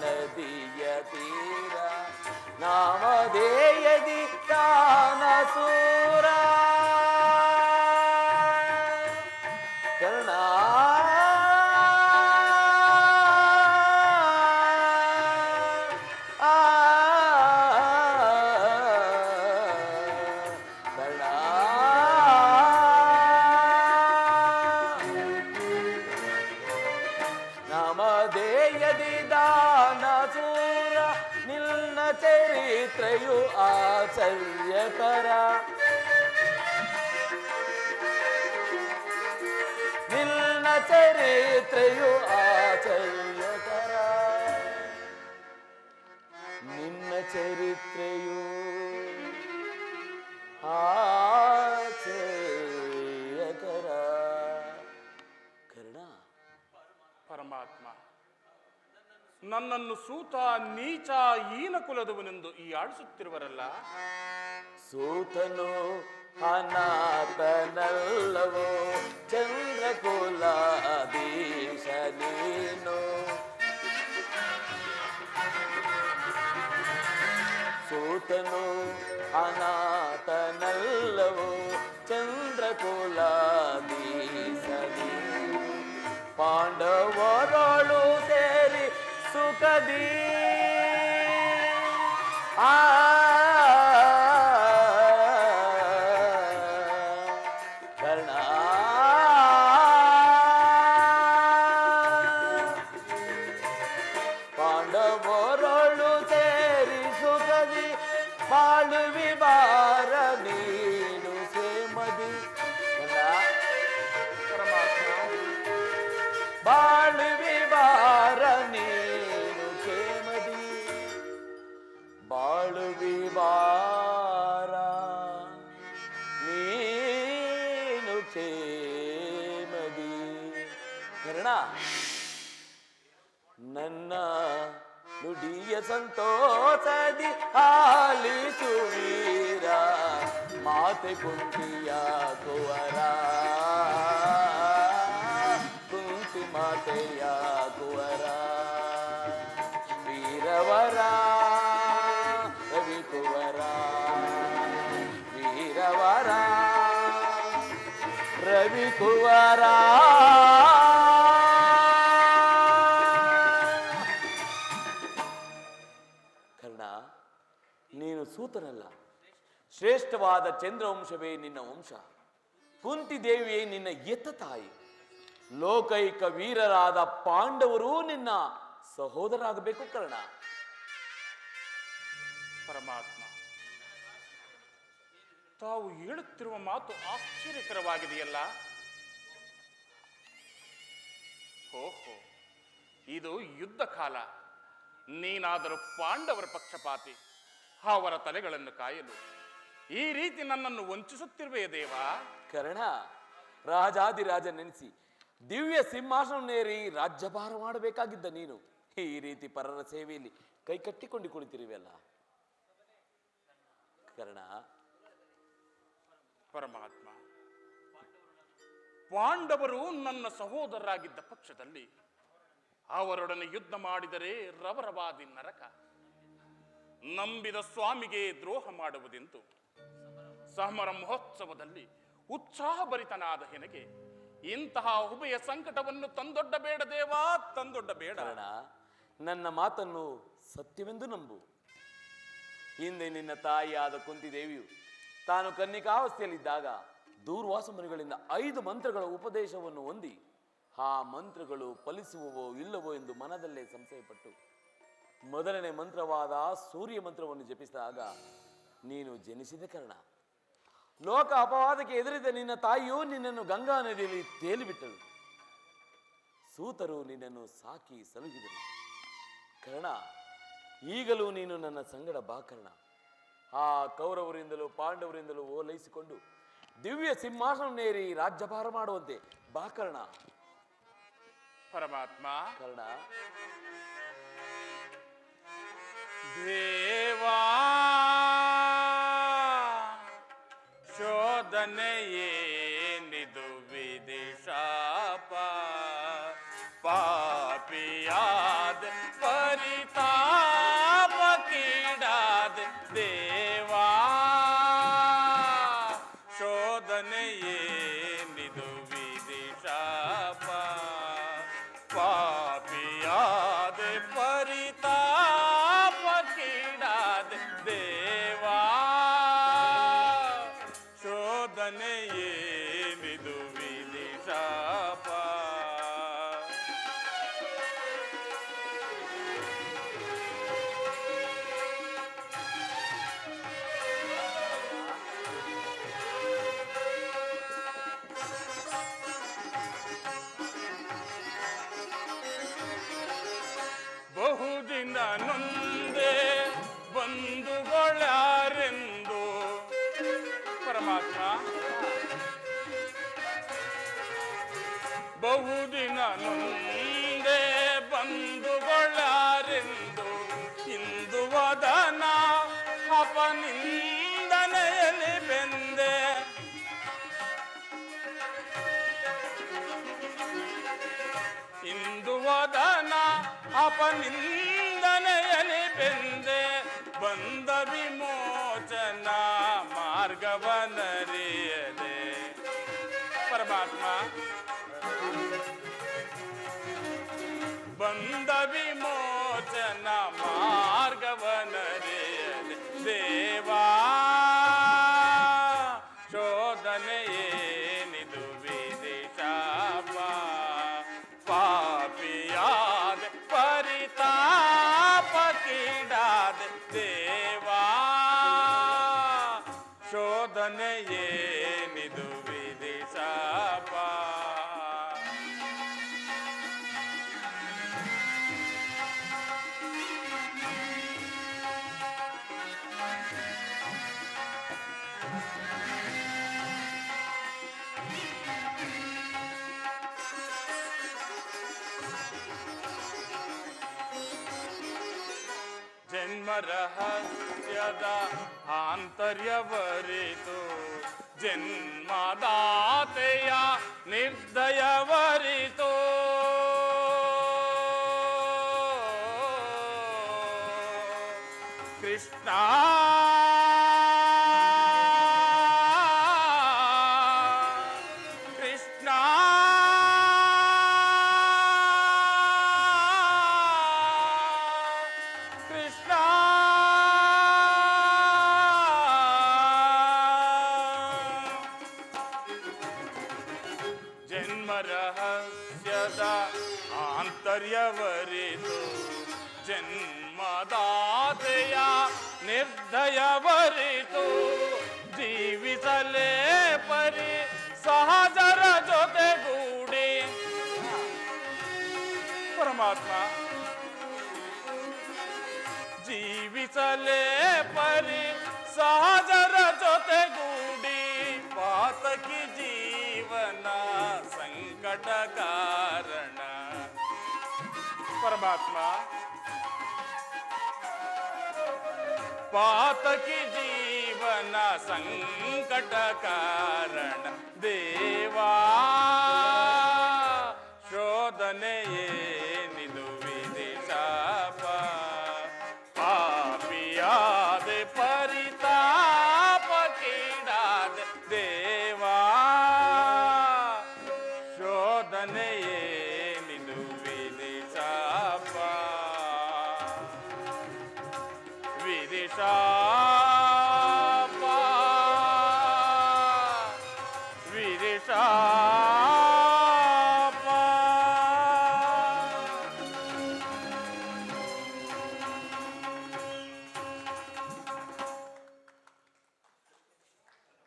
ನದಿಯ ತೀರ. ನಾಮಧೇಯದಿ ದಾನಸೂರ. ಕರ್ಣ, ಕರ್ಣ, ನಾಮಧೇಯದಿ ದಾನಸೂರ. ನಿನ್ನ ಚರಿತ್ರೆಯು ಆಶ್ಚರ್ಯಕರ. ನಿನ್ನ ಚರಿತ್ರೆಯು ಆಶ್ಚರ್ಯಕರ. ನಿನ್ನ ಚರಿತ್ರೆಯು ಆಶ್ಚರ್ಯಕರ. ಕರ್ಣ, ಪರಮಾತ್ಮ, ನನ್ನನ್ನು ಸೂತ ನೀಚ ಹೀನ ಕುಲದವನೆಂದು ಈ ಆಡಿಸುತ್ತಿರುವರಲ್ಲ? ಸೂತನು ಅನಾಥನಲ್ಲವೋ ಚಂದ್ರಕುಲಾಧೀಶ ನೀನು. ಸೂತನು ಅನಾಥನಲ್ಲವೋ ಚಂದ್ರಕುಲಾಧೀಶ ನೀನು. ಪಾಂಡವರೊಳು ಸೇರಿ ಸುಖದಿ ಕರ್ಣ, ಪಾಂಡವರೊಳು ಸೇರಿ ಸುಖದಿ ಬಾಳುವಿ ಬಾರ ನೀನು ಸೇಮದಿ. ಬಾಳುವಿ ಬಾರ ನೀನು ಕ್ಷೇಮದಿ. ಬಾಳುವಿ ಬಾರ ನೀನು ಕ್ಷೇಮದಿ. ಕರ್ಣ, ನನ್ನ ನುಡಿಯ ಸಂತೋಷದಿ ಆಲಿಸುವೀರ ಮಾತೆ ಕುಂತಿಯ ಕುವರ, ಕುಂತಿ ಮಾತೆಯ ಕುವರ. ವೀರವರ ರವಿಕುವರ, ವೀರವರ ರವಿಕುವರ. ಕರ್ಣ, ನೀನು ಸೂತನಲ್ಲ, ಶ್ರೇಷ್ಠವಾದ ಚಂದ್ರವಂಶವೇ ನಿನ್ನ ವಂಶ. ಕುಂತಿದೇವಿಯೇ ನಿನ್ನ ಎತ್ತ ತಾಯಿ. ಲೋಕೈಕ ವೀರರಾದ ಪಾಂಡವರು ನಿನ್ನ ಸಹೋದರಾಗಬೇಕು ಕರ್ಣ. ಪರಮಾತ್ಮ, ತಾವು ಹೇಳುತ್ತಿರುವ ಮಾತು ಆಶ್ಚರ್ಯಕರವಾಗಿದೆಯಲ್ಲ. ಓಹೋ, ಇದು ಯುದ್ಧ ಕಾಲ. ನೀನಾದರೂ ಪಾಂಡವರ ಪಕ್ಷಪಾತಿ. ಅವರ ತಲೆಗಳನ್ನು ಕಾಯಲು ಈ ರೀತಿ ನನ್ನನ್ನು ವಂಚಿಸುತ್ತಿರುವೆಯೇ ದೇವ? ಕರ್ಣ, ರಾಜಾದಿರಾಜ ನೆನೆಸಿ ದಿವ್ಯ ಸಿಂಹಾಸನವೇರಿ ರಾಜ್ಯಭಾರ ಮಾಡಬೇಕಾಗಿದ್ದ ನೀನು ಈ ರೀತಿ ಪರರ ಸೇವೆಯಲ್ಲಿ ಕೈ ಕಟ್ಟಿಕೊಂಡು ಕುಳಿತಿರುವೆಯಲ್ಲ ಕರ್ಣ. ಪರಮಾತ್ಮ, ಪಾಂಡವರು ನನ್ನ ಸಹೋದರರಾಗಿದ್ದ ಪಕ್ಷದಲ್ಲಿ ಅವರೊಡನೆ ಯುದ್ಧ ಮಾಡಿದರೆ ರವರವಾದಿ ನರಕ. ನಂಬಿದ ಸ್ವಾಮಿಗೆ ದ್ರೋಹ ಮಾಡುವುದೆಂದು ಸಮರ ಮಹೋತ್ಸವದಲ್ಲಿ ಉತ್ಸಾಹಭರಿತನಾದ ಹೆನಗೆ ಇಂತಹ ಉಭಯ ಸಂಕಟವನ್ನು ತಂದೊಡ್ಡಬೇಡ ದೇವಾ, ತಂದೊಡ್ಡಬೇಡ. ಕರ್ಣ, ನನ್ನ ಮಾತನ್ನು ಸತ್ಯವೆಂದು ನಂಬು. ಹಿಂದೆ ನಿನ್ನ ತಾಯಿಯಾದ ಕುಂತಿದೇವಿಯು ತಾನು ಕನ್ನಿಕಾವಸ್ಥೆಯಲ್ಲಿದ್ದಾಗ ದೂರ್ವಾಸ ಮುನಿಗಳಿಂದ 5 ಮಂತ್ರಗಳ ಉಪದೇಶವನ್ನು ಹೊಂದಿ ಆ ಮಂತ್ರಗಳು ಫಲಿಸುವವೋ ಇಲ್ಲವೋ ಎಂದು ಮನದಲ್ಲೇ ಸಂಶಯಪಟ್ಟು ಮೊದಲನೇ ಮಂತ್ರವಾದ ಸೂರ್ಯ ಮಂತ್ರವನ್ನು ಜಪಿಸಿದಾಗ ನೀನು ಜನಿಸಿದ ಕರ್ಣ. ಲೋಕ ಅಪವಾದಕ್ಕೆ ಎದುರಿದ ನಿನ್ನ ತಾಯಿಯು ನಿನ್ನನ್ನು ಗಂಗಾ ನದಿಯಲ್ಲಿ ತೇಲಿಬಿಟ್ಟಳು. ಸೂತರು ನಿನ್ನನ್ನು ಸಾಕಿ ಸಲುಹಿದರು ಕರ್ಣ. ಈಗಲೂ ನೀನು ನನ್ನ ಸಂಗಡ ಬಾ ಕರ್ಣ. ಆ ಕೌರವರಿಂದಲೂ ಪಾಂಡವರಿಂದಲೂ ಓಲೈಸಿಕೊಂಡು ದಿವ್ಯ ಸಿಂಹಾಸನವೇರಿ ರಾಜ್ಯಭಾರ ಮಾಡುವಂತೆ ಬಾ ಕರ್ಣ. ಪರಮಾತ್ಮ, ಕರ್ಣ, ದೇವಾ ಶೋಧನೆಯೇನಿದು ವಿದಿಶಾಪ, ಪಾಪಿಯಾದ ಪರಿತಾಪ ಕೀಡಾದ ದೇವಾ ಶೋಧನೆಯೇನಿದು ವಿದಿಶಾಪ, ಪಾಪಿಯಾದ ಪರಿತಾಪ ಕೀಡಾದ ದೇವಾ ಶೋಧನೆಯೇನಿದು ವಿದಿಶಾಪ. ಬಹುದಿನ ನೊಂದೆ ಬಂಧುಗಳ್ಯಾರೆಂದು. ಪರಮಾತ್ಮ, ಬಹುದಿನ ನೊಂದೆ ಬಂಧುಗಳ್ಯಾರೆಂದು ಇಂದು ವದನ ಅಪನಿಂದನೆಯಲ್ಲಿ ಬೆಂದೆ. ಇಂದು ವದನ ಅಪನಿಂದನೆಯಲ್ಲಿ ಬೆಂದೆ. ಬಂದ ವಿಮೋಚನ ಮಾರ್ಗವನರಿಯದೆ. ಪರಮಾತ್ಮ, ಬಂದ ವಿಮೋಚನ ಮಾರ್ಗವನರಿಯದೆ ದೇವಾ ಶೋಧನೆಯೇನಿದು ವಿದಿಶಾಪ, ಪಾಪಿಯಾದ ಪರಿತಾಪ ಕೀಡಾದ ದೇವಾ ಶೋಧನೆಯೇನಿದು ವಿದಿಶಾಪ. ಜನ್ಮ ರಹಸ್ಯದ ಆಂತರ್ಯವರಿತು, ಜನ್ಮದಾತೆಯ ನಿರ್ದಯವರಿತು. ಕೃಷ್ಣ ಕೃಷ್ಣ ಕೃಷ್ಣ ಜನ್ಮ ರಹಸ್ಯ ಸತ್ಯದ ಆಂತರ್ಯವರಿತು ಜನ್ಮದಾತೆಯ ನಿರ್ದಯವರಿತು ಜೀವಿಸಲೇ ಪರಿ ಸಹಜರ ಜೊತೆಗೂಡಿ ಪರಮಾತ್ಮ ಜೀವಿಸಲೇ ಪರಿ ಸಹಜರ ಜೊತೆಗೂಡಿ ಪಾತಕಿ ಜೀವನ ಸಂಕಟ ಕಾರಣ ಪರಮಾತ್ಮ ಪಾತಕಿ ಜೀವನ ಸಂಕಟ ಕಾರಣ ದೇವಾ ಶೋಧನೆಯೇ ನಿದು ವಿದಿಶಾಪ ಪಾಪಿಯಾದೆ ಪರಿತಾಪ ಕೀಡಾದೆ ದೇವಾ ಶೋಧನೆಯೇ ನಿದು ವಿದಿಶಾಪ ವಿದಿಶಾಪ ವಿದಿಶಾಪ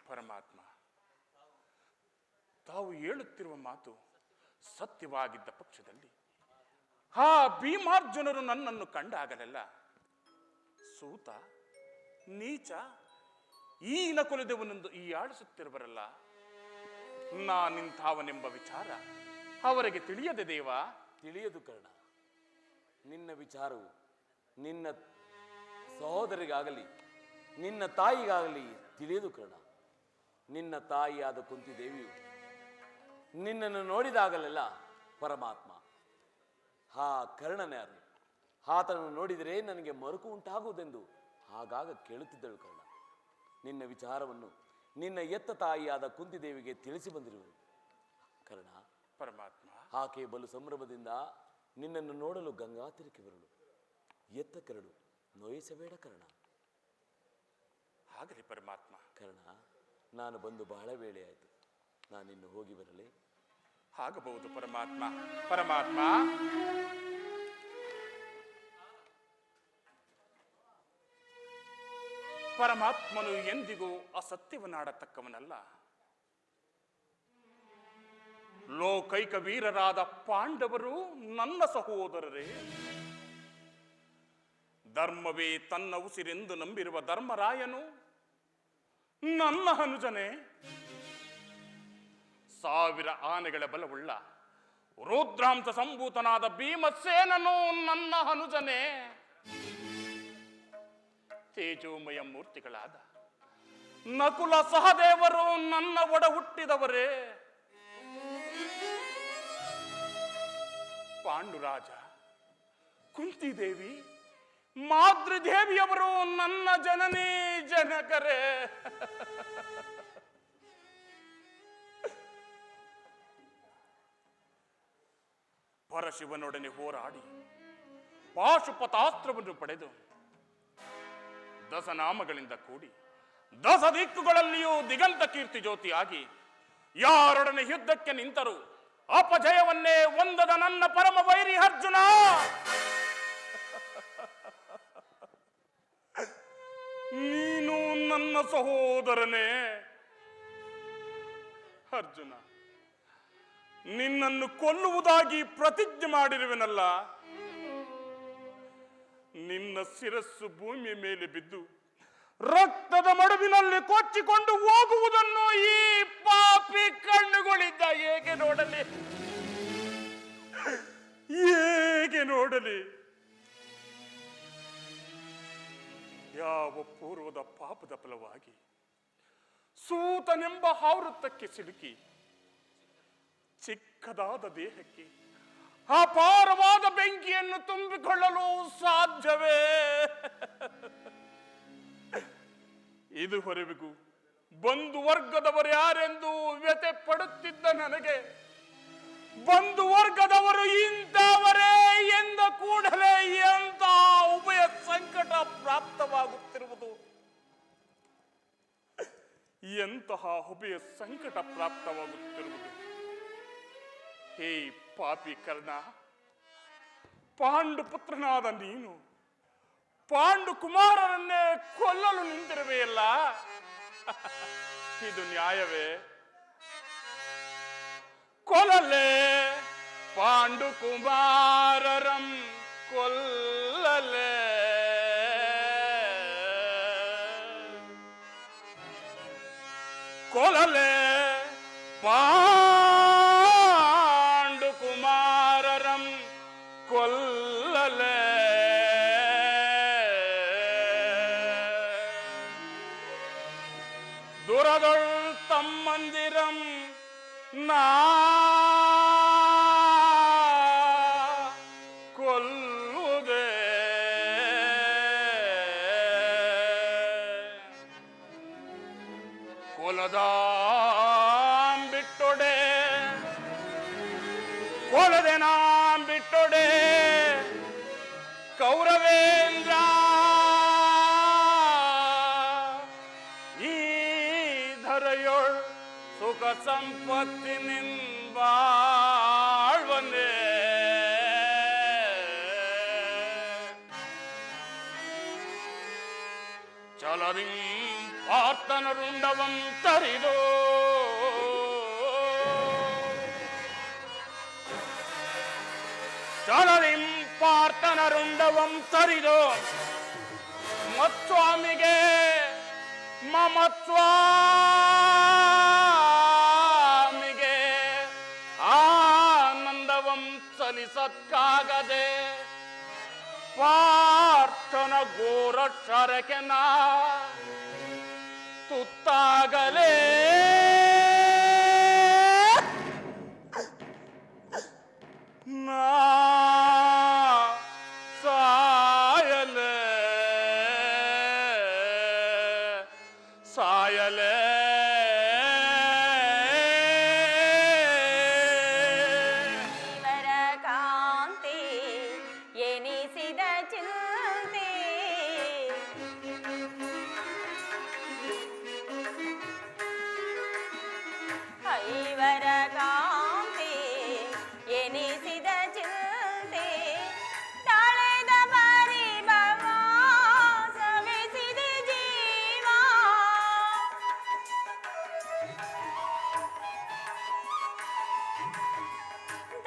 ಪರಮಾತ್ಮ ತಾವು ಹೇಳುತ್ತಿರುವ ಮಾತು ಸತ್ಯವಾಗಿದ್ದ ಪಕ್ಷದಲ್ಲಿ ಆ ಭೀಮಾರ್ಜುನರು ನನ್ನನ್ನು ಕಂಡಾಗಲೆಲ್ಲ ಸೂತ ನೀಚ ಈನ ಕೊಲೆದವನೆಂದು ಈ ಆಡಿಸುತ್ತಿರುವರಲ್ಲ ನಾನಿಂಥವನೆಂಬ ವಿಚಾರ ಅವರಿಗೆ ತಿಳಿಯದೆ ದೇವ ತಿಳಿಯದು ಕರ್ಣ. ನಿನ್ನ ವಿಚಾರವು ನಿನ್ನ ಸಹೋದರಿಗಾಗಲಿ ನಿನ್ನ ತಾಯಿಗಾಗಲಿ ತಿಳಿಯದು ಕರ್ಣ. ನಿನ್ನ ತಾಯಿಯಾದ ಕುಂತಿದೇವಿಯು ನಿನ್ನನ್ನು ನೋಡಿದಾಗಲೆಲ್ಲ ಪರಮಾತ್ಮ ಆ ಕರ್ಣನ್ಯಾರು ಆತನನ್ನು ನೋಡಿದರೆ ನನಗೆ ಮರುಕು ಉಂಟಾಗುವುದೆಂದು ಆಗಾಗ ಕೇಳುತ್ತಿದ್ದಳು ಕರ್ಣ. ನಿನ್ನ ವಿಚಾರವನ್ನು ನಿನ್ನ ಎತ್ತ ತಾಯಿಯಾದ ಕುಂತಿದೇವಿಗೆ ತಿಳಿಸಿ ಬಂದಿರುವರು ಕರ್ಣ. ಪರಮಾತ್ಮ ಆಕೆ ಬಲು ಸಂಭ್ರಮದಿಂದ ನಿನ್ನನ್ನು ನೋಡಲು ಗಂಗಾತಿರಕ್ಕೆ ಬರಲು ಎತ್ತ ಕರಡು ನೋಯಿಸಬೇಡ ಕರ್ಣ. ಹಾಗಲಿ ಪರಮಾತ್ಮ. ಕರ್ಣ, ನಾನು ಬಂದು ಬಹಳ ವೇಳೆ ಆಯಿತು. ನಾನಿನ್ನು ಹೋಗಿ ಬರಲೇ? ಆಗಬಹುದು ಪರಮಾತ್ಮ. ಪರಮಾತ್ಮ ಪರಮಾತ್ಮನು ಎಂದಿಗೂ ಅಸತ್ಯವನ್ನಾಡತಕ್ಕವನಲ್ಲ. ಲೋಕೈಕ ವೀರರಾದ ಪಾಂಡವರು ನನ್ನ ಸಹೋದರರೇ. ಧರ್ಮವೇ ತನ್ನ ಉಸಿರೆಂದು ನಂಬಿರುವ ಧರ್ಮರಾಯನು ನನ್ನ ಅನುಜನೇ. 1000 ಆನೆಗಳ ಬಲವುಳ್ಳ ರುದ್ರಾಂಶ ಸಂಭೂತನಾದ ಭೀಮಸೇನನು ನನ್ನ ಅನುಜನೇ. ತೇಜೋಮಯ ಮೂರ್ತಿಗಳಾದ ನಕುಲ ಸಹದೇವರು ನನ್ನ ಒಡ ಹುಟ್ಟಿದವರೇ. ಪಾಂಡುರಾಜ, ಕುಂತಿದೇವಿ, ಮಾತೃದೇವಿಯವರು ನನ್ನ ಜನನೇ ಜನಕರೇ. ಪರಶಿವನೊಡನೆ ಹೋರಾಡಿ ಪಾಶುಪತಾಸ್ತ್ರವನ್ನು ಪಡೆದು ದಸನಾಮಗಳಿಂದ ಕೂಡಿ 10 ದಿಕ್ಕುಗಳಲ್ಲಿಯೂ ದಿಗಂತ ಕೀರ್ತಿ ಜ್ಯೋತಿಯಾಗಿ ಯಾರೊಡನೆ ಯುದ್ಧಕ್ಕೆ ನಿಂತರು ಅಪಜಯವನ್ನೇ ಹೊಂದದ ನನ್ನ ಪರಮ ವೈರಿ ಅರ್ಜುನ, ನೀನು ನನ್ನ ಸಹೋದರನೇ. ಅರ್ಜುನ, ನಿನ್ನನ್ನು ಕೊಲ್ಲುವುದಾಗಿ ಪ್ರತಿಜ್ಞೆ ಮಾಡಿರುವೆನಲ್ಲ. ನಿನ್ನ ಶಿರಸ್ಸು ಭೂಮಿಯ ಮೇಲೆ ಬಿದ್ದು ರಕ್ತದ ಮಡುವಿನಲ್ಲಿ ಕೊಚ್ಚಿಕೊಂಡು ಹೋಗುವುದನ್ನು ಈ ಪಾಪಿ ಕಣ್ಣುಗಳಿಂದ ಹೇಗೆ ನೋಡಲಿ, ಹೇಗೆ ನೋಡಲಿ? ಯಾವ ಪೂರ್ವದ ಪಾಪದ ಫಲವಾಗಿ ಸೂತನೆಂಬ ಆವೃತ್ತಕ್ಕೆ ಸಿಲುಕಿ ಚಿಕ್ಕದಾದ ದೇಹಕ್ಕೆ ಅಪಾರವಾದ ಬೆಂಕಿಯನ್ನು ತುಂಬಿಕೊಳ್ಳಲು ಸಾಧ್ಯವೇ? ಇದುವರೆಗೂ ಬಂಧು ವರ್ಗದವರು ಯಾರೆಂದು ವ್ಯಥೆ ಪಡುತ್ತಿದ್ದ ನನಗೆ ಬಂಧು ವರ್ಗದವರು ಇಂಥವರೇ ಎಂದ ಕೂಡಲೇ ಎಂತ ಉಭಯ ಸಂಕಟ ಪ್ರಾಪ್ತವಾಗುತ್ತಿರುವುದು. ಎಂತಹ ಉಭಯ ಸಂಕಟ ಪ್ರಾಪ್ತವಾಗುತ್ತಿರುವುದು. ಹೇ ಪಾಪಿ ಕರ್ಣ, ಪಾಂಡು ಪುತ್ರನಾದ ನೀನು ಪಾಂಡು ಕುಮಾರರನ್ನೇ ಕೊಲ್ಲಲು ನಿಂತಿರುವೆಯಲ್ಲ, ಇದು ನ್ಯಾಯವೇ? ಕೊಲ್ಲಲೇ ಪಾಂಡು ಕುಮಾರರಂ ಕೊಲ್ಲಲೇ. ಕೊಲ್ಲಲೇ ಪಾಂಡು ಕುಮಾರರಂ ಕೊಲ್ಲಲೇ. ದುರದೊಳ್ ತಮ್ಮಂದಿರಂ ನಾ ಕೊಲ್ಲುವುದೇ. ಕೊಲದಾಂ ಬಿಟ್ಟೊಡೆ, ಕೊಲದೆ ನಾಂ ಬಿಟ್ಟೊಡೆ ಕೌರವೇಂದ್ರ. ಈ ಧರೆಯೊಳ್ ಸುಖ ಸಂಪತ್ತಿನಿಂದಾಳ್ವನೇ. ಚಲರಿಂ ಪಾರ್ಥನ ರುಂಡವಂ ತರಿದೋ, ಚಲರಿಂ ಪಾರ್ಥನ ರುಂಡವಂ ತರಿದೋ. ಮತ್ಸ್ವಾಮಿಗೆ ಮಮತ್ವಾಮಿಗೆ ಆನಂದವಂ ಸಲಿಸಕ್ಕಾಗದೆ ಪಾರ್ಥನ ಘೋರ ಶರಕ್ಕೆ ನಾ ತುತ್ತಾಗಲೇ. ನಾ ಸಾಯಲೇ ಸಾಯಲೇ. ಇವರ ಕಾಂತಿ ಎನಿಸಿದ ಚಿಂತೆ, ಐವರ ಕಾಂತಿ ಎನಿಸಿದ ಚಿಂತೆ. ತಾಳೆದ ಪರಿಭವ ಸವೆಸಿದ ಜೀವ,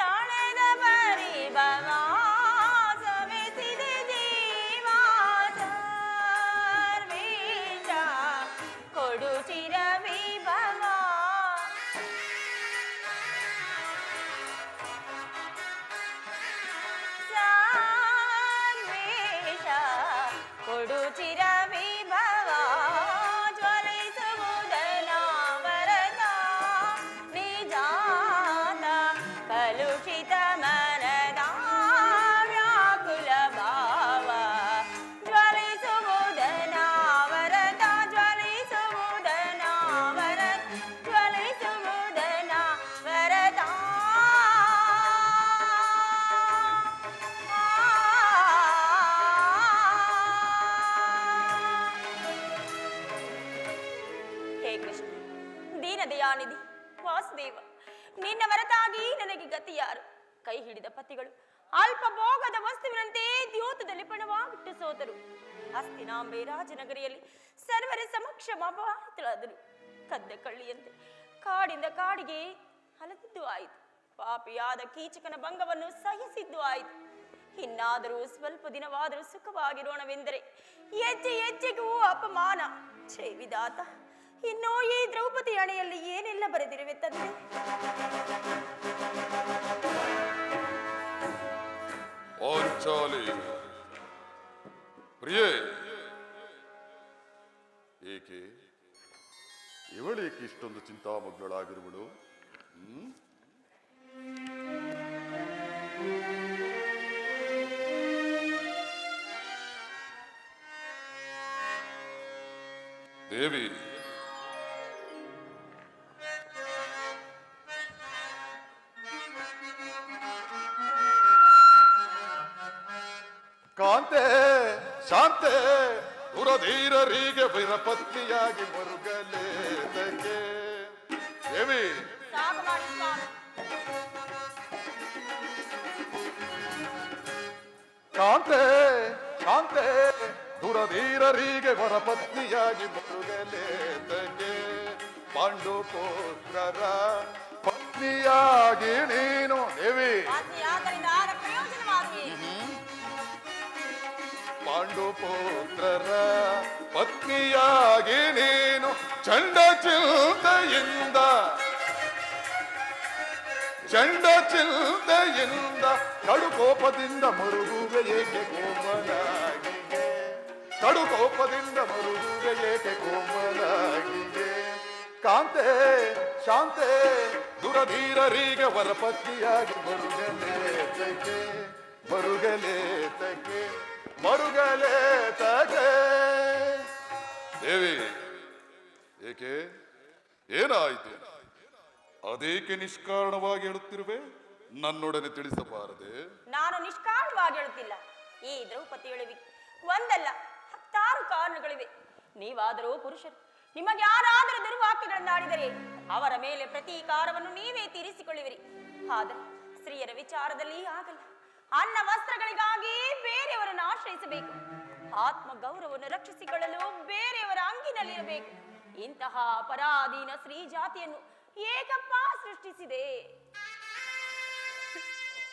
ತಾಳೆದ ಪರಿಭವ ಸವೆಸಿದ ಜೀವ. ಸರ್ವೇಶ ಕೊಡು ಚಿರ ವಿಭವ, ಸರ್ವೇಶ ಕೊಡು ಚಿರ ವಿಭವ. ಜ್ವಲಿಸುವುದನ ವರದ ನಿಜಾತ ಕಲುಷಿತ ಮನದ ವ್ಯಾಕುಲ ಭಾವ. ಜ್ವಲಿಸುವುದನ ವರದ, ಜ್ವಲಿಸುವುದನ ವರದ, ಜ್ವಲಿಸುವುದನ ವರದ. ಹೇ ಕೃಷ್ಣ, ದೀನದಯಾನಿಧಿ ವಾಸುದೇವ, ನಿನ್ನ ಹೊರತಾಗಿ ನನಗೆ ಗತಿ ಯಾರು? ಕೈ ಹಿಡಿದ ಪತಿಗಳು ಅಲ್ಪ ಭೋಗದ ವಸ್ತುವಿನಂತೆ ದ್ಯೂತದಲ್ಲಿ ಪಣವಾಗಿಟ್ಟು ಸೋತರು. ಹಸ್ತಿನಾಂಬೆ ರಾಜನಗರಿಯಲ್ಲಿ ಸರ್ವರ ಸಮಕ್ಷ ಅಪಮಾನಿತರಾದರು. ಕದ್ದ ಕಳ್ಳಿಯಂತೆ ಕಾಡಿಂದ ಕಾಡಿಗೆ ಅಲೆದಿದ್ದು ಆಯಿತು. ಪಾಪಿಯಾದ ಕೀಚಕನ ಭಂಗವನ್ನು ಸಹಿಸಿದ್ದು ಆಯಿತು. ಇನ್ನಾದರೂ ಸ್ವಲ್ಪ ದಿನವಾದರೂ ಸುಖವಾಗಿರೋಣವೆಂದರೆ ಹೆಜ್ಜೆ ಹೆಜ್ಜೆಗೂ ಅಪಮಾನ. ಛೇ ವಿಧಾತ, ಇನ್ನು ಈ ದ್ರೌಪದಿ ಹಣೆಯಲ್ಲಿ ಏನೆಲ್ಲ ಬರೆದಿರುವೆ ತಂದೆ? ಪಾಂಚಾಲಿ ಪ್ರಿಯೇ, ಏಕೆ ಇವಳೇಕೆ ಇಷ್ಟೊಂದು ಚಿಂತಾಮಗ್ನಳಾಗಿರುವಳು? ದೇವಿ, ಕಾಂತೆ ಶಾಂತೆ ದುರಧೀರರಿಗೆ ವೀರಪತ್ನಿಯಾಗಿ ಮರುಗಲೇತಕ್ಕೆ. ದೇವಿ, ಸಾಕು ಮಾಡಿ ಸ್ವಾಮಿ. ದುರಧೀರರಿಗೆ ವರಪತ್ನಿಯಾಗಿ ಬರುಗಲೇತಗೆ ಪಾಂಡುಪುತ್ರರ ಪತ್ನಿಯಾಗಿ ನೀನು ದೇವಿ ಆಜ್ಞೆಯಾದ್ದರಿಂದ ಆಗ ಪ್ರಯೋಜನವಾಗುವೆ. ಪಾಂಡುಪುತ್ರರ ಪತ್ನಿಯಾಗಿ ನೀನು ಚಂಡ ಚಿಂತೆಯಿಂದ ಕಡುಕೋಪದಿಂದ ಮರುಗುವೆ ಏಕೆ ಕೋಮಲಾಗಿಗೆ ಕಡುಕೋಪದಿಂದ ಮರುಗುವೆ ಏಕೆ ಕೋಮಲಾಗಿಗೆ ಕಾಂತೆ ಶಾಂತೆ ದುರಧೀರರಿಗೆ ವರಪತ್ನಿಯಾಗಿ ಮರುಗಲೇತಕ್ಕೆ ಮರುಗಲೇತಕ್ಕೆ ಮರುಗಲೇತಕ್ಕೆ ದೇವಿ ಏಕೆ ಏನಾಯಿತು? ಅದೇಕೆ ನಿಷ್ಕಾರಣವಾಗಿ ಹೇಳುತ್ತಿರುವೆ? ನನ್ನೊಡನೆ ತಿಳಿಸಬಾರದೆ? ನಾನು ನಿಷ್ಕಾರಣವಾಗಿ ಹೇಳುತ್ತಿಲ್ಲ. ಈ ದ್ರೌಪದಿಯೊಳಗೆ ಒಂದಲ್ಲ 10 ಕಾರಣಗಳಿವೆ. ನೀವಾದರೂ ಪುರುಷರು, ನಿಮಗೆ ಯಾರಾದರೂ ದುರ್ವಾಕ್ಯಗಳನ್ನಾಡಿದರೆ ಅವರ ಮೇಲೆ ಪ್ರತೀಕಾರವನ್ನು ನೀವೇ ತೀರಿಸಿಕೊಳ್ಳುವಿರಿ. ಆದರೆ ಸ್ತ್ರೀಯರ ವಿಚಾರದಲ್ಲಿ ಆಗಲ್ಲ. ಅನ್ನ ವಸ್ತ್ರಗಳಿಗಾಗಿ ಬೇರೆಯವರನ್ನು ಆಶ್ರಯಿಸಬೇಕು. ಆತ್ಮ ಗೌರವವನ್ನು ರಕ್ಷಿಸಿಕೊಳ್ಳಲು ಬೇರೆಯವರ ಅಂಗಿನಲ್ಲಿರಬೇಕು. ಇಂತಹ ಅಪರಾಧೀನ ಸ್ತ್ರೀ ಜಾತಿಯನ್ನು ಏಕಪ್ಪ ಸೃಷ್ಟಿಸಿದೆ.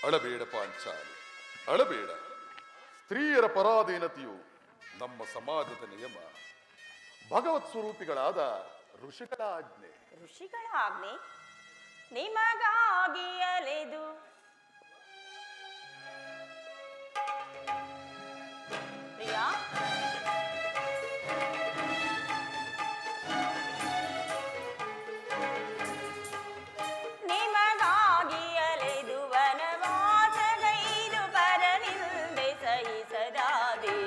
ಅಳಬೇಡ ಪಾಂಚಾಲಿ, ಅಳಬೇಡ. ಸ್ತ್ರೀಯರ ಪರಾಧೀನತೆಯು ನಮ್ಮ ಸಮಾಜದ ನಿಯಮ. ಭಗವತ್ ಸ್ವರೂಪಿಗಳಾದ ಋಷಿಗಳ ಆಜ್ಞೆ. ಋಷಿಗಳ ಆಜ್ಞೆ ನಿಮಗಾಗಿ ಅಲೆದು ಪ್ರಿಯಾ ನಿಮಗಾಗಿ ಅಲೆದು ವನವಾಸಗೈದು ಪರನಿಂದೆ ಸಹಿಸದಾದೆ.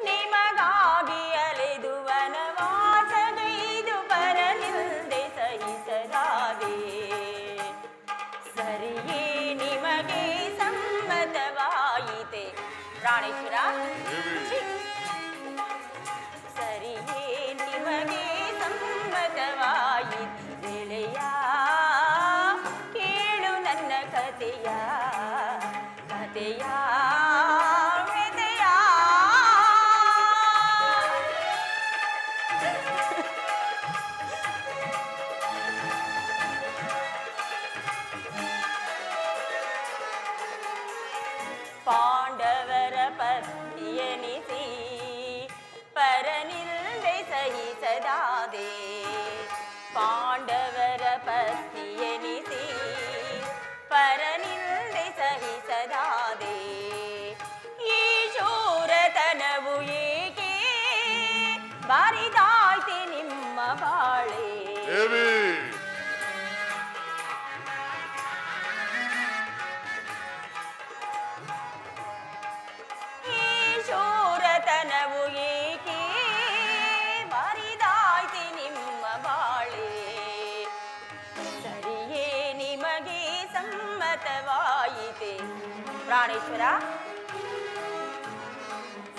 ನಿಮಗಾಗಿ ಅಲೆದು ವನವಾಸಗೈದು ಪರನಿಂದೆ ಸಹಿಸದಾದೆ. ಸರಿಯೇ ನಿಮಗೆ ಸಮ್ಮತವಾಯಿತೆ ಪ್ರಾಣೇಶ್ವರ? ಸರಿಯೇ ನಿಮಗೆ ಸಮ್ಮತವಾಯಿತೆ ಗೆಳೆಯ, ಕೇಳು ನನ್ನ ಕಥೆಯ ಕಥೆಯ ವ್ಯಥೆಯ. ಪಾಂಡವರ ಪತ್ನಿಯನಿಸಿ ಪರನಿಲ್ದೆ ಸಹಿಸದಾದೆ. ಪಾಂಡವರ ಪತ್ನಿಯನಿಸಿ ಪರನಿಲ್ದೆ ಸಹಿಸದಾದೆ. ಈ ಶೂರತನವು ಏಕೆ ಬಾರಿದಾಯ್ತೆ ನಿಮ್ಮ ಬಾಳೆ? ದೇವಿ ಈ ಶೂರತನವು ಏಕೆ ಬಾರಿದಾಯ್ತೆ ನಿಮ್ಮ ಬಾಳೆ? ಸರಿಯೇ ನಿಮಗೆ ಸಮ್ಮತವಾಯಿತೆ ಪ್ರಾಣೇಶ್ವರ?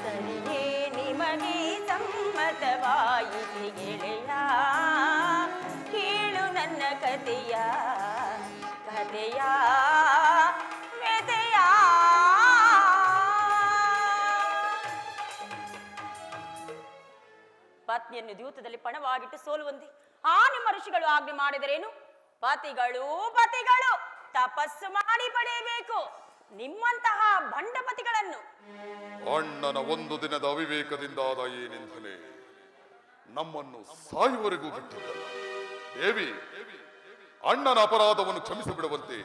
ಸರಿಯೇ ನಿಮಗೆ ಸಮ್ಮತವಾಯಿತೆ ಗೆಳೆಯ, ಕೇಳು ನನ್ನ ಕಥೆಯ ಕಥೆಯ ವ್ಯಥೆಯ. ಪತ್ನಿಯನ್ನು ದ್ಯೂತದಲ್ಲಿ ಪಣವಾಗಿಟ್ಟು ಸೋಲುವಂತೆ ಆ ನಿಮ್ಮ ಋಷಿಗಳು ಆಜ್ಞೆ ಮಾಡಿದರೇನು? ಪತಿಗಳು ಪತಿಗಳು ತಪಸ್ಸು ಮಾಡಿ ಪಡೆಯಬೇಕು ನಿಮ್ಮಂತಹ ಭಂಡಪತಿಗಳನ್ನು. ಅಣ್ಣನ ಒಂದು ದಿನದ ಅವಿವೇಕದಿಂದಾದ ಈ ನಿಂದನೆ ನಮ್ಮನ್ನು ಸಾಯುವರೆಗೂ ಬಿಟ್ಟದ್ದಲ್ಲ. ದೇವಿ, ಅಣ್ಣನ ಅಪರಾಧವನ್ನು ಕ್ಷಮಿಸಿಬಿಡುವಂತೆ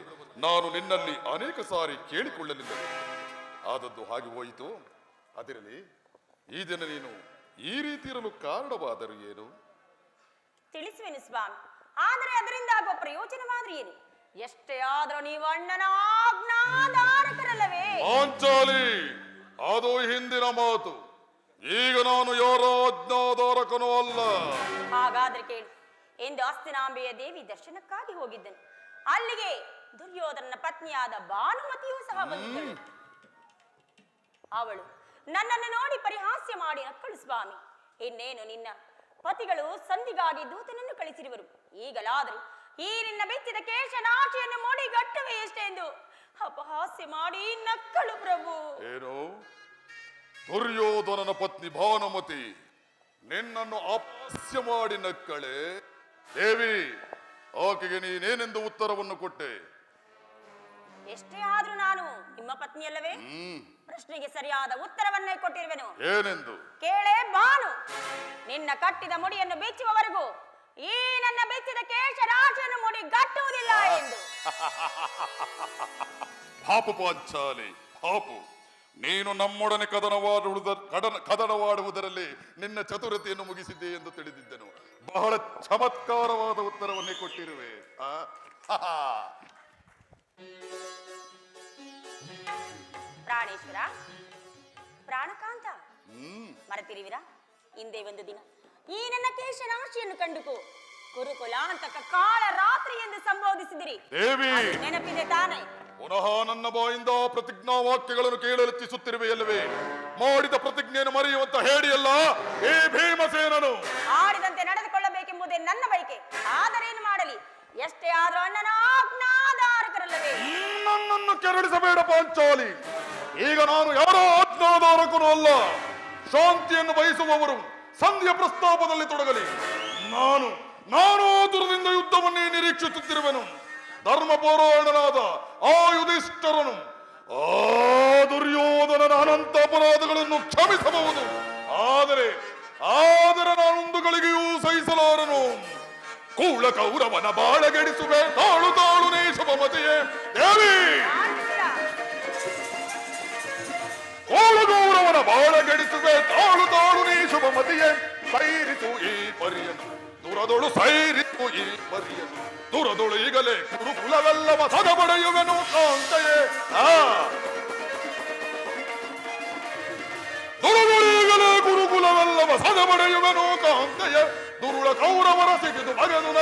ನಾನು ನಿನ್ನಲ್ಲಿ ಅನೇಕ ಸಾರಿ ಕೇಳಿಕೊಳ್ಳಲಿಲ್ಲ. ಆದದ್ದು ಹಾಗೆ ಹೋಯಿತು. ಅದಿರಲಿ, ಈ ದಿನ ನೀನು ಈ ರೀತಿ ಇರಲು ಕಾರಣವಾದರೂ ಏನು? ತಿಳಿಸುವೆನು ಸ್ವಾಮಿ. ಆದರೆ ಅದರಿಂದ ಆಗುವ ಪ್ರಯೋಜನವಾದ್ರೆ ಏನು? ಎಷ್ಟೇ ಆದ್ರೂ ನೀವು ಅಣ್ಣನ ಆಜ್ಞಾಧಾರಕರಲ್ಲವೇ? ಪಾಂಚಾಲಿ, ಅದು ಹಿಂದಿನ ಮಾತು. ಈಗ ನಾನು ಯಾರ ಆಜ್ಞಾಧಾರಕನೂ ಅಲ್ಲ. ಹಾಗಾದ್ರೆ ಕೇಳಿ. ಎಂದು ಹಸ್ತಿನಾಂಬೆಯ ದೇವಿ ದರ್ಶನಕ್ಕಾಗಿ ಹೋಗಿದ್ದನು. ಅಲ್ಲಿಗೆ ದುರ್ಯೋಧನನ ಪತ್ನಿಯಾದ ಭಾನುಮತಿಯೂ ಸಹ ಬಂದಿದ್ದಳು. ಅವಳು ನನ್ನನ್ನು ನೋಡಿ ಪರಿಹಾಸ್ಯ ಮಾಡಿ ನಕ್ಕಳು. ಸ್ವಾಮಿ, ಇನ್ನೇನು ನಿನ್ನ ಪತಿಗಳು ಸಂಧಿಗಾಗಿ ದೂತನನ್ನು ಕಳಿಸಿರುವರು. ಈಗಲಾದರೂ ಈ ನಿನ್ನ ಬೆಚ್ಚಿದ ಕೇಶನಾಚಿಯನ್ನು ಮೋಡಿಗಟ್ಟುವೆ ಎಷ್ಟೆಂದು ಅಪಹಾಸ್ಯ ಮಾಡಿ ನಕ್ಕಳು. ಪ್ರಭು, ಏನು ದುರ್ಯೋಧನನ ಪತ್ನಿ ಭಾನುಮತಿ ನಿನ್ನನ್ನು ಅಪಹಾಸ್ಯ ಮಾಡಿ ನಕ್ಕಳೆ. ದೇವಿ, ಆಕೆಗೆ ನೀನೇನೆಂದು ಉತ್ತರವನ್ನು ಕೊಟ್ಟೆ? ಎಷ್ಟೇ ಆದ್ರೂ ನಾನು ನಿಮ್ಮ ಪತ್ನಿಯಲ್ಲವೇ? ಪ್ರಶ್ನೆಗೆ ಸರಿಯಾದ ಉತ್ತರವನ್ನೇ ಕೊಟ್ಟಿರುವೆನು. ಏನೆಂದು? ಕೇಳೇ ಭಾನು, ನಿನ್ನ ಕಟ್ಟಿದ ಮುಡಿಯನ್ನು ಬಿಚ್ಚುವವರೆಗೂ ಈ ನನ್ನ ಬೆಚ್ಚಿದ ಕೇಶರಾಶಿಯನ್ನು ಮುಡಿ ಗಟ್ಟುವುದಿಲ್ಲ ಎಂದು. ಪಾಪು ಪಾಂಚಾಲಿ, ಪಾಪು. ನೀನು ನಮ್ಮೊಡನೆ ಕದನವಾಡುವುದರಲ್ಲಿ ನಿನ್ನ ಚತುರತೆಯನ್ನು ಮುಗಿಸಿದ್ದೆ ಎಂದು ತಿಳಿದಿದ್ದೆನು. ಬಹಳ ಚಮತ್ಕಾರವಾದ ಉತ್ತರವನ್ನೇ ಕೊಟ್ಟಿರುವೆ. ಪ್ರಾಣೇಶ್ವರ, ಪ್ರಾಣಕಾಂತ, ಮರೆತಿರುವಿರಾ? ಹಿಂದೆ ಒಂದು ದಿನ ಈ ನನ್ನ ಕೇಶರಾಶಿಯನ್ನು ಕಂಡುಕೋ ಕುರುಕುಲಾಂತಕ ಕಾಳ ರಾತ್ರಿ ಎಂದು ಸಂಬೋಧಿಸಿದಿರಿ. ದೇವಿ, ನೆನಪಿದೆ ತಾನೇ? ಪುನಃ ನನ್ನ ಬಾಯಿಂದ ಪ್ರತಿಜ್ಞಾ ವಾಕ್ಯಗಳನ್ನು ಕೇಳಲೆತ್ತಿಸುತ್ತಿರುವೆಯಲ್ಲವೇ? ಮಾಡಿದ ಪ್ರತಿಜ್ಞೆಯನ್ನು ಮರೆಯುವಂತ ಹೇಳಿಯಲ್ಲ ಈ ಭೀಮಸೇನನು. ಆಡಿದಂತೆ ನಡೆದುಕೊಳ್ಳಬೇಕೆಂಬುದೇ ನನ್ನ ಬಯಕೆ. ಆದರೇನು ಮಾಡಲಿ? ಎಷ್ಟೇ ಆದ್ರೂ ಅಣ್ಣನ ಆಜ್ಞಾಧಾರಕರಲ್ಲವೇ? ನನ್ನನ್ನು ಕೆರಳಿಸಬೇಡ ಪಾಂಚಾಲಿ. ಈಗ ನಾನು ಯಾರೋ ಆಜ್ಞಾಧಾರಕನೂ ಅಲ್ಲ. ಶಾಂತಿಯನ್ನು ಬಯಸುವವರು ಸಂಧಿಯ ಪ್ರಸ್ತಾಪದಲ್ಲಿ ತೊಡಗಲಿ. ನಾನು ದುರದಿಂದ ಯುದ್ಧವನ್ನೇ ನಿರೀಕ್ಷಿಸುತ್ತಿರುವೆನು. ಧರ್ಮಪೌರಾಣನಾದ ಆ ಯುಧಿಷ್ಠರನು ಆ ದುರ್ಯೋಧನನ ಅನಂತ ಅಪರಾಧಗಳನ್ನು ಕ್ಷಮಿಸಬಹುದು. ಆದರೆ ನಾನೊಂದು ಗಳಿಗೆಯೂ ಸಹಿಸಲಾರನು. ಕೂಳ ಕೌರವನ ಬಾಳಗೆಡಿಸುವೆ ತಾಳು ತಾಳು ನೀ ಶುಭಮತಿಯೇ. ದೇವಿ, ಕೂಳ ಕೌರವನ ಬಾಳಗೆಡಿಸುವೆ ತಾಳು ತಾಳು ನೀ ಶುಭಮತಿಯೇ. ಸೈರಿಸು ಈ ಪರಿಯನ್ನು ದುರದೊಳು, ಸೈರಿಸು ಈ ಪರಿಯನ್ನು ದುರದೊಳು. ಈಗಲೇ ಗುರುಕುಲವೆಲ್ಲವ ಸದ ಪಡೆಯುವೆನು ಕಾಂತೆಯೇ. ದುರದೊಳೀಗಲೇ ಗುರುಕುಲವೆಲ್ಲವ ಸದ ಪಡೆಯುವೆನು ಕಾಂತೆಯೇ. ದುರುಳ ಕೌರವರ ಸಿಗಿದು ಮಗನುನ,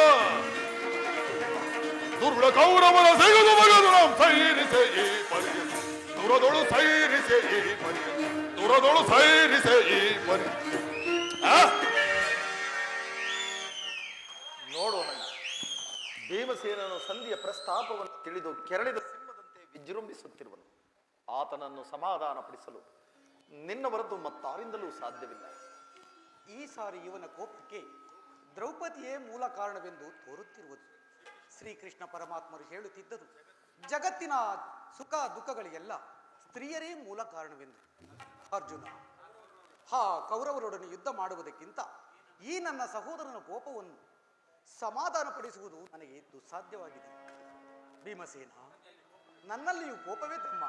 ದುರುಳ ಕೌರವರ ಸಿಗಿದು ಮಗನುನ. ಸೈರಿಸೆ ಈ ಪರಿಯನ್ನು ದುರದೊಳು, ಸೈರಿಸೆ ಈ ಪರಿಯನ್ನು ದುರದೊಳು, ಸೈರಿಸೆ ಈ ಪರಿ. ನೋಡೋಣ. ಭೀಮಸೇನನು ಸಂಧಿಯ ಪ್ರಸ್ತಾಪವನ್ನು ತಿಳಿದು ಕೆರಳಿದ ಸಿಂಹದಂತೆ ವಿಜೃಂಭಿಸುತ್ತಿರುವನು. ಆತನನ್ನು ಸಮಾಧಾನಪಡಿಸಲು ನಿನ್ನ ಹೊರತು ಮತ್ತಾರಿಂದಲೂ ಸಾಧ್ಯವಿಲ್ಲ. ಈ ಸಾರಿ ಇವನ ಕೋಪಕ್ಕೆ ದ್ರೌಪದಿಯೇ ಮೂಲ ಕಾರಣವೆಂದು ತೋರುತ್ತಿರುವುದು. ಶ್ರೀಕೃಷ್ಣ ಪರಮಾತ್ಮರು ಹೇಳುತ್ತಿದ್ದರು, ಜಗತ್ತಿನ ಸುಖ ದುಃಖಗಳಿಗೆಲ್ಲ ಸ್ತ್ರೀಯರೇ ಮೂಲ ಕಾರಣವೆಂದು. ಅರ್ಜುನ, ಕೌರವರೊಡನೆ ಯುದ್ಧ ಮಾಡುವುದಕ್ಕಿಂತ ಈ ನನ್ನ ಸಹೋದರನ ಕೋಪವನ್ನು ಸಮಾಧಾನಪಡಿಸುವುದು ನನಗೆ ದುಸ್ಸಾಧ್ಯವಾಗಿದೆ. ಭೀಮಸೇನ, ನನ್ನಲ್ಲಿಯೂ ಕೋಪವೇ ತಮ್ಮ.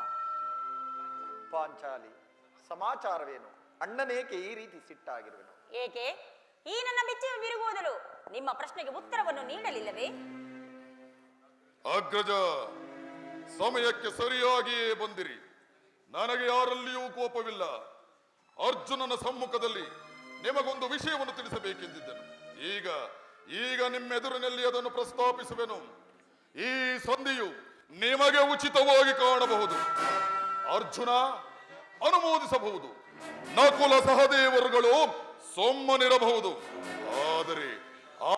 ಪಾಂಚಾಲಿ, ಸಮಾಚಾರವೇನು? ಅಣ್ಣನೇಕೆ ಈ ರೀತಿ ಸಿಟ್ಟಾಗಿರುವೆನು? ಏಕೆ? ಈ ನನ್ನ ಬಿಚ್ಚಿ ಬಿರುಗುವುದಲು ನಿಮ್ಮ ಪ್ರಶ್ನೆಗೆ ಉತ್ತರವನ್ನು ನೀಡಲಿಲ್ಲವೇ? ಅಗ್ರಜ, ಸಮಯಕ್ಕೆ ಸರಿಯಾಗಿಯೇ ಬಂದಿರಿ. ನನಗೆ ಯಾರಲ್ಲಿಯೂ ಕೋಪವಿಲ್ಲ. ಅರ್ಜುನನ ಸಮ್ಮುಖದಲ್ಲಿ ನಿಮಗೊಂದು ವಿಷಯವನ್ನು ತಿಳಿಸಬೇಕೆಂದಿದ್ದನು. ಈಗ ನಿಮ್ಮೆದುರಿನಲ್ಲಿ ಅದನ್ನು ಪ್ರಸ್ತಾಪಿಸುವೆನು. ಈ ಸಂಧಿಯು ನಿಮಗೆ ಉಚಿತವಾಗಿ ಕಾಣಬಹುದು. ಅರ್ಜುನ ಅನುಮೋದಿಸಬಹುದು, ನಕುಲ ಸಹದೇವರುಗಳು ಸೊಮ್ಮನಿರಬಹುದು.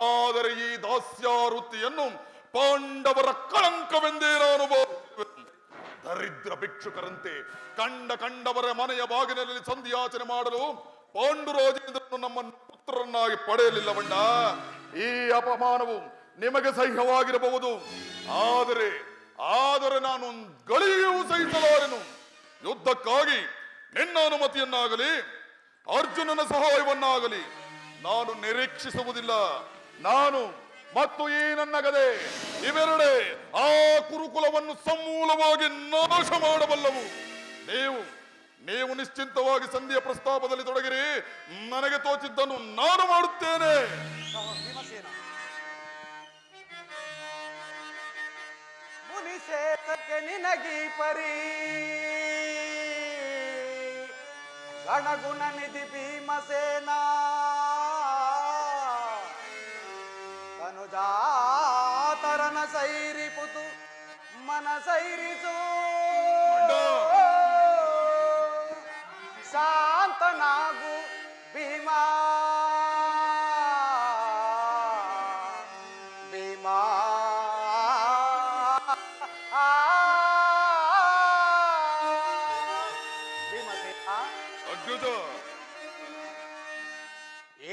ಆದರೆ ಈ ದಾಸ್ಯಾವೃತ್ತಿಯನ್ನು ಪಾಂಡವರ ಕಳಂಕವೆಂದೇ ನಾನು ಭಾವಿಸುವೆನು. ದರಿದ್ರ ಭಿಕ್ಷುಕರಂತೆ ಕಂಡವರ ಮನೆಯ ಬಾಗಿಲಿನಲ್ಲಿ ಸಂಧಿಯಾಚನೆ ಮಾಡಲು ಪಾಂಡುರಾಜೇಂದ್ರನು ನಮ್ಮನ್ನು ಪುತ್ರರನ್ನಾಗಿ ಪಡೆಯಲಿಲ್ಲವಣ್ಣ. ಈ ಅಪಮಾನವು ನಿಮಗೆ ಸಹ್ಯವಾಗಿರಬಹುದು. ಆದರೆ ನಾನು ಗಳಿಯೂ ಸಹಿಸಲಾರೆನು. ಯುದ್ಧಕ್ಕಾಗಿ ನಿನ್ನ ಅನುಮತಿಯನ್ನಾಗಲಿ ಅರ್ಜುನನ ಸಹಾಯವನ್ನಾಗಲಿ ನಾನು ನಿರೀಕ್ಷಿಸುವುದಿಲ್ಲ. ನಾನು ಮತ್ತು ಈ ನನ್ನ ಗದೆ ಇವೆರಡೇ ಆ ಕುರುಕುಲವನ್ನು ಸಮೂಲವಾಗಿ ನಾಶ ಮಾಡಬಲ್ಲವು. ನೀವು ನಿಶ್ಚಿಂತವಾಗಿ ಸಂಧಿಯ ಪ್ರಸ್ತಾಪದಲ್ಲಿ ತೊಡಗಿರಿ. ನನಗೆ ತೋಚಿದ್ದನ್ನು ನಾನು ಮಾಡುತ್ತೇನೆ. ಮುನಿಸೇತಕ್ಕೆ ನಿನಗೀ ಪರಿ ಗಣಗುಣ ನಿಧಿ ಭೀಮಸೇನ ತನುಜಾತರನ ಸೈರಿಪುತು ಮನ ಸೈರಿಸು ಶಾಂತನಾಗು ಭೀಮಾ ಭೀಮಾ ಭೀಮಸೇನ. ಅಗ್ರಜ.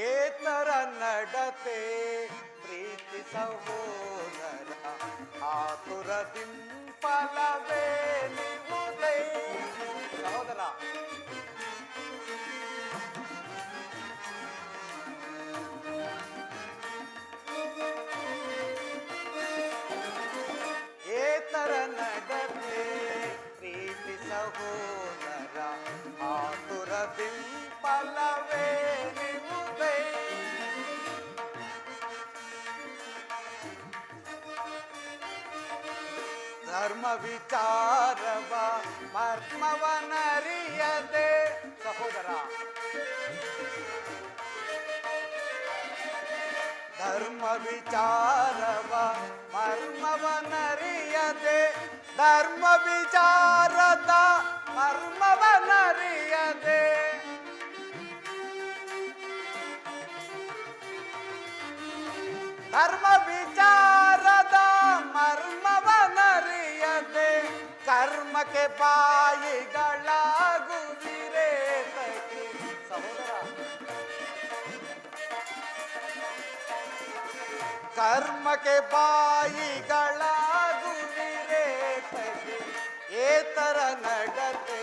ಏತರ ನಡತೆ ಪ್ರೀತಿ ಸಹೋದರ ಆತುರದಿಂಪಲವೇ ನಿವುದೇ ಸಹೋದರ. ಏತರ ನಡತೆ ಪ್ರೀತಿ ಸಹೋದರ ಆತುರದಿಂಪಲವೇ ನಿವುದೇ. ಧರ್ಮ ವಿಚಾರವ ಮರ್ಮವನರಿಯದೆ ಸಹೋದರ. ಧರ್ಮ ವಿಚಾರವ ಮರ್ಮವನರಿಯದೆ ಧರ್ಮ ವಿಚಾರದ ಮರ್ಮವನರಿಯದೆ ಧರ್ಮ ವಿಚಾರದ ಮರ್ಮವನರಿಯದೆ ಕರ್ಮಕ್ಕೆ ಬಾಯಿಗಳಾಗುವಿರೇ ತಗೆ ಸಹೋದರ. ಕರ್ಮಕ್ಕೆ ಬಾಯಿಗಳಾಗುವಿರೇ ತಗೆ ಏತರ ನಡತೆ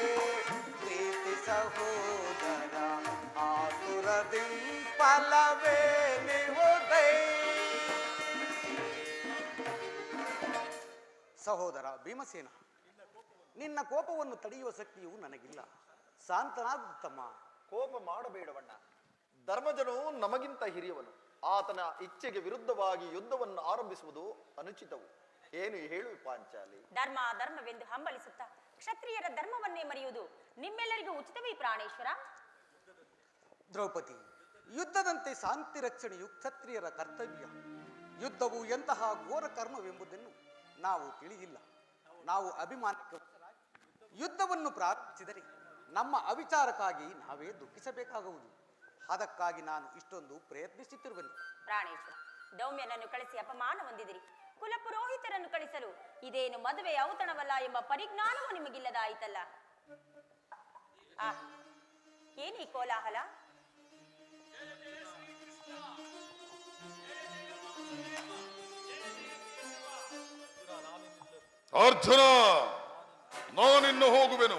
ಪ್ರೀತಿ ಸಹೋದರ ಆತುರದಿಂಪಲವೇ ನಿವುದೇ. ಸಹೋದರ ಭೀಮಸೇನ, ನಿನ್ನ ಕೋಪವನ್ನು ತಡೆಯುವ ಶಕ್ತಿಯು ನನಗಿಲ್ಲ. ಶಾಂತನಾಗುತ್ತಮ್ಮ. ಕೋಪ ಮಾಡಬೇಡವಣ್ಣ. ಧರ್ಮಜನು ನಮಗಿಂತ ಹಿರಿಯವನು. ಆತನ ಇಚ್ಛೆಗೆ ವಿರುದ್ಧವಾಗಿ ಯುದ್ಧವನ್ನು ಆರಂಭಿಸುವುದು ಅನುಚಿತವು. ಏನು ಹೇಳು ಪಾಂಚಾಲಿ? ಧರ್ಮ ಧರ್ಮವೆಂದು ಹಂಬಲಿಸುತ್ತಾ ಕ್ಷತ್ರಿಯರ ಧರ್ಮವನ್ನೇ ಮರೆಯುವುದು ನಿಮ್ಮೆಲ್ಲರಿಗೂ ಉಚಿತವೇ ಪ್ರಾಣೇಶ್ವರ? ದ್ರೌಪದಿ, ಯುದ್ಧದಂತೆ ಶಾಂತಿ ರಕ್ಷಣೆಯು ಕ್ಷತ್ರಿಯರ ಕರ್ತವ್ಯ. ಯುದ್ಧವು ಎಂತಹ ಘೋರ ಕರ್ಮವೆಂಬುದನ್ನು ನಾವು ತಿಳಿದಿಲ್ಲ. ನಾವು ಅಭಿಮಾನಕ್ಕೆ ಯುದ್ಧವನ್ನು ಪ್ರಾರಂಭಿಸಿದರೆ ನಮ್ಮ ಅವಿಚಾರಕ್ಕಾಗಿ ನಾವೇ ದುಃಖಿಸಬೇಕಾಗುವುದು. ಅದಕ್ಕಾಗಿ ನಾನು ಇಷ್ಟೊಂದು ಪ್ರಯತ್ನಿಸುತ್ತಿರುವೆನು. ಪ್ರಾಣೇಶ್ವರ, ದೌಮ್ಯನನ್ನು ಕಳಿಸಿ ಅಪಮಾನ ಹೊಂದಿದಿರಿ. ಕುಲಪುರೋಹಿತರನ್ನು ಕಳಿಸಲು ಇದೇನು ಮದುವೆ ಔತಣವಲ್ಲ ಎಂಬ ಪರಿಜ್ಞಾನವೂ ನಿಮಗಿಲ್ಲದಾಯಿತಲ್ಲ. ಏನೀ ಕೋಲಾಹಲ? ಅರ್ಜುನ, ನಾನಿನ್ನು ಹೋಗುವೆನು.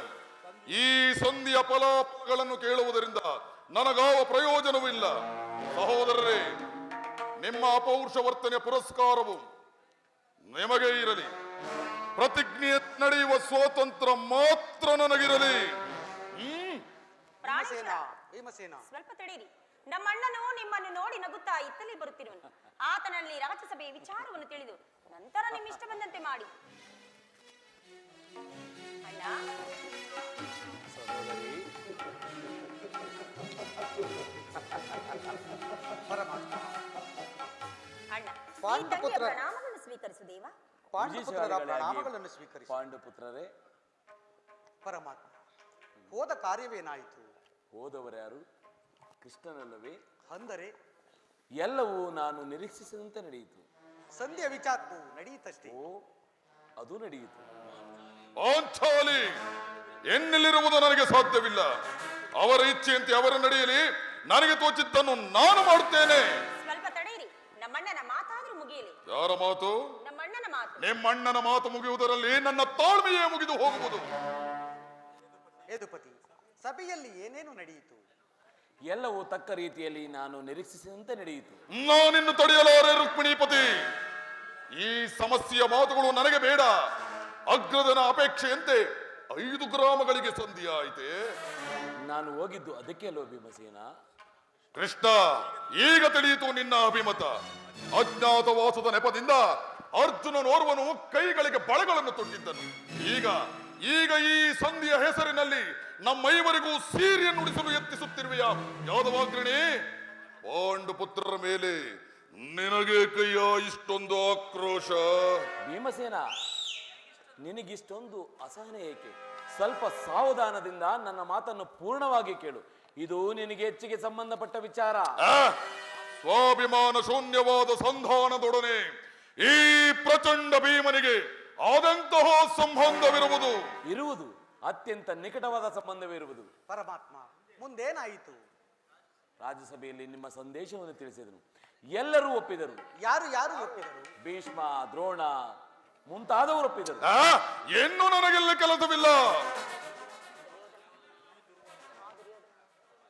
ಈ ಸಂಧಿಯ ಫಲಾಫಲಗಳನ್ನು ಕೇಳುವುದರಿಂದ ನನಗಾವ ಪ್ರಯೋಜನವೂ ಇಲ್ಲ. ಸಹೋದರರೇ, ನಿಮ್ಮ ಅಪೌರುಷ ವರ್ತನೆ ಪುರಸ್ಕಾರವು ನಿಮಗೆ ಇರಲಿ. ಪ್ರತಿಜ್ಞೆ ನಡೆಯುವ ಸ್ವಾತಂತ್ರ್ಯ ಮಾತ್ರ ನನಗಿರಲಿ. ಭೀಮಸೇನ, ಸ್ವಲ್ಪ ತಡೀರಿ. ನಮ್ಮಣ್ಣನು ನಿಮ್ಮನ್ನು ನೋಡಿ ನಗುತ್ತಾ ಇತ್ತಲೇ ಬರುತ್ತಿರುವನು. ಆತನಲ್ಲಿ ರಾಜ್ಯಸಭೆಯ ವಿಚಾರವನ್ನು ತಿಳಿದು ನಂತರ ನಿಮ್ಮಿಷ್ಟ ಬಂದಂತೆ ಮಾಡಿ. ಅಣ್ಣ, ಅಣ್ಣ, ಈ ತಂಗಿಯ ಪ್ರಣಾಮಗಳನ್ನು ಸ್ವೀಕರಿಸು ದೇವ. ಪಾಂಡುಪುತ್ರರ ಪ್ರಣಾಮಗಳನ್ನು ಸ್ವೀಕರಿಸಿ. ಪಾಂಡುಪುತ್ರರೇ, ಪರಮಾತ್ಮ, ಹೋದ ಕಾರ್ಯವೇನಾಯಿತು? ಹೋದವರ್ಯಾರು? ಕೃಷ್ಣನಲ್ಲವೇ? ಅಂದರೆ ಎಲ್ಲವೂ ನಾನು ನಿರೀಕ್ಷಿಸಿದಂತೆ ನಡೆಯಿತು. ಸಂಧ್ಯಾ ವಿಚಾರವು ನಡೆಯಿತಷ್ಟೇ. ಓ, ಅದು ನಡೆಯಿತು. ಪಾಂಚಾಲಿ, ಎನ್ನಲ್ಲಿರುವುದು ನನಗೆ ಸಾಧ್ಯವಿಲ್ಲ. ಅವರ ಇಚ್ಛೆಯಂತೆ ಅವರ ನಡೆಯಲಿ. ನನಗೆ ತೋಚಿದ್ದನ್ನು ನಾನು ಮಾಡುತ್ತೇನೆ. ಸ್ವಲ್ಪ ತಡೆಯಿರಿ. ನಮ್ಮಣ್ಣನ ಮಾತಾದ್ರೂ ಮುಗಿಯಲಿ. ಯಾರ ಮಾತು? ನಮ್ಮಣ್ಣನ ಮಾತು. ನಿಮ್ಮಣ್ಣನ ಮಾತು ಮುಗಿಯುವುದರಲ್ಲಿ ನನ್ನ ತಾಳ್ಮೆಯೇ ಮುಗಿದು ಹೋಗುವುದು. ಯದುಪತಿ, ಸಭೆಯಲ್ಲಿ ಏನೇನು ನಡೆಯಿತು? ಎಲ್ಲವೂ ತಕ್ಕ ರೀತಿಯಲ್ಲಿ ನಾನು ನಿರೀಕ್ಷಿಸಿದಂತೆ ನಡೆಯಿತು. ನಾನಿನ್ನು ತಡೆಯಲಾರೆ ರುಕ್ಮಿಣೀಪತಿ. ಈ ಸಮಸ್ಯೆಯ ಮಾತುಗಳು ನನಗೆ ಬೇಡ. ಅಗ್ರದನ ಅಪೇಕ್ಷೆಯಂತೆ 5 ಗ್ರಾಮಗಳಿಗೆ ಸಂಧಿಯಾಯಿತೆ. ನಾನು ಹೋಗಿದ್ದು ಅದಕ್ಕೆ ಅಲ್ಲೋ ಭೀಮಸೇನ. ಕೃಷ್ಣ, ಈಗ ತಿಳಿಯಿತು ನಿನ್ನ ಅಭಿಮತ. ಅಜ್ಞಾತವಾಸದ ನೆಪದಿಂದ ಅರ್ಜುನನೋರ್ವನು ಕೈಗಳಿಗೆ ಬಳೆಗಳನ್ನು ತೊಟ್ಟಿದ್ದನು. ಈಗ ಈ ಸಂಧಿಯ ಹೆಸರಿನಲ್ಲಿ ನಮ್ಮೈವರಿಗೂ ಸೀರೆಯನ್ನು ಉಡಿಸಲು ಯತ್ನಿಸುತ್ತಿರುವೆಯಾ ಯಾದವಾಗ್ರಣಿ? ಪಾಂಡುಪುತ್ರರ ಮೇಲೆ ನಿನಗೆ ಕೈಯ ಇಷ್ಟೊಂದು ಆಕ್ರೋಶ? ಭೀಮಸೇನ, ನಿನಗಿಷ್ಟೊಂದು ಅಸಹನೆ ಏಕೆ? ಸ್ವಲ್ಪ ಸಾವಧಾನದಿಂದ ನನ್ನ ಮಾತನ್ನು ಪೂರ್ಣವಾಗಿ ಕೇಳು. ಇದು ನಿನಗೆ ಹೆಚ್ಚಿಗೆ ಸಂಬಂಧಪಟ್ಟ ವಿಚಾರ. ಸ್ವಾಭಿಮಾನ ಶೂನ್ಯವಾದ ಸಂಧಾನದೊಡನೆ ಈ ಪ್ರಚಂಡ ಭೀಮನಿಗೆ ಆದಂತಹ ಸಂಬಂಧವಿರುವುದು ಅತ್ಯಂತ ನಿಕಟವಾದ ಸಂಬಂಧವಿರುವುದು. ಪರಮಾತ್ಮ, ಮುಂದೇನಾಯಿತು? ರಾಜ್ಯಸಭೆಯಲ್ಲಿ ನಿಮ್ಮ ಸಂದೇಶವನ್ನು ತಿಳಿಸಿದನು. ಎಲ್ಲರೂ ಒಪ್ಪಿದರು. ಯಾರು ಯಾರು ಒಪ್ಪಿದರು? ಭೀಷ್ಮ, ದ್ರೋಣ ಮುಂತಾದವರು ಒಪ್ಪಿದರು. ಇನ್ನೂ ನನಗೆಲ್ಲ ಕೆಲಸವಿಲ್ಲ.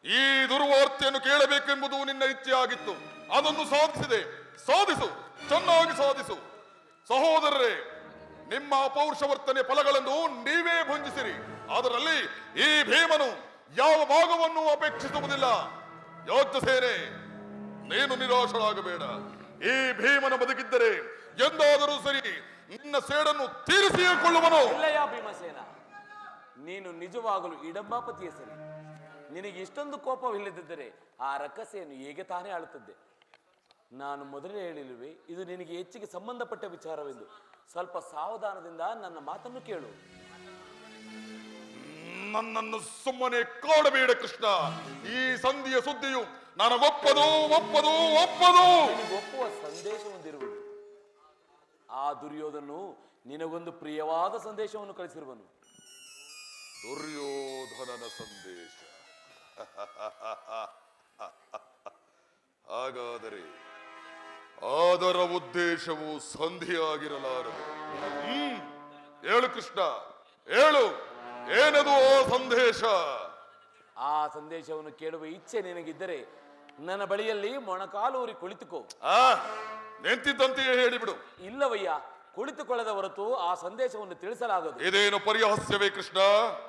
ಈ ದುರ್ವಾರ್ತೆಯನ್ನು ಕೇಳಬೇಕೆಂಬುದು ನಿನ್ನ ಇಚ್ಛೆಯಾಗಿತ್ತು. ಅದನ್ನು ಸಾಧಿಸಿದೆ. ಸಾಧಿಸು, ಚೆನ್ನಾಗಿ ಸಾಧಿಸು. ಸಹೋದರರೇ, ನಿಮ್ಮ ಅಪೌರುಷವರ್ತನೆ ಫಲಗಳನ್ನು ನೀವೇ ಭುಂಜಿಸಿರಿ. ಅದರಲ್ಲಿ ಈ ಭೀಮನು ಯಾವ ಭಾಗವನ್ನು ಅಪೇಕ್ಷಿಸುವುದಿಲ್ಲ. ಯೋಗ್ಯ ಸೇನೆ, ನೀನು ನಿರಾಶರಾಗಬೇಡ. ಈ ಭೀಮನ ಬದುಕಿದ್ದರೆ ಎಂದಾದರೂ ಸರಿ ನಿನ್ನ ಸೇಡನ್ನು ತೀರಿಸಿಯೇ ಕೊಳ್ಳುವನು. ಇಲ್ಲಯ್ಯ ಭೀಮಸೇನ, ನೀನು ನಿಜವಾಗಲು ಇಡಂಬಾಪತಿಯ ಸರಿ. ನಿನಗೆ ಇಷ್ಟೊಂದು ಕೋಪವಿಲ್ಲದಿದ್ದರೆ ಆ ರಕ್ಕಸೆಯನ್ನು ಹೇಗೆ ತಾನೇ ಆಳುತ್ತದೆ? ನಾನು ಮೊದಲೇ ಹೇಳಿರುವೆ, ಇದು ನಿನಗೆ ಹೆಚ್ಚಿಗೆ ಸಂಬಂಧಪಟ್ಟ ವಿಚಾರವೆಂದು. ಸ್ವಲ್ಪ ಸಾವಧಾನದಿಂದ ನನ್ನ ಮಾತನ್ನು ಕೇಳು. ನನ್ನನ್ನು ಸುಮ್ಮನೆ ಕಾಡಬೇಡ ಕೃಷ್ಣ. ಈ ಸಂಧಿಯ ಸುದ್ದಿಯು ನನಗೊಪ್ಪದು ಒಪ್ಪದು ಒಪ್ಪದು. ಒಪ್ಪುವ ಸಂದೇಶ ಹೊಂದಿರುವುದು. ಆ ದುರ್ಯೋಧನು ನಿನಗೊಂದು ಪ್ರಿಯವಾದ ಸಂದೇಶವನ್ನು ಕಳಿಸಿರುವನು. ದುರ್ಯೋಧನನ ಸಂದೇಶ. ಹಾಗಾದರೆ ಅದರ ಉದ್ದೇಶವು ಸಂಧಿಯಾಗಿರಲಾರದು. ಹೇಳು ಕೃಷ್ಣ, ಹೇಳು, ಏನದು ಆ ಸಂದೇಶ? ಆ ಸಂದೇಶವನ್ನು ಕೇಳುವ ಇಚ್ಛೆ ನಿನಗಿದ್ದರೆ ನನ್ನ ಬಳಿಯಲ್ಲಿ ಮೊಣಕಾಲೂರಿ ಕುಳಿತುಕೋ. ನಿಂತಿದ್ದಂತೆಯೇ ಹೇಳಿಬಿಡು. ಇಲ್ಲವಯ್ಯ, ಕುಳಿತುಕೊಳ್ಳದ ಹೊರತು ಆ ಸಂದೇಶವನ್ನು ತಿಳಿಸಲಾಗದು. ಇದೇನು ಪರಿಹಾಸ್ಯವೇ ಕೃಷ್ಣ?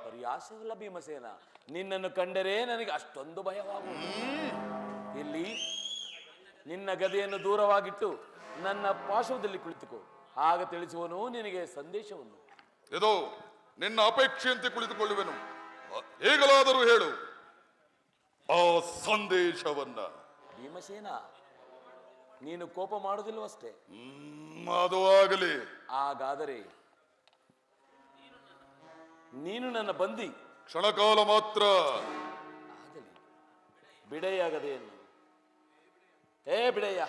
ಪರಿಹಾಸವಲ್ಲ ಭೀಮಸೇನ, ನಿನ್ನನ್ನು ಕಂಡರೆ ನನಗೆ ಅಷ್ಟೊಂದು ಭಯವಾಗುವುದು. ಇಲ್ಲಿ ನಿನ್ನ ಗದೆಯನ್ನು ದೂರವಾಗಿಟ್ಟು ನನ್ನ ಪಾರ್ಶ್ವದಲ್ಲಿ ಕುಳಿತುಕೋ. ಆಗ ತಿಳಿಸುವನು ನಿನಗೆ ಸಂದೇಶವನ್ನು. ಇದು ನಿನ್ನ ಅಪೇಕ್ಷೆಯಂತೆ ಕುಳಿತುಕೊಳ್ಳುವೆನು. ಹೇಗಲಾದರೂ ಹೇಳು ಆ ಸಂದೇಶವನ್ನ. ಭೀಮಸೇನ, ನೀನು ಕೋಪ ಮಾಡುವುದಿಲ್ಲವಷ್ಟೇ. ಅದು ಆಗಲಿ. ಹಾಗಾದರೆ ನೀನು ನನ್ನ ಬಂದಿ. ಕ್ಷಣಕಾಲ ಮಾತ್ರ. ಆಗಲಿ, ಬಿಡೆಯ ಗದೆಯನ್ನು. ಬಿಡೆಯ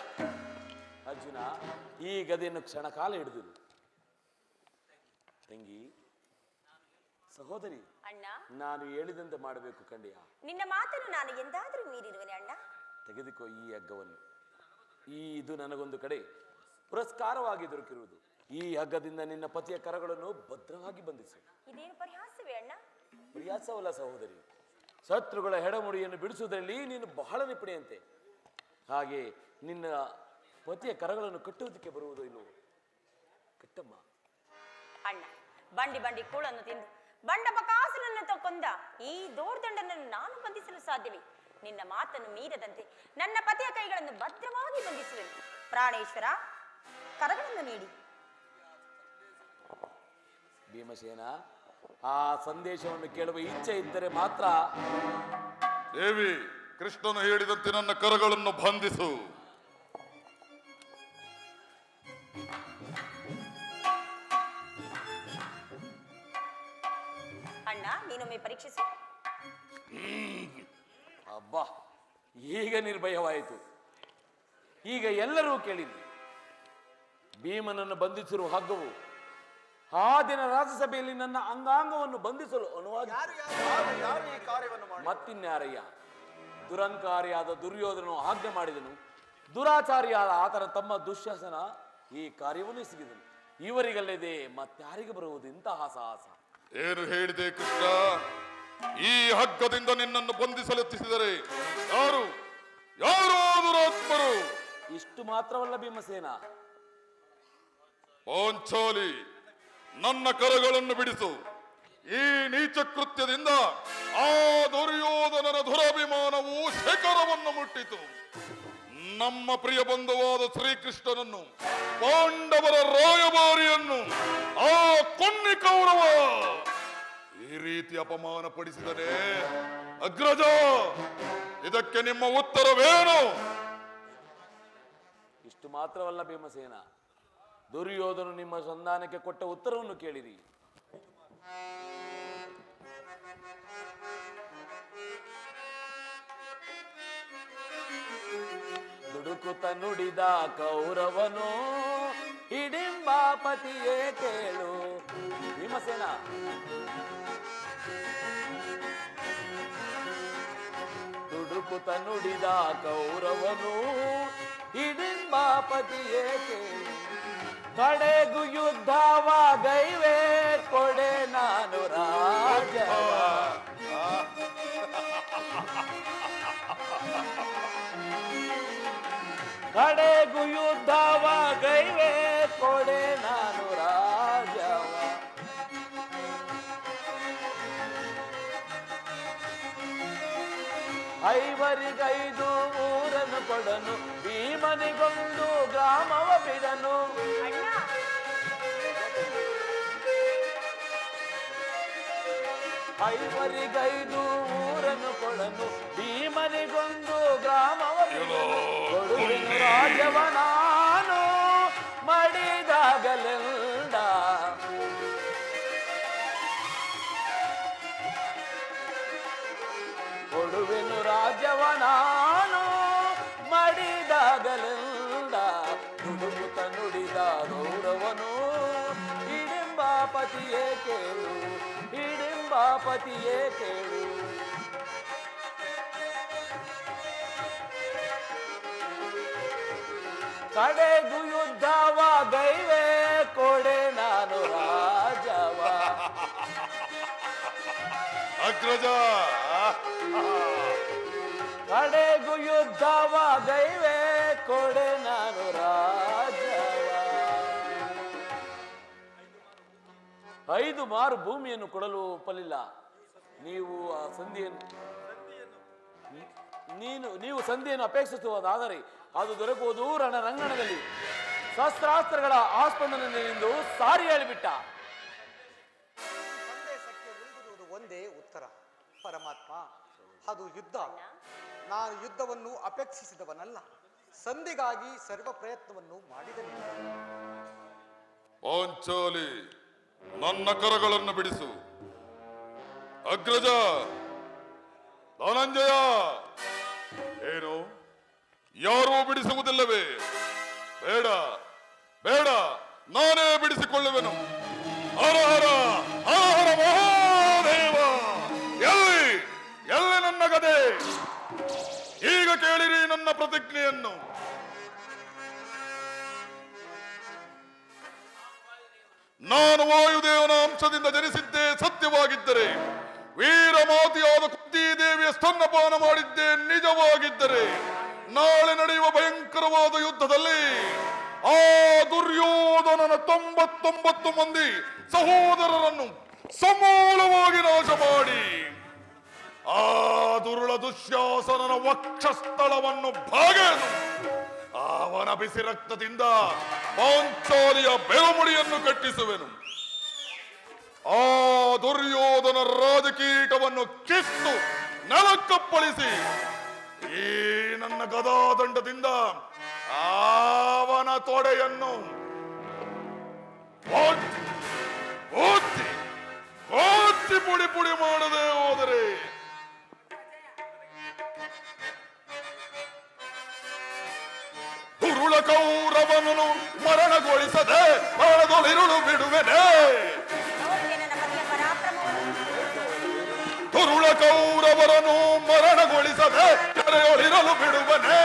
ಅರ್ಜುನ, ಈ ಗದೆಯನ್ನು ಕ್ಷಣಕಾಲ ಹಿಡಿದಿರು. ತಂಗಿ, ಸಹೋದರಿ, ಅಣ್ಣ, ನಾನು ಹೇಳಿದಂತೆ ಮಾಡಬೇಕು ಕಂಡಿಯ. ನಿನ್ನ ಮಾತನ್ನು ನಾನು ಎಂದಾದರೂ ಮೀರಿರುವೆನೆ ಅಣ್ಣ. ತೆಗೆದುಕೋ ಈ ಹಗ್ಗವನ್ನು. ಇದು ನನಗೊಂದು ಕಡೆ ಪುರಸ್ಕಾರವಾಗಿ ದೊರಕಿರುವುದು. ಈ ಹಗ್ಗದಿಂದ ನಿನ್ನ ಪತಿಯ ಕರಗಳನ್ನು ಭದ್ರವಾಗಿ ಬಂಧಿಸು. ಇದೇನು ಪರಿಹಾಸವೇ ಅಣ್ಣ? ಪರಿಹಾಸವಲ್ಲ ಸಹೋದರಿ, ಶತ್ರುಗಳ ಹೆಡಮುಡಿಯನ್ನು ಬಿಡಿಸುವುದರಲ್ಲಿ ನೀನು ಬಹಳ ನಿಪುಣೆಯಂತೆ. ಹಾಗೆ ನಿನ್ನ ಪತಿಯ ಕರಗಳನ್ನು ಕಟ್ಟುವುದಕ್ಕೆ ಬರುವುದೋ ಇಲ್ಲವೋ? ಕಟ್ಟಮ್ಮ. ಅಣ್ಣ, ಬಂಡಿ ಬಂಡಿ ಕೂಳನ್ನು ತಿಂದು ಬಂಡ ಬಕಾಸುರನ್ನು ಕೊಂದ ಈ ದೋರ್ದಂಡನನ್ನು ನಾನು ಬಂಧಿಸಲು ಸಾಧ್ಯವೇ? ನಿನ್ನ ಮಾತನ್ನು ಮೀರದಂತೆ ನನ್ನ ಪತಿಯ ಕೈಗಳನ್ನು ಭದ್ರವಾಗಿ ಬಂಧಿಸುವೆನು. ಪ್ರಾಣೇಶ್ವರ, ಕರಗಳನ್ನು ನೀಡಿ. ಭೀಮಸೇನ, ಆ ಸಂದೇಶವನ್ನು ಕೇಳುವ ಇಚ್ಛೆ ಇದ್ದರೆ ಮಾತ್ರ. ದೇವಿ, ಕೃಷ್ಣನು ಹೇಳಿದಂತೆ ನನ್ನ ಕರಗಳನ್ನು ಬಂಧಿಸು. ಅಣ್ಣ, ನೀನೊಮ್ಮೆ ಪರೀಕ್ಷಿಸು. ಅಬ್ಬಾ, ಈಗ ನಿರ್ಭಯವಾಯಿತು. ಈಗ ಎಲ್ಲರೂ ಕೇಳಿದ್ರು. ಭೀಮನನ್ನು ಬಂಧಿಸಿರುವ ಹಗ್ಗವು ಆ ದಿನ ರಾಜ್ಯಸಭೆಯಲ್ಲಿ ನನ್ನ ಅಂಗಾಂಗವನ್ನು ಬಂಧಿಸಲು ಅನುವಾಗಿ ಮತ್ತಿನ್ಯಾರಯ್ಯ? ದುರಂಕಾರಿಯಾದ ದುರ್ಯೋಧನನು ಆಜ್ಞೆ ಮಾಡಿದನು. ದುರಾಚಾರಿಯಾದ ಆತನ ತಮ್ಮ ದುಶ್ಯಾಸನ ಈ ಕಾರ್ಯವನ್ನು ಎಸಗಿದನು. ಇವರಿಗಲ್ಲದೆ ಮತ್ತಾರಿಗೆ ಬರುವುದು ಇಂತಹ ಸಾಹಸ? ಏನು ಹೇಳಿದೆ ಕೃಷ್ಣ? ಈ ಹಗ್ಗದಿಂದ ನಿನ್ನನ್ನು ಬಂಧಿಸಲೆತ್ತಿಸಿದರೆ ಯಾರು ಯಾರು ದುರಾತ್ಮರು? ಇಷ್ಟು ಮಾತ್ರವಲ್ಲ ಭೀಮಸೇನ, ಪಾಂಚಾಲಿ, ನನ್ನ ಕರಗಳನ್ನು ಬಿಡಿಸು. ಈ ನೀಚ ಕೃತ್ಯದಿಂದ ಆ ದುರ್ಯೋಧನನ ದುರಭಿಮಾನವು ಶಿಖರವನ್ನು ಮುಟ್ಟಿತು. ನಮ್ಮ ಪ್ರಿಯ ಬಂಧುವಾದ ಶ್ರೀಕೃಷ್ಣನನ್ನು, ಪಾಂಡವರ ರಾಯಭಾರಿಯನ್ನು, ಆ ಕೊನ್ನಿ ಕೌರವ ಈ ರೀತಿ ಅಪಮಾನ ಪಡಿಸಿದನೆ. ಅಗ್ರಜ, ಇದಕ್ಕೆ ನಿಮ್ಮ ಉತ್ತರವೇನು? ಇಷ್ಟು ಮಾತ್ರವಲ್ಲ ಭೀಮಸೇನ, ದುರ್ಯೋಧನು ನಿಮ್ಮ ಸಂಧಾನಕ್ಕೆ ಕೊಟ್ಟ ಉತ್ತರವನ್ನು ಕೇಳಿರಿ. ದುಡುಕುತ ನುಡಿದ ಕೌರವನು ಹಿಡಿಂಬಾಪತಿಯೇ ಕೇಳು. ಭೀಮಸೇನ, ದುಡುಕುತ ನುಡಿದ ಕೌರವನು ಹಿಡಿಂಬಾಪತಿಯೇ ಕೇಳು. ಕಡೆಗೂ ಯುದ್ಧವಾಗೈವೆ ಕೊಡೆ ನಾನು ರಾಜವ. ಕಡೆಗೂ ಯುದ್ಧವಾಗೈವೆ ಕೊಡೆ ನಾನು ರಾಜವ. ಐವರಿಗೈದು ಊರನ್ನು ಕೊಡನು, ಭೀಮನಿಗೊಂದು ಗ್ರಾಮವ ಬಿಡನು. ಐವರಿಗೈದು ಊರನ್ನು ಕೊಡನು, ಭೀಮನಿಗೊಂದು ಗ್ರಾಮವ ಬಿಡನು. ಕೊಡುವೆನು ರಾಜವ ನಾನು ಮಡಿದಾಗಲೆಲ್ಲ. ಕೊಡುವೆನು ರಾಜವ ನಾನು ಮಡಿದಾಗಲೆಲ್ಲ. ನುಡುಗುತ್ತ ನುಡಿದ ಗೌರವನು ಹಿಡಿಂಬಾಪತಿಯೇ ಕೇಳು, ಹಿಡಿಂಬಾಪತಿಯೇ ಕೇಳು. ಕಡೆಗೂ ಯುದ್ಧವಾಗೈವೆ ಕೊಡೆ ನಾನು ರಾಜವ. ಅಗ್ರಜ, ಕಡೆಗೂ ಯುದ್ಧವಾಗೈವೆ ಕೊಡೆ ನಾನು ರಾಜವ. 5 ಮಾರು ಭೂಮಿಯನ್ನು ಕೊಡಲು ಒಪ್ಪಲಿಲ್ಲ. ನೀವು ಆ ಸಂಧಿಯನ್ನು ನೀವು ಸಂಧಿಯನ್ನು ಅಪೇಕ್ಷಿಸುವುದಾದರೆ ಅದು ದೊರಕುವುದು ರಣರಂಗಣದಲ್ಲಿ. ಶಸ್ತ್ರಾಸ್ತ್ರಗಳ ಆಸ್ಪಂದನೆಂದು ಸಾರಿ ಹೇಳಿಬಿಟ್ಟ. ಸಂದೇಶಕ್ಕೆ ಉಳಿದಿರುವುದು ಒಂದೇ ಉತ್ತರ. ಪರಮಾತ್ಮ, ಅದು ಯುದ್ಧ. ನಾನು ಯುದ್ಧವನ್ನು ಅಪೇಕ್ಷಿಸಿದವನಲ್ಲ, ಸಂಧಿಗಾಗಿ ಸರ್ವ ಪ್ರಯತ್ನವನ್ನು ಮಾಡಿದನು. ಪಾಂಚಾಲಿ, ನನ್ನ ಕರಗಳನ್ನು ಬಿಡಿಸು. ಅಗ್ರಜ, ಧನಂಜಯ, ಏನು ಯಾರೂ ಬಿಡಿಸುವುದಿಲ್ಲವೇ? ಬೇಡ ಬೇಡ, ನಾನೇ ಬಿಡಿಸಿಕೊಳ್ಳುವೆನು. ಹರ ಹರ ಹರ ಹರ ಮಹಾದೇವ. ಎಲ್ಲಿ ನನ್ನ ಗದೆ? ಈಗ ಕೇಳಿರಿ ನನ್ನ ಪ್ರತಿಜ್ಞೆಯನ್ನು. ನಾನು ವಾಯುದೇವನ ಅಂಶದಿಂದ ಜನಿಸಿದ್ದೇ ಸತ್ಯವಾಗಿದ್ದರೆ, ವೀರಮಾತೆಯಾದ ಕುಂತಿದೇವಿಯ ಸ್ತನ್ಯಪಾನ ಮಾಡಿದ್ದೇ ನಿಜವಾಗಿದ್ದರೆ, ನಾಳೆ ನಡೆಯುವ ಭಯಂಕರವಾದ ಯುದ್ಧದಲ್ಲಿ ಆ ದುರ್ಯೋಧನನ 99 ಮಂದಿ ಸಹೋದರರನ್ನು ಸಮೂಲವಾಗಿ ನಾಶ ಮಾಡಿ ಆ ದುರುಳ ದುಶ್ಯಾಸನನ ವಕ್ಷಸ್ಥಳವನ್ನು ಭಾಗೆನು. ಅವನ ಬಿಸಿ ರಕ್ತದಿಂದ ಪಾಂಚಾಲಿಯ ಬೆಳಮುಡಿಯನ್ನು ಕಟ್ಟಿಸುವೆನು. ಆ ದುರ್ಯೋಧನ ರಾಜಕೀಟವನ್ನು ಕಿತ್ತು ನೆಲಕ್ಕಪ್ಪಳಿಸಿ ಈ ನನ್ನ ಗದಾದಂಡದಿಂದ ಅವನ ತೊಡೆಯನ್ನು ಓದಿ ಪುಡಿ ಪುಡಿ ಮಾಡದೆ ಹೋದರೆ ದುರುಳ ಕೌರವನನ್ನು ಮರಣಗೊಳಿಸದೆ ಮರಣದೊಳಿರುಳು ಬಿಡುವೆನೆ. ದುರುಳ ಕೌರವರನ್ನು ಮರಣಗೊಳಿಸದೆ ಕೆರೆಯೊಳಿರಲು ಬಿಡುವನೆ.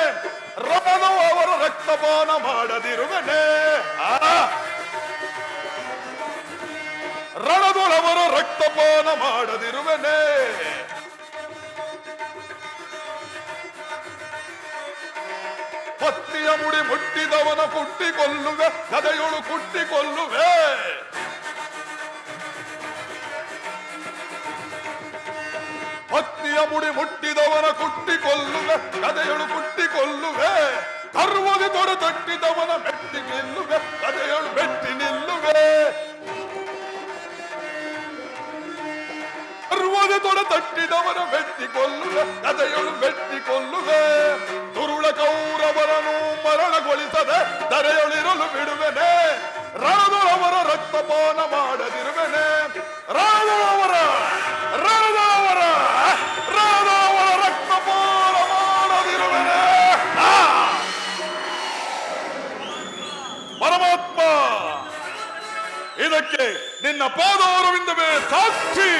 ರಾಮನು ಅವರ ರಕ್ತಪಾನ ಮಾಡದಿರುವನೆ. ರಣದೊಳವರ ರಕ್ತಪಾನ ಮಾಡದಿರುವನೆ. ಪತ್ತಿಯ ಮುಡಿ ಮುಟ್ಟಿದವನ ಕುಟ್ಟಿಕೊಳ್ಳುವೆ, ಗದೆಯೊಳು ಕುಟ್ಟಿಕೊಳ್ಳುವೆ. ಪತ್ನಿಯ ಮುಡಿ ಮುಟ್ಟಿದವನ ಕುಟ್ಟಿಕೊಳ್ಳುವೆ, ಗದೆಯೊಳು ಕುಟ್ಟಿಕೊಳ್ಳುವೆ. ಕರ್ವದೆ ತೊಡೆ ತಟ್ಟಿದವನ ಮೆಟ್ಟಿ ನಿಲ್ಲುವೆ, ಗದೆಯೊಳು ಮೆಟ್ಟಿ ನಿಲ್ಲುವೆ. ಕರ್ವದೆ ತೊಡೆ ತಟ್ಟಿದವನ ಮೆಟ್ಟಿಕೊಳ್ಳುವೆ, ಗದೆಯೊಳು ಮೆಟ್ಟಿಕೊಳ್ಳುವೆ. ದುರುಳ ಕೌರವರನ್ನು ಮರಣಗೊಳಿಸದೆ ಧರೆಯೊಳಿರಲು ಬಿಡುವೆನೆ. ರಣದೊಳವರ ರಕ್ತಪಾನ ಮಾಡದಿರುವೆನೆ. ರಣದೊಳವರ ರಕ್ತಪಾನ ಮಾಡದಿರುವೆನೆ. ಪರಮಾತ್ಮ, ಇದಕ್ಕೆ ನಿನ್ನ ಪಾದಾರವಿಂದವೇ ಸಾಕ್ಷಿ.